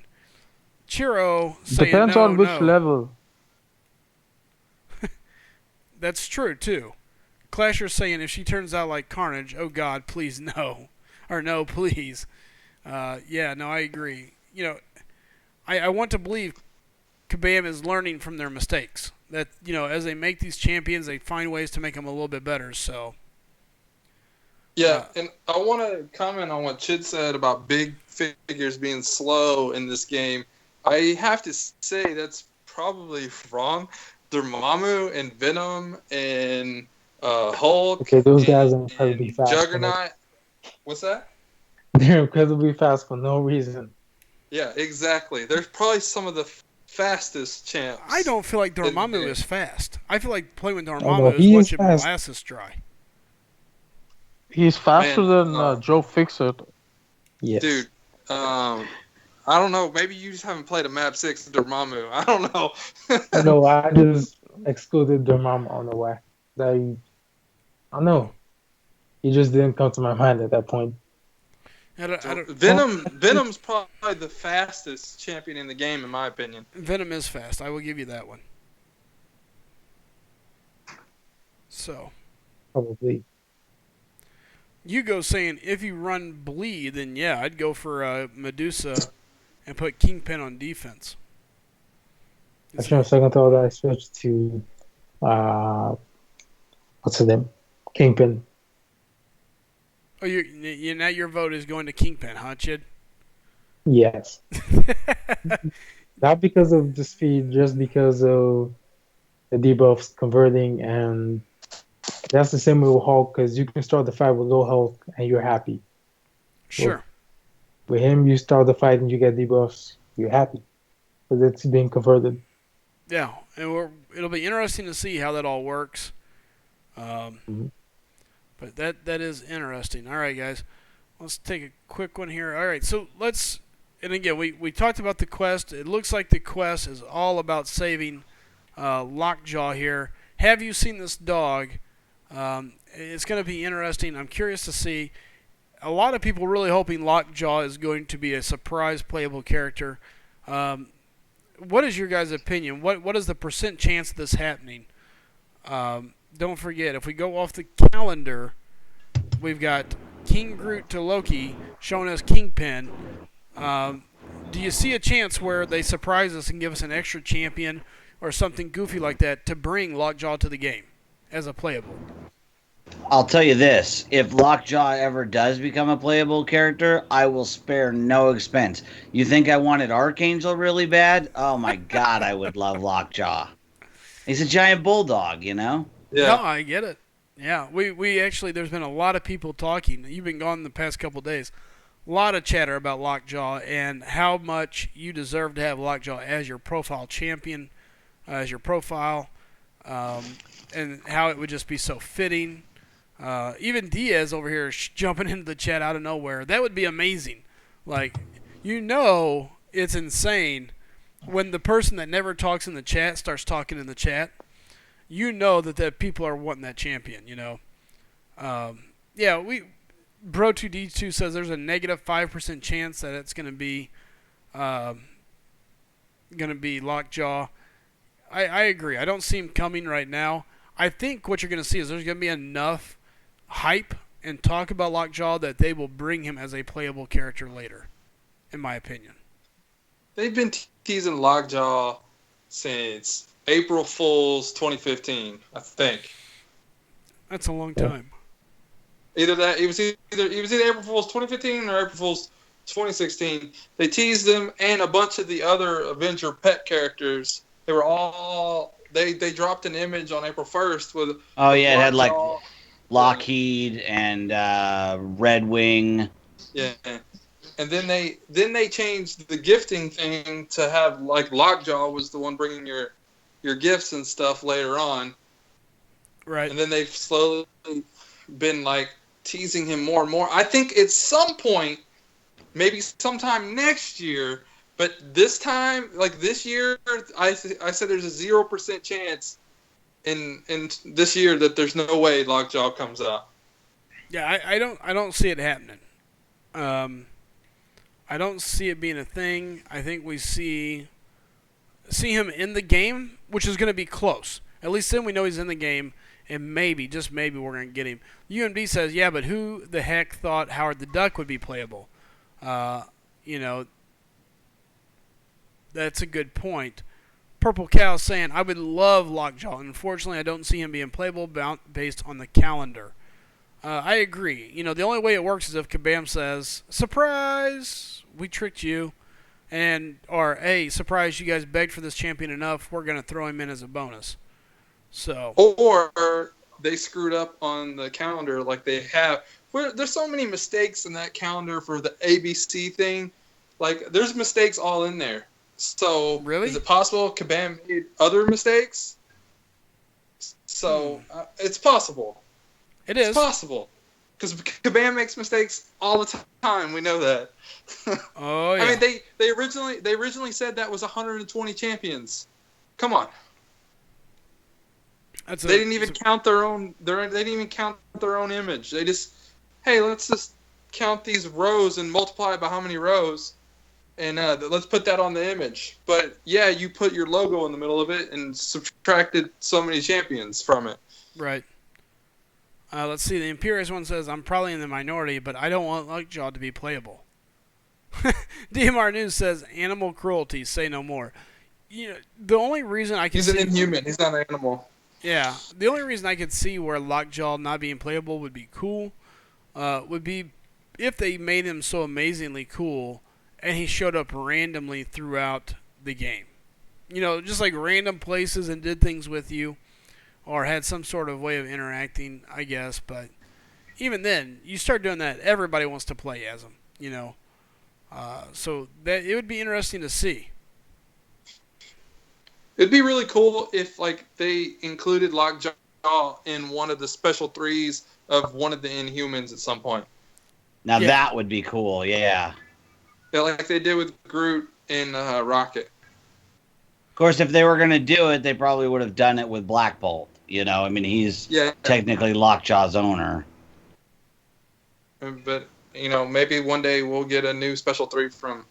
Chiro saying Depends no, on which no. level. That's true too. Clasher's saying if she turns out like Carnage, oh God, please no, or no, please. Yeah, no, I agree. I want to believe Kabam is learning from their mistakes. That as they make these champions, they find ways to make them a little bit better. So. Yeah, and I want to comment on what Chid said about big figures being slow in this game. I have to say that's probably wrong. Dormammu and Venom and Hulk. Okay, those guys and, are incredibly and fast. Juggernaut. What's that? They're incredibly fast for no reason. Yeah, exactly. They're probably some of the fastest champs. I don't feel like Dormammu is fast. I feel like playing with no, Dormammu he is is watching fast. molasses dry. He's faster than Joe Fixit. Yes. Dude, I don't know. Maybe you just haven't played a map 6 Dormammu. I don't know. No, I just excluded Dormammu. I don't know why. I don't know. He just didn't come to my mind at that point. Venom's probably the fastest champion in the game, in my opinion. Venom is fast. I will give you that one. So. Probably. Hugo saying if you run bleed, then yeah, I'd go for Medusa and put Kingpin on defense. Actually, on second thought, I switched to what's his name? Kingpin. Oh, now your vote is going to Kingpin, huh, Chid? Yes. Not because of the speed, just because of the debuffs converting, and that's the same with Hulk, because you can start the fight with low Hulk and you're happy. Sure. With him, you start the fight and you get debuffs, you're happy, because it's being converted. Yeah, and it'll be interesting to see how that all works. But that is interesting. All right, guys. Let's take a quick one here. All right, so let's. And again, we talked about the quest. It looks like the quest is all about saving Lockjaw here. Have you seen this dog? It's going to be interesting. I'm curious to see. A lot of people really hoping Lockjaw is going to be a surprise playable character. What is your guys' opinion? What is the percent chance of this happening? Don't forget, if we go off the calendar, we've got King Groot to Loki showing us Kingpin. Do you see a chance where they surprise us and give us an extra champion or something goofy like that to bring Lockjaw to the game as a playable? I'll tell you this. If Lockjaw ever does become a playable character, I will spare no expense. You think I wanted Archangel really bad? Oh my god, I would love Lockjaw. He's a giant bulldog, you know? Yeah. No, I get it. Yeah, we actually, there's been a lot of people talking. You've been gone the past couple days. A lot of chatter about Lockjaw and how much you deserve to have Lockjaw as your profile champion, as your profile, and how it would just be so fitting. Even Diaz over here jumping into the chat out of nowhere. That would be amazing. Like, it's insane when the person that never talks in the chat starts talking in the chat. That people are wanting that champion, Bro2D2 says there's a negative 5% chance that it's going to be Lockjaw. I agree. I don't see him coming right now. I think what you're going to see is there's going to be enough hype and talk about Lockjaw that they will bring him as a playable character later, in my opinion. They've been teasing Lockjaw since April Fool's 2015, I think. That's a long time. Either that, it was either April Fool's 2015 or April Fool's 2016. They teased them and a bunch of the other Avenger pet characters. They were all they dropped an image on April 1st with. Oh yeah, it had like Lockheed and Red Wing. Yeah. And then they changed the gifting thing to have like Lockjaw was the one bringing your gifts and stuff later on. Right. And then they've slowly been like teasing him more and more. I think at some point, maybe sometime next year, but this time, like this year, I said there's a 0% chance in this year that there's no way Lockjaw comes out. Yeah, I don't see it happening. I don't see it being a thing. I think we see him in the game, which is going to be close. At least then we know he's in the game, and maybe, just maybe, we're going to get him. UMD says, yeah, but who the heck thought Howard the Duck would be playable? That's a good point. Purple Cow saying, I would love Lockjaw. Unfortunately, I don't see him being playable based on the calendar. I agree. The only way it works is if Kabam says, surprise, we tricked you. Or, hey, surprise, you guys begged for this champion enough, we're going to throw him in as a bonus. So. Or they screwed up on the calendar like they have. There's so many mistakes in that calendar for the ABC thing. Like, there's mistakes all in there. So, really? Is it possible Kabam made other mistakes? So, it's possible. It is. It's possible. Because Kabam makes mistakes all the time. We know that. Oh, yeah. I mean, they originally said that was 120 champions. Come on. They didn't even count their own. They didn't even count their own image. They just, hey, let's just count these rows and multiply by how many rows, and let's put that on the image. But yeah, you put your logo in the middle of it and subtracted so many champions from it. Right. Let's see. The Imperious one says, I'm probably in the minority, but I don't want Lockjaw to be playable. DMR News says, animal cruelty, say no more. The only reason I can He's an inhuman. He's not an animal. Yeah. The only reason I could see where Lockjaw not being playable would be cool would be if they made him so amazingly cool and he showed up randomly throughout the game. Just like random places and did things with you. Or had some sort of way of interacting, I guess. But even then, you start doing that, everybody wants to play as him, So that it would be interesting to see. It'd be really cool if like they included Lockjaw in one of the special threes of one of the Inhumans at some point. Now Yeah. that would be cool. Yeah. Yeah, like they did with Groot in Rocket. Of course, if they were going to do it, they probably would have done it with Black Bolt. I mean, he's Yeah, technically Lockjaw's owner. but maybe one day we'll get a new Special 3 from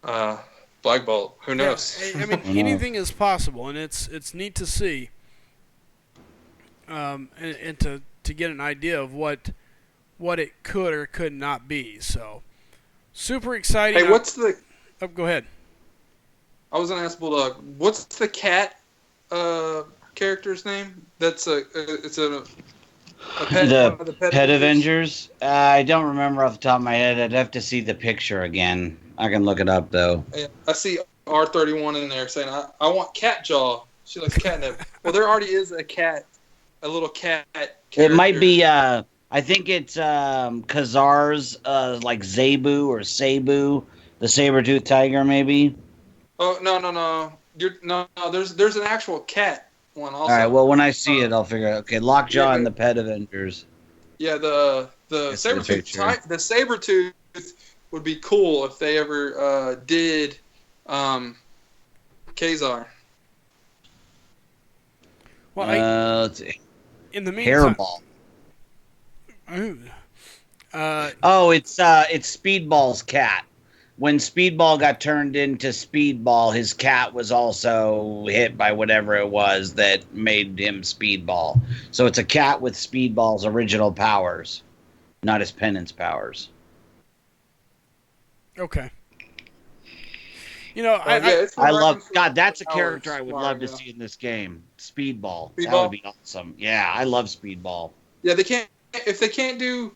Black Bolt. Who knows? Yeah, I mean, Who knows? anything is possible, and it's neat to see, and to get an idea of what it could or could not be. So, super exciting. Hey, what's the? Oh, go ahead. I was gonna ask Bulldog. What's the cat character's name? It's a pet. The one of Pet Avengers? I don't remember off the top of my head. I'd have to see the picture again. I can look it up, though. Yeah, I see R31 in there saying, I want cat jaw. She likes catnip. Well, there already is a little cat character. It might be, I think it's Khazar's, like Zebu or Cebu, the saber-toothed tiger, maybe. Oh, no. No, there's an actual cat one also. All right, well, when I see it, I'll figure out. Okay, Lockjaw Yeah, and the Pet Avengers. Yeah, the That's the saber-tooth picture. the saber-tooth would be cool if they ever did Khazar. Well, Let's see. in the meantime, Hairball. Ooh. Oh, it's Speedball's cat. When Speedball got turned into Speedball, his cat was also hit by whatever it was that made him Speedball. So it's a cat with Speedball's original powers, not his penance powers. Okay. I love God. That's a character I would love to see in this game. Speedball. That would be awesome. Yeah, I love Speedball. Yeah, they can't. If they can't do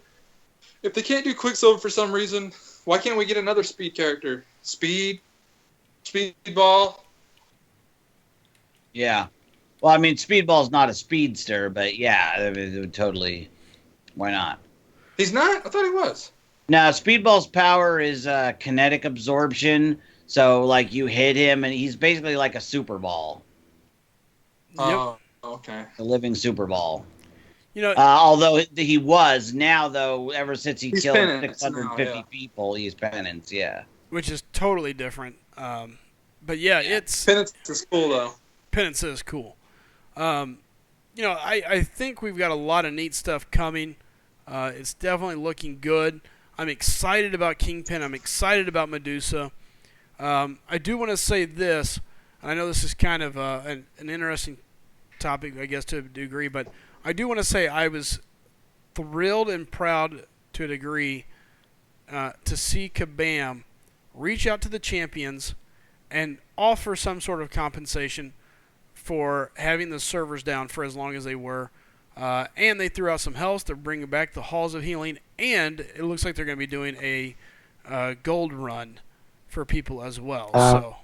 Quicksilver for some reason, why can't we get another Speed character? Speedball. Yeah. Well, I mean, Speedball's not a speedster, but yeah, it would totally. Why not? He's not. I thought he was. Now, Speedball's power is kinetic absorption. So, like, you hit him, and he's basically like a Super Ball. Oh, okay. A living Super Ball. Although he was, now, though, ever since he He's killed penance 650 now, people, he's penance, yeah. which is totally different. But yeah, it's Penance is cool though. Penance is cool. I think we've got a lot of neat stuff coming. It's definitely looking good. I'm excited about Kingpin. I'm excited about Medusa. I do want to say this, and I know this is kind of an interesting topic, I guess, to a degree, but I do want to say I was thrilled and proud to a degree to see Kabam reach out to the champions and offer some sort of compensation for having the servers down for as long as they were. And they threw out some health. They're bringing back the Halls of Healing, and it looks like they're going to be doing a gold run for people as well. So,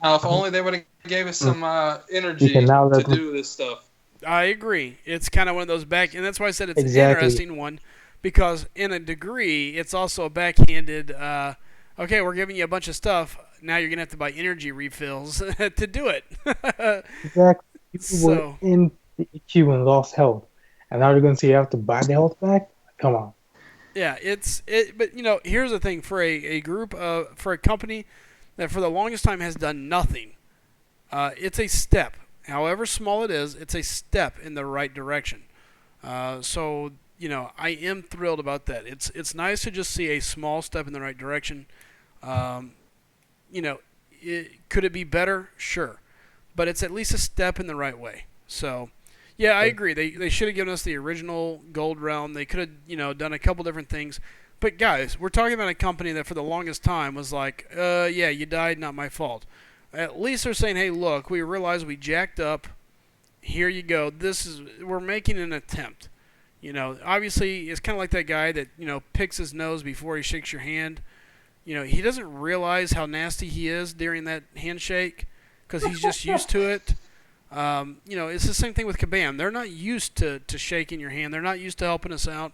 Now, if only they would have gave us some energy can now let to do this stuff. I agree. It's kind of one of those and that's why I said it's Exactly. an interesting one, because in a degree, it's also a backhanded, okay, we're giving you a bunch of stuff, now you're going to have to buy energy refills to do it. Exactly. People So- were in the EQ and lost health, and now you're going to say you have to buy the health back? Come on. Yeah, but here's the thing, for a group for a company that for the longest time has done nothing, it's a step. However small it is, it's a step in the right direction. So I am thrilled about that. It's nice to just see a small step in the right direction. Could it be better? Sure, but it's at least a step in the right way. So, yeah, I agree. They should have given us the original Gold Realm. They could have, done a couple different things. But guys, we're talking about a company that for the longest time was like, yeah, you died, not my fault. At least they're saying, hey, look, we realize we jacked up. Here you go. We're making an attempt. Obviously, it's kind of like that guy that picks his nose before he shakes your hand. He doesn't realize how nasty he is during that handshake because he's just used to it. It's the same thing with Kabam. They're not used to shaking your hand. They're not used to helping us out.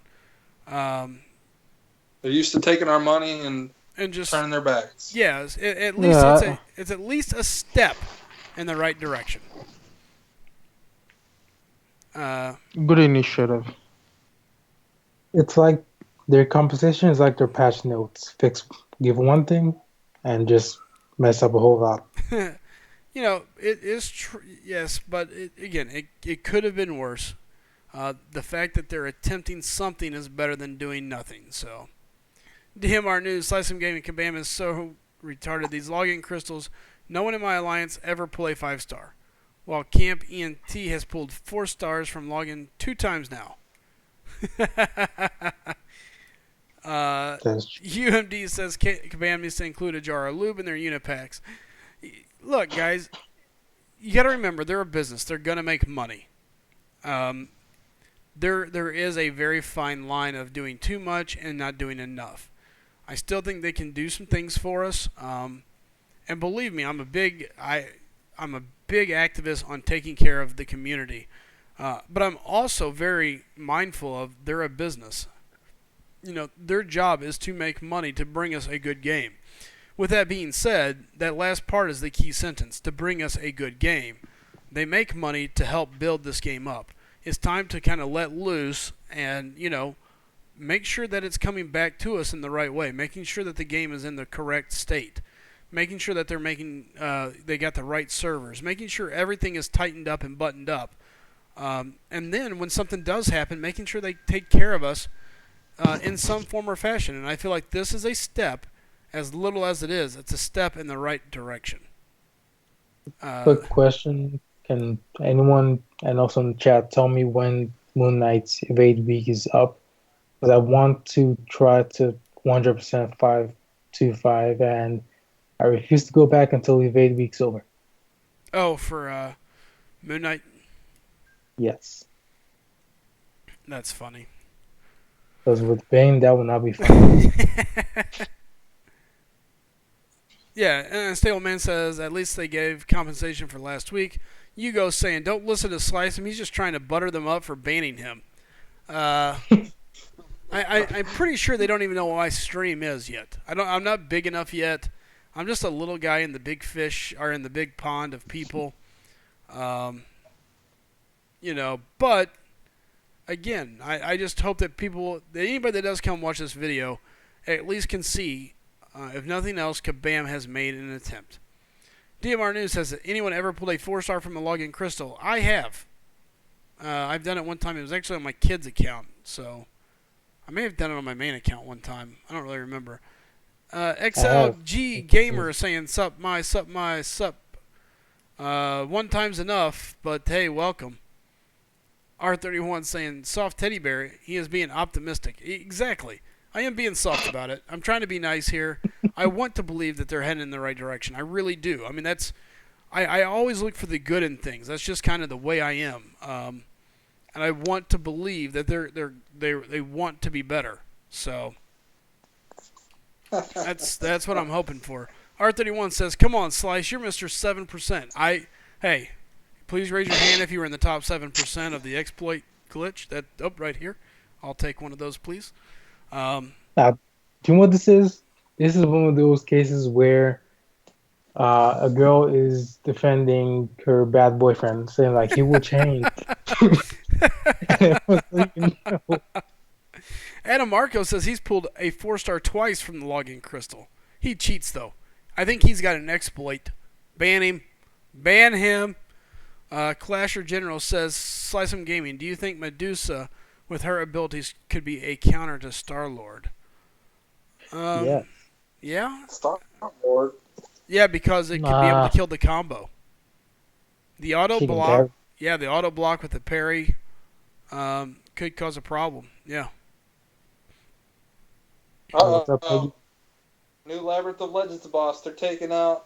They're used to taking our money and just turning their backs. Yeah, at least it's at least a step in the right direction. Good initiative. It's like Their composition is like their patch notes. Give one thing, and just mess up a whole lot. It is true. Yes, but it could have been worse. The fact that they're attempting something is better than doing nothing. So, DMR News, SlycemGaming Kabam is so retarded. These login crystals, no one in my alliance ever pull a 5-star. While Camp ENT has pulled 4 stars from login 2 times now. That's UMD says Kabam needs to include a jar of lube in their unit packs. Look, guys, you got to remember they're a business. They're gonna make money. There is a very fine line of doing too much and not doing enough. I still think they can do some things for us. And believe me, I'm a big activist on taking care of the community. But I'm also very mindful of they're a business. Their job is to make money to bring us a good game. With that being said, that last part is the key sentence, to bring us a good game. They make money to help build this game up. It's time to kind of let loose and, make sure that it's coming back to us in the right way, making sure that the game is in the correct state, making sure that they got the right servers, making sure everything is tightened up and buttoned up. And then when something does happen, making sure they take care of us in some form or fashion. And I feel like this is a step, as little as it is, it's a step in the right direction. quick question. Can anyone, and also in the chat, tell me when Moon Knight's Evade Week is up? Because I want to try to 100% 525, and I refuse to go back until Evade Week's over. Oh, for Moon Knight? Yes. That's funny. Because with Bane, that will not be fun. Yeah, and Stableman says, at least they gave compensation for last week. Hugo saying, don't listen to Slycem, he's just trying to butter them up for banning him. I'm pretty sure they don't even know what my stream is yet. I'm not big enough yet. I'm just a little guy in the big fish, or in the big pond of people. But, again, I just hope that anybody that does come watch this video, at least can see, if nothing else, Kabam has made an attempt. DMR News says, that anyone ever pulled a 4-star from a login crystal? I have. I've done it one time. It was actually on my kid's account, so I may have done it on my main account one time. I don't really remember. XLG Gamer is saying, sup. One time's enough, but hey, welcome. R31 saying, soft teddy bear, he is being optimistic. Exactly. I am being soft about it. I'm trying to be nice here. I want to believe that they're heading in the right direction. I really do. I mean, I always look for the good in things. That's just kind of the way I am. And I want to believe that they want to be better. So that's what I'm hoping for. R31 says, come on, Slice, you're Mr. 7%. Hey, please raise your hand if you were in the top 7% of the exploit glitch. Right here. I'll take one of those, please. Now, do you know what this is? This is one of those cases where a girl is defending her bad boyfriend, saying like he will change. Adam Marco says he's pulled a 4-star twice from the login crystal. He cheats though. I think he's got an exploit. Ban him. Ban him. Clasher General says, SlycemGaming, do you think Medusa, with her abilities, could be a counter to Star-Lord? Yeah. Yeah? Star-Lord. Yeah, because it could be able to kill the combo. The auto She can block. parry. Yeah, the auto block with the parry could cause a problem. Yeah. What's up, Peggy? New Labyrinth of Legends boss. They're taking out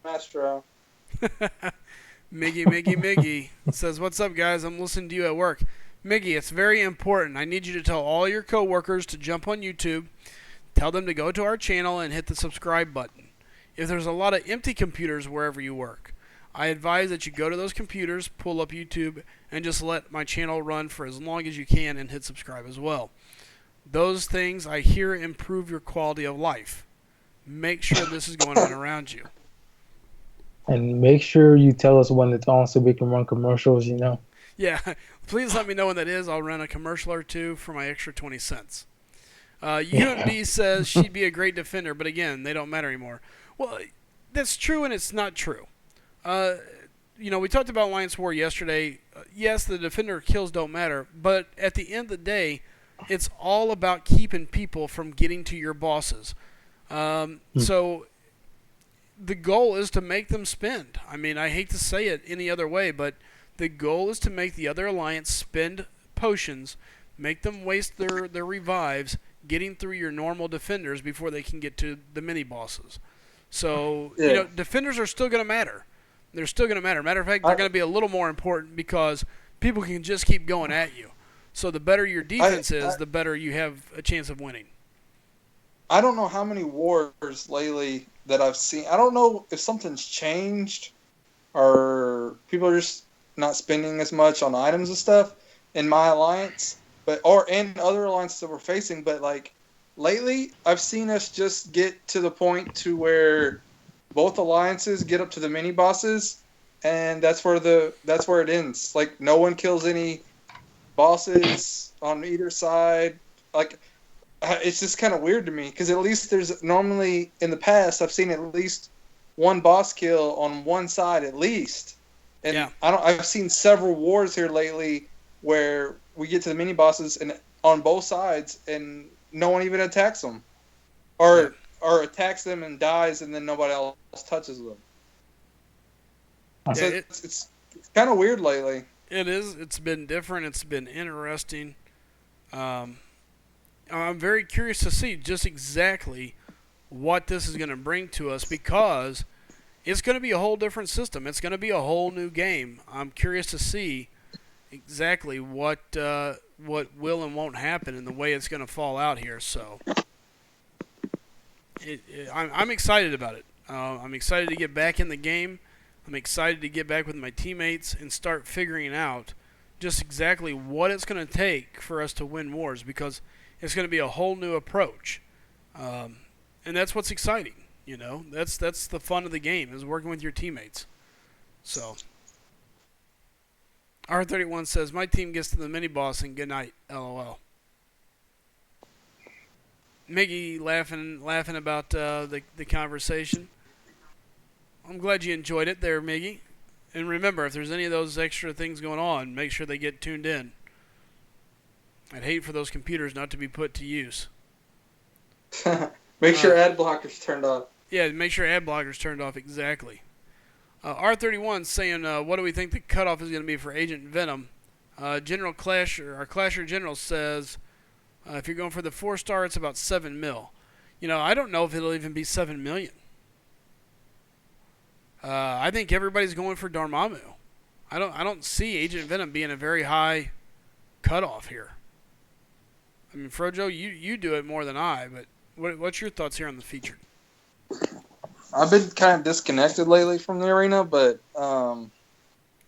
Mastro. Miggy says, what's up, guys? I'm listening to you at work. Miggy, it's very important. I need you to tell all your coworkers to jump on YouTube, tell them to go to our channel and hit the subscribe button. If there's a lot of empty computers wherever you work, I advise that you go to those computers, pull up YouTube, and just let my channel run for as long as you can and hit subscribe as well. Those things, I hear, improve your quality of life. Make sure this is going on around you. And make sure you tell us when it's on so we can run commercials, Yeah, please let me know when that is. I'll run a commercial or two for my extra 20 cents. UMB says she'd be a great defender, but again, they don't matter anymore. Well, that's true and it's not true. We talked about Alliance War yesterday. Yes, the defender kills don't matter, but at the end of the day, it's all about keeping people from getting to your bosses. So the goal is to make them spend. I mean, I hate to say it any other way, but the goal is to make the other alliance spend potions, make them waste their revives, getting through your normal defenders before they can get to the mini bosses. So, defenders are still going to matter. They're still going to matter. Matter of fact, they're going to be a little more important because people can just keep going at you. So the better your defense is, the better you have a chance of winning. I don't know how many wars lately that I've seen. I don't know if something's changed or people are just not spending as much on items and stuff in my alliance, or in other alliances that we're facing. But like lately, I've seen us just get to the point to where both alliances get up to the mini bosses, and that's where it ends. Like no one kills any bosses on either side. Like it's just kind of weird to me because at least there's normally in the past I've seen at least one boss kill on one side at least, and I've seen several wars here lately where we get to the mini bosses and on both sides and no one even attacks them, or attacks them and dies and then nobody else touches them. So it's kind of weird lately. It is. It's been different. It's been interesting. I'm very curious to see just exactly what this is going to bring to us because it's going to be a whole different system. It's going to be a whole new game. I'm curious to see exactly what will and won't happen and the way it's going to fall out here. So I'm excited about it. I'm excited to get back in the game. I'm excited to get back with my teammates and start figuring out just exactly what it's going to take for us to win wars because it's going to be a whole new approach. And that's what's exciting. That's the fun of the game is working with your teammates. So R31 says, my team gets to the mini-boss and good night, LOL. Miggy laughing about the conversation. I'm glad you enjoyed it there, Miggy. And remember, if there's any of those extra things going on, make sure they get tuned in. I'd hate for those computers not to be put to use. Make sure ad blockers turned off. Yeah, make sure ad blockers turned off, exactly. R31 saying, what do we think the cutoff is going to be for Agent Venom? General Clasher, our Clasher General says, if you're going for the 4-star, it's about 7 mil. I don't know if it'll even be 7 million. I think everybody's going for Dormammu. I don't see Agent Venom being a very high cutoff here. I mean, Frojo, you do it more than I, but what's your thoughts here on the feature? I've been kind of disconnected lately from the arena, but I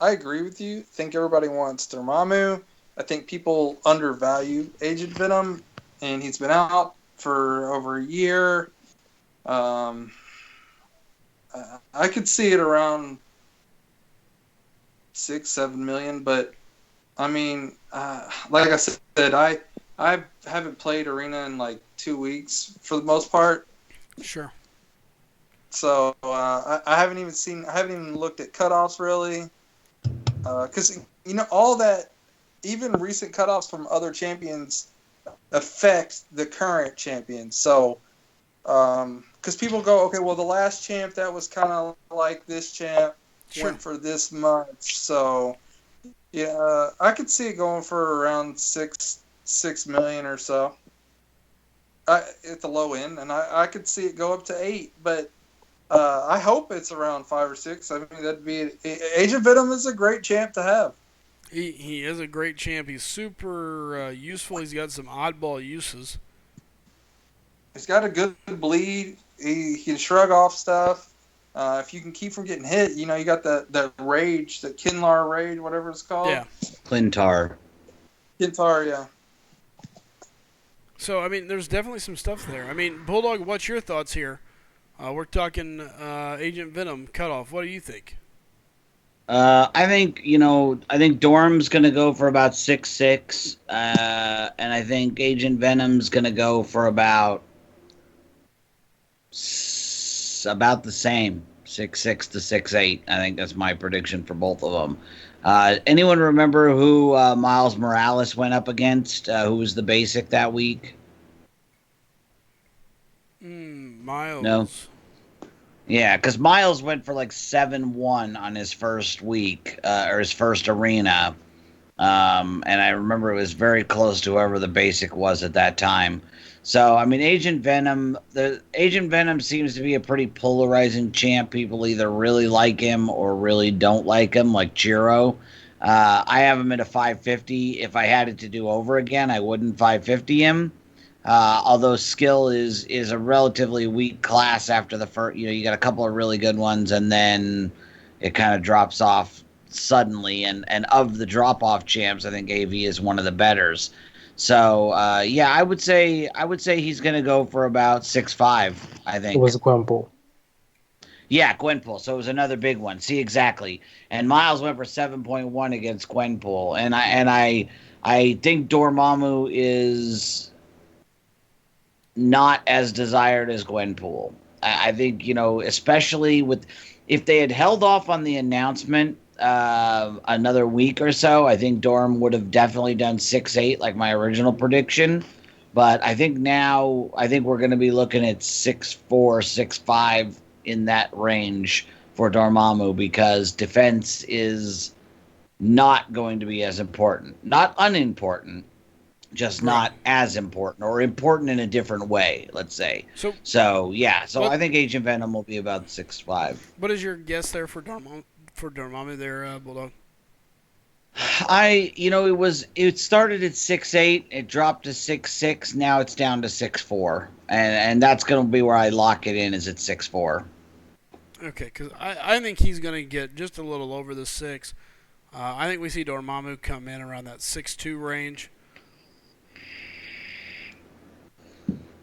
agree with you. I think everybody wants Dormammu. I think people undervalue Agent Venom, and he's been out for over a year. I could see it around 6-7 million, but I mean, like I said, I haven't played Arena in like 2 weeks for the most part. Sure. So I haven't even looked at cutoffs really, because all that, even recent cutoffs from other champions affect the current champions. So. Because people go, okay, well, the last champ that was kind of like this champ went for this much. So, yeah, I could see it going for around 6 million or so at the low end, and I could see it go up to 8. But I hope it's around 5 or 6. I mean, that'd be Agent Venom is a great champ to have. He is a great champ. He's super useful. He's got some oddball uses. He's got a good bleed. He can shrug off stuff. If you can keep from getting hit, you got the rage, the Kinlar rage, whatever it's called. Yeah. Clintar, yeah. So, I mean, there's definitely some stuff there. I mean, Bulldog, what's your thoughts here? We're talking Agent Venom cutoff. What do you think? I think I think Dorm's gonna go for about 6'6", and I think Agent Venom's gonna go for about the same, 6'6" to 6'8". I think that's my prediction for both of them. Anyone remember who Miles Morales went up against? Who was the basic that week? Miles. No. Yeah, because Miles went for like 7-1 on his first week, or his first arena. And I remember it was very close to whoever the basic was at that time. So, I mean, the Agent Venom seems to be a pretty polarizing champ. People either really like him or really don't like him, like Chiro. I have him at a 550. If I had it to do over again, I wouldn't 550 him. Although skill is a relatively weak class after the first, you got a couple of really good ones, and then it kind of drops off suddenly. And of the drop off champs, I think AV is one of the betters. So yeah, I would say he's going to go for about 6'5". I It think. was Gwenpool. Yeah, Gwenpool. So it was another big one. See, exactly. And Miles went for 7.1 against Gwenpool, and I think Dormammu is not as desired as Gwenpool. I think, especially if they had held off on the announcement another week or so, I think Dorm would have definitely done 6'8", like my original prediction. But I think we're going to be looking at 6'4", 6'5", in that range for Dormammu, because defense is not going to be as important. Not unimportant, just not as important, or important in a different way, let's say. So yeah. So I think Agent Venom will be about 6'5". What is your guess there for Dormammu there, Bulldog? It started at 6'8", it dropped to 6'6", now it's down to 6'4", and that's going to be where I lock it in, is at 6'4". Okay, because I think he's going to get just a little over the 6. I think we see Dormammu come in around that 6'2" range.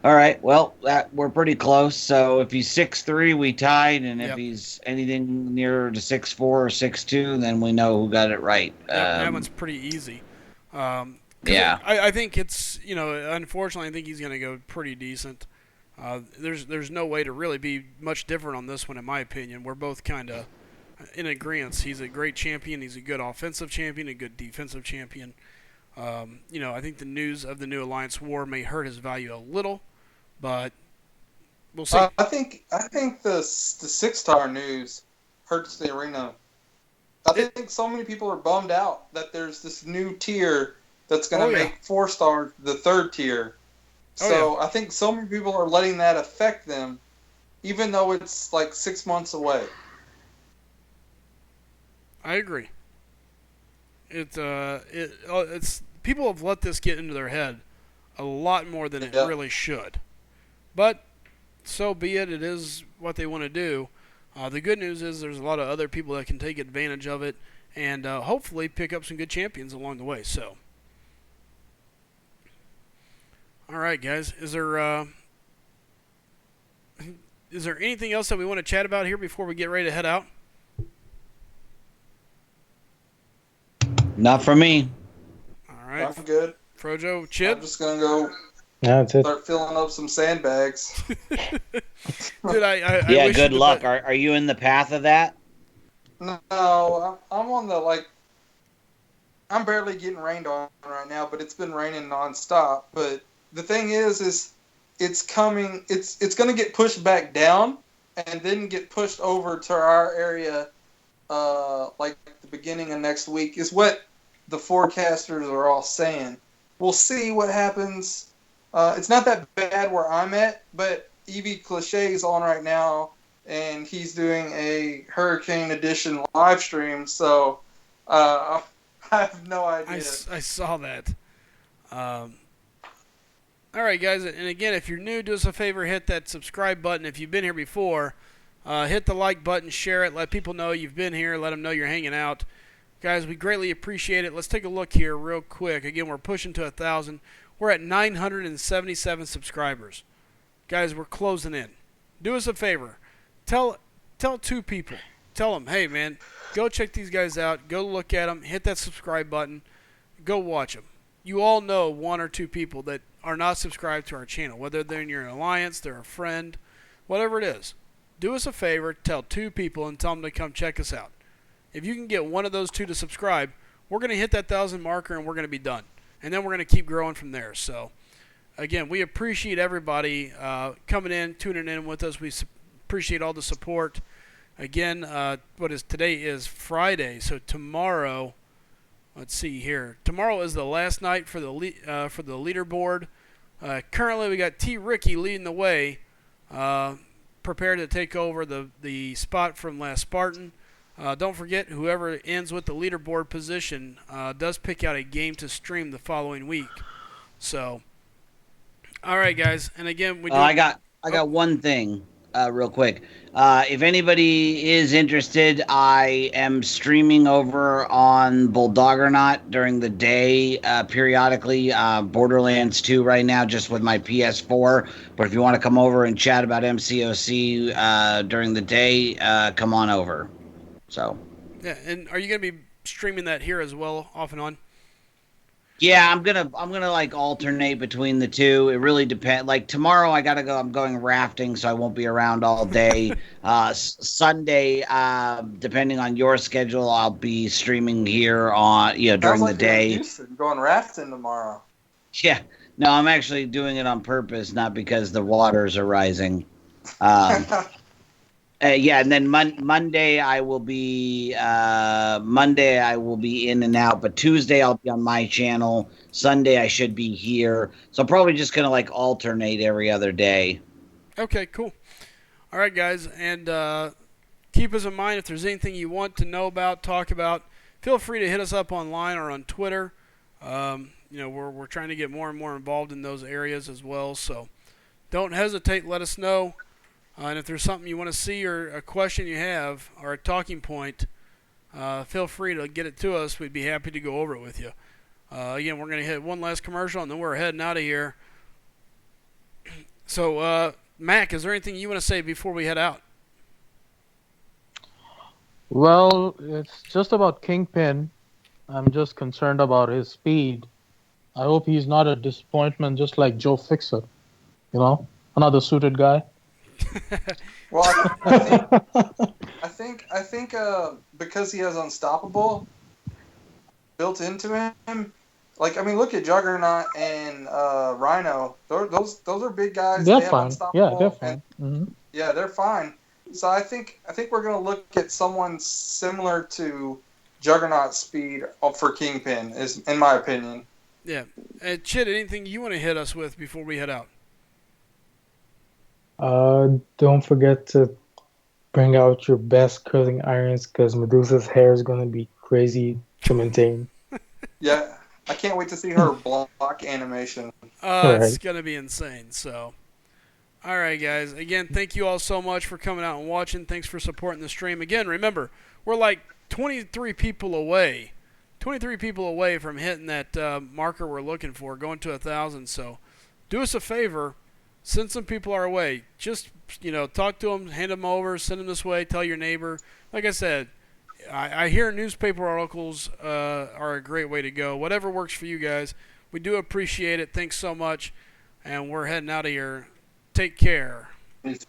All right, well, we're pretty close. So if he's 6'3", we tied, and if he's anything nearer to 6'4" or 6'2", then we know who got it right. That one's pretty easy. Yeah. I think it's, unfortunately, I think he's going to go pretty decent. There's no way to really be much different on this one, in my opinion. We're both kind of in agreement. He's a great champion. He's a good offensive champion, a good defensive champion. I think the news of the new Alliance War may hurt his value a little, but we'll see. I think the 6-star news hurts the arena. I think so many people are bummed out that there's this new tier that's going to make 4-star the third tier. So I think so many people are letting that affect them, even though it's like 6 months away. I agree. It's people have let this get into their head a lot more than it really should. But so be it. It is what they want to do. The good news is there's a lot of other people that can take advantage of it and hopefully pick up some good champions along the way. So, all right, guys. Is there anything else that we want to chat about here before we get ready to head out? Not for me. All right. I'm good. Frojo, Chip? I'm just going to go That's it. start filling up some sandbags. Dude, I yeah, wish good you luck. Are you in the path of that? No, I'm on the, I'm barely getting rained on right now, but it's been raining nonstop. But the thing is it's coming, it's going to get pushed back down and then get pushed over to our area, the beginning of next week, is what the forecasters are all saying. We'll see what happens. It's not that bad where I'm at, but EV Cliche is on right now, and he's doing a Hurricane Edition live stream, so I have no idea. I saw that. All right, guys, and again, if you're new, do us a favor, hit that subscribe button. If you've been here before, hit the like button, share it, let people know you've been here, let them know you're hanging out. Guys, we greatly appreciate it. Let's take a look here real quick. Again, we're pushing to 1,000. We're at 977 subscribers. Guys, we're closing in. Do us a favor. Tell 2 people. tell them, hey man, go check these guys out. Go look at them. Hit that subscribe button. Go watch them. You all know one or two people that are not subscribed to our channel, whether they're in your alliance, they're a friend, whatever it is. Do us a favor, tell 2 people and tell them to come check us out. If you can get one of those 2 to subscribe, we're going to hit that 1,000 marker and we're going to be done. And then we're going to keep growing from there. So, again, we appreciate everybody coming in, tuning in with us. We appreciate all the support. Again, today is Friday, so tomorrow, let's see here. Tomorrow is the last night for the leaderboard. Currently, we got T. Ricky leading the way, prepared to take over the spot from last Spartan. Don't forget, whoever ends with the leaderboard position does pick out a game to stream the following week. So, all right, guys, and again, we do. I got one thing, real quick. If anybody is interested, I am streaming over on Bulldoggernaut during the day, periodically. Borderlands 2 right now, just with my PS4. But if you want to come over and chat about MCOC during the day, come on over. So. Yeah, and are you going to be streaming that here as well, off and on? Yeah, I'm gonna like alternate between the two. It really depends. Like tomorrow, I gotta go. I'm going rafting, so I won't be around all day. Sunday, depending on your schedule, I'll be streaming here on during the day. You're going rafting tomorrow. Yeah, no, I'm actually doing it on purpose, not because the waters are rising. Yeah, and then Monday I will be in and out, but Tuesday I'll be on my channel. Sunday I should be here, so I'm probably just gonna like alternate every other day. Okay, cool. All right, guys, and keep us in mind if there's anything you want to know about, talk about. Feel free to hit us up online or on Twitter. We're trying to get more and more involved in those areas as well, so don't hesitate. Let us know. And if there's something you want to see or a question you have or a talking point, feel free to get it to us. We'd be happy to go over it with you. Again, we're going to hit one last commercial, and then we're heading out of here. So, Mac, is there anything you want to say before we head out? Well, it's just about Kingpin. I'm just concerned about his speed. I hope he's not a disappointment just like Joe Fixer. Another suited guy. Well, I think because he has Unstoppable built into him. Like, I mean, look at Juggernaut and Rhino. Those are big guys. They're they have fine. Unstoppable, Yeah, they're fine. Mm-hmm. Yeah, they're fine. So I think we're gonna look at someone similar to Juggernaut speed for Kingpin, is in my opinion. Yeah. Chid, anything you want to hit us with before we head out? Don't forget to bring out your best curling irons because Medusa's hair is going to be crazy to maintain. Yeah, I can't wait to see her block animation. It's going to be insane. So, all right, guys. Again, thank you all so much for coming out and watching. Thanks for supporting the stream. Again, remember, we're like 23 people away. 23 people away from hitting that marker we're looking for, going to 1,000. So, do us a favor. Send some people our way. Just, talk to them, hand them over, send them this way, tell your neighbor. Like I said, I hear newspaper articles are a great way to go. Whatever works for you guys. We do appreciate it. Thanks so much. And we're heading out of here. Take care. Peace.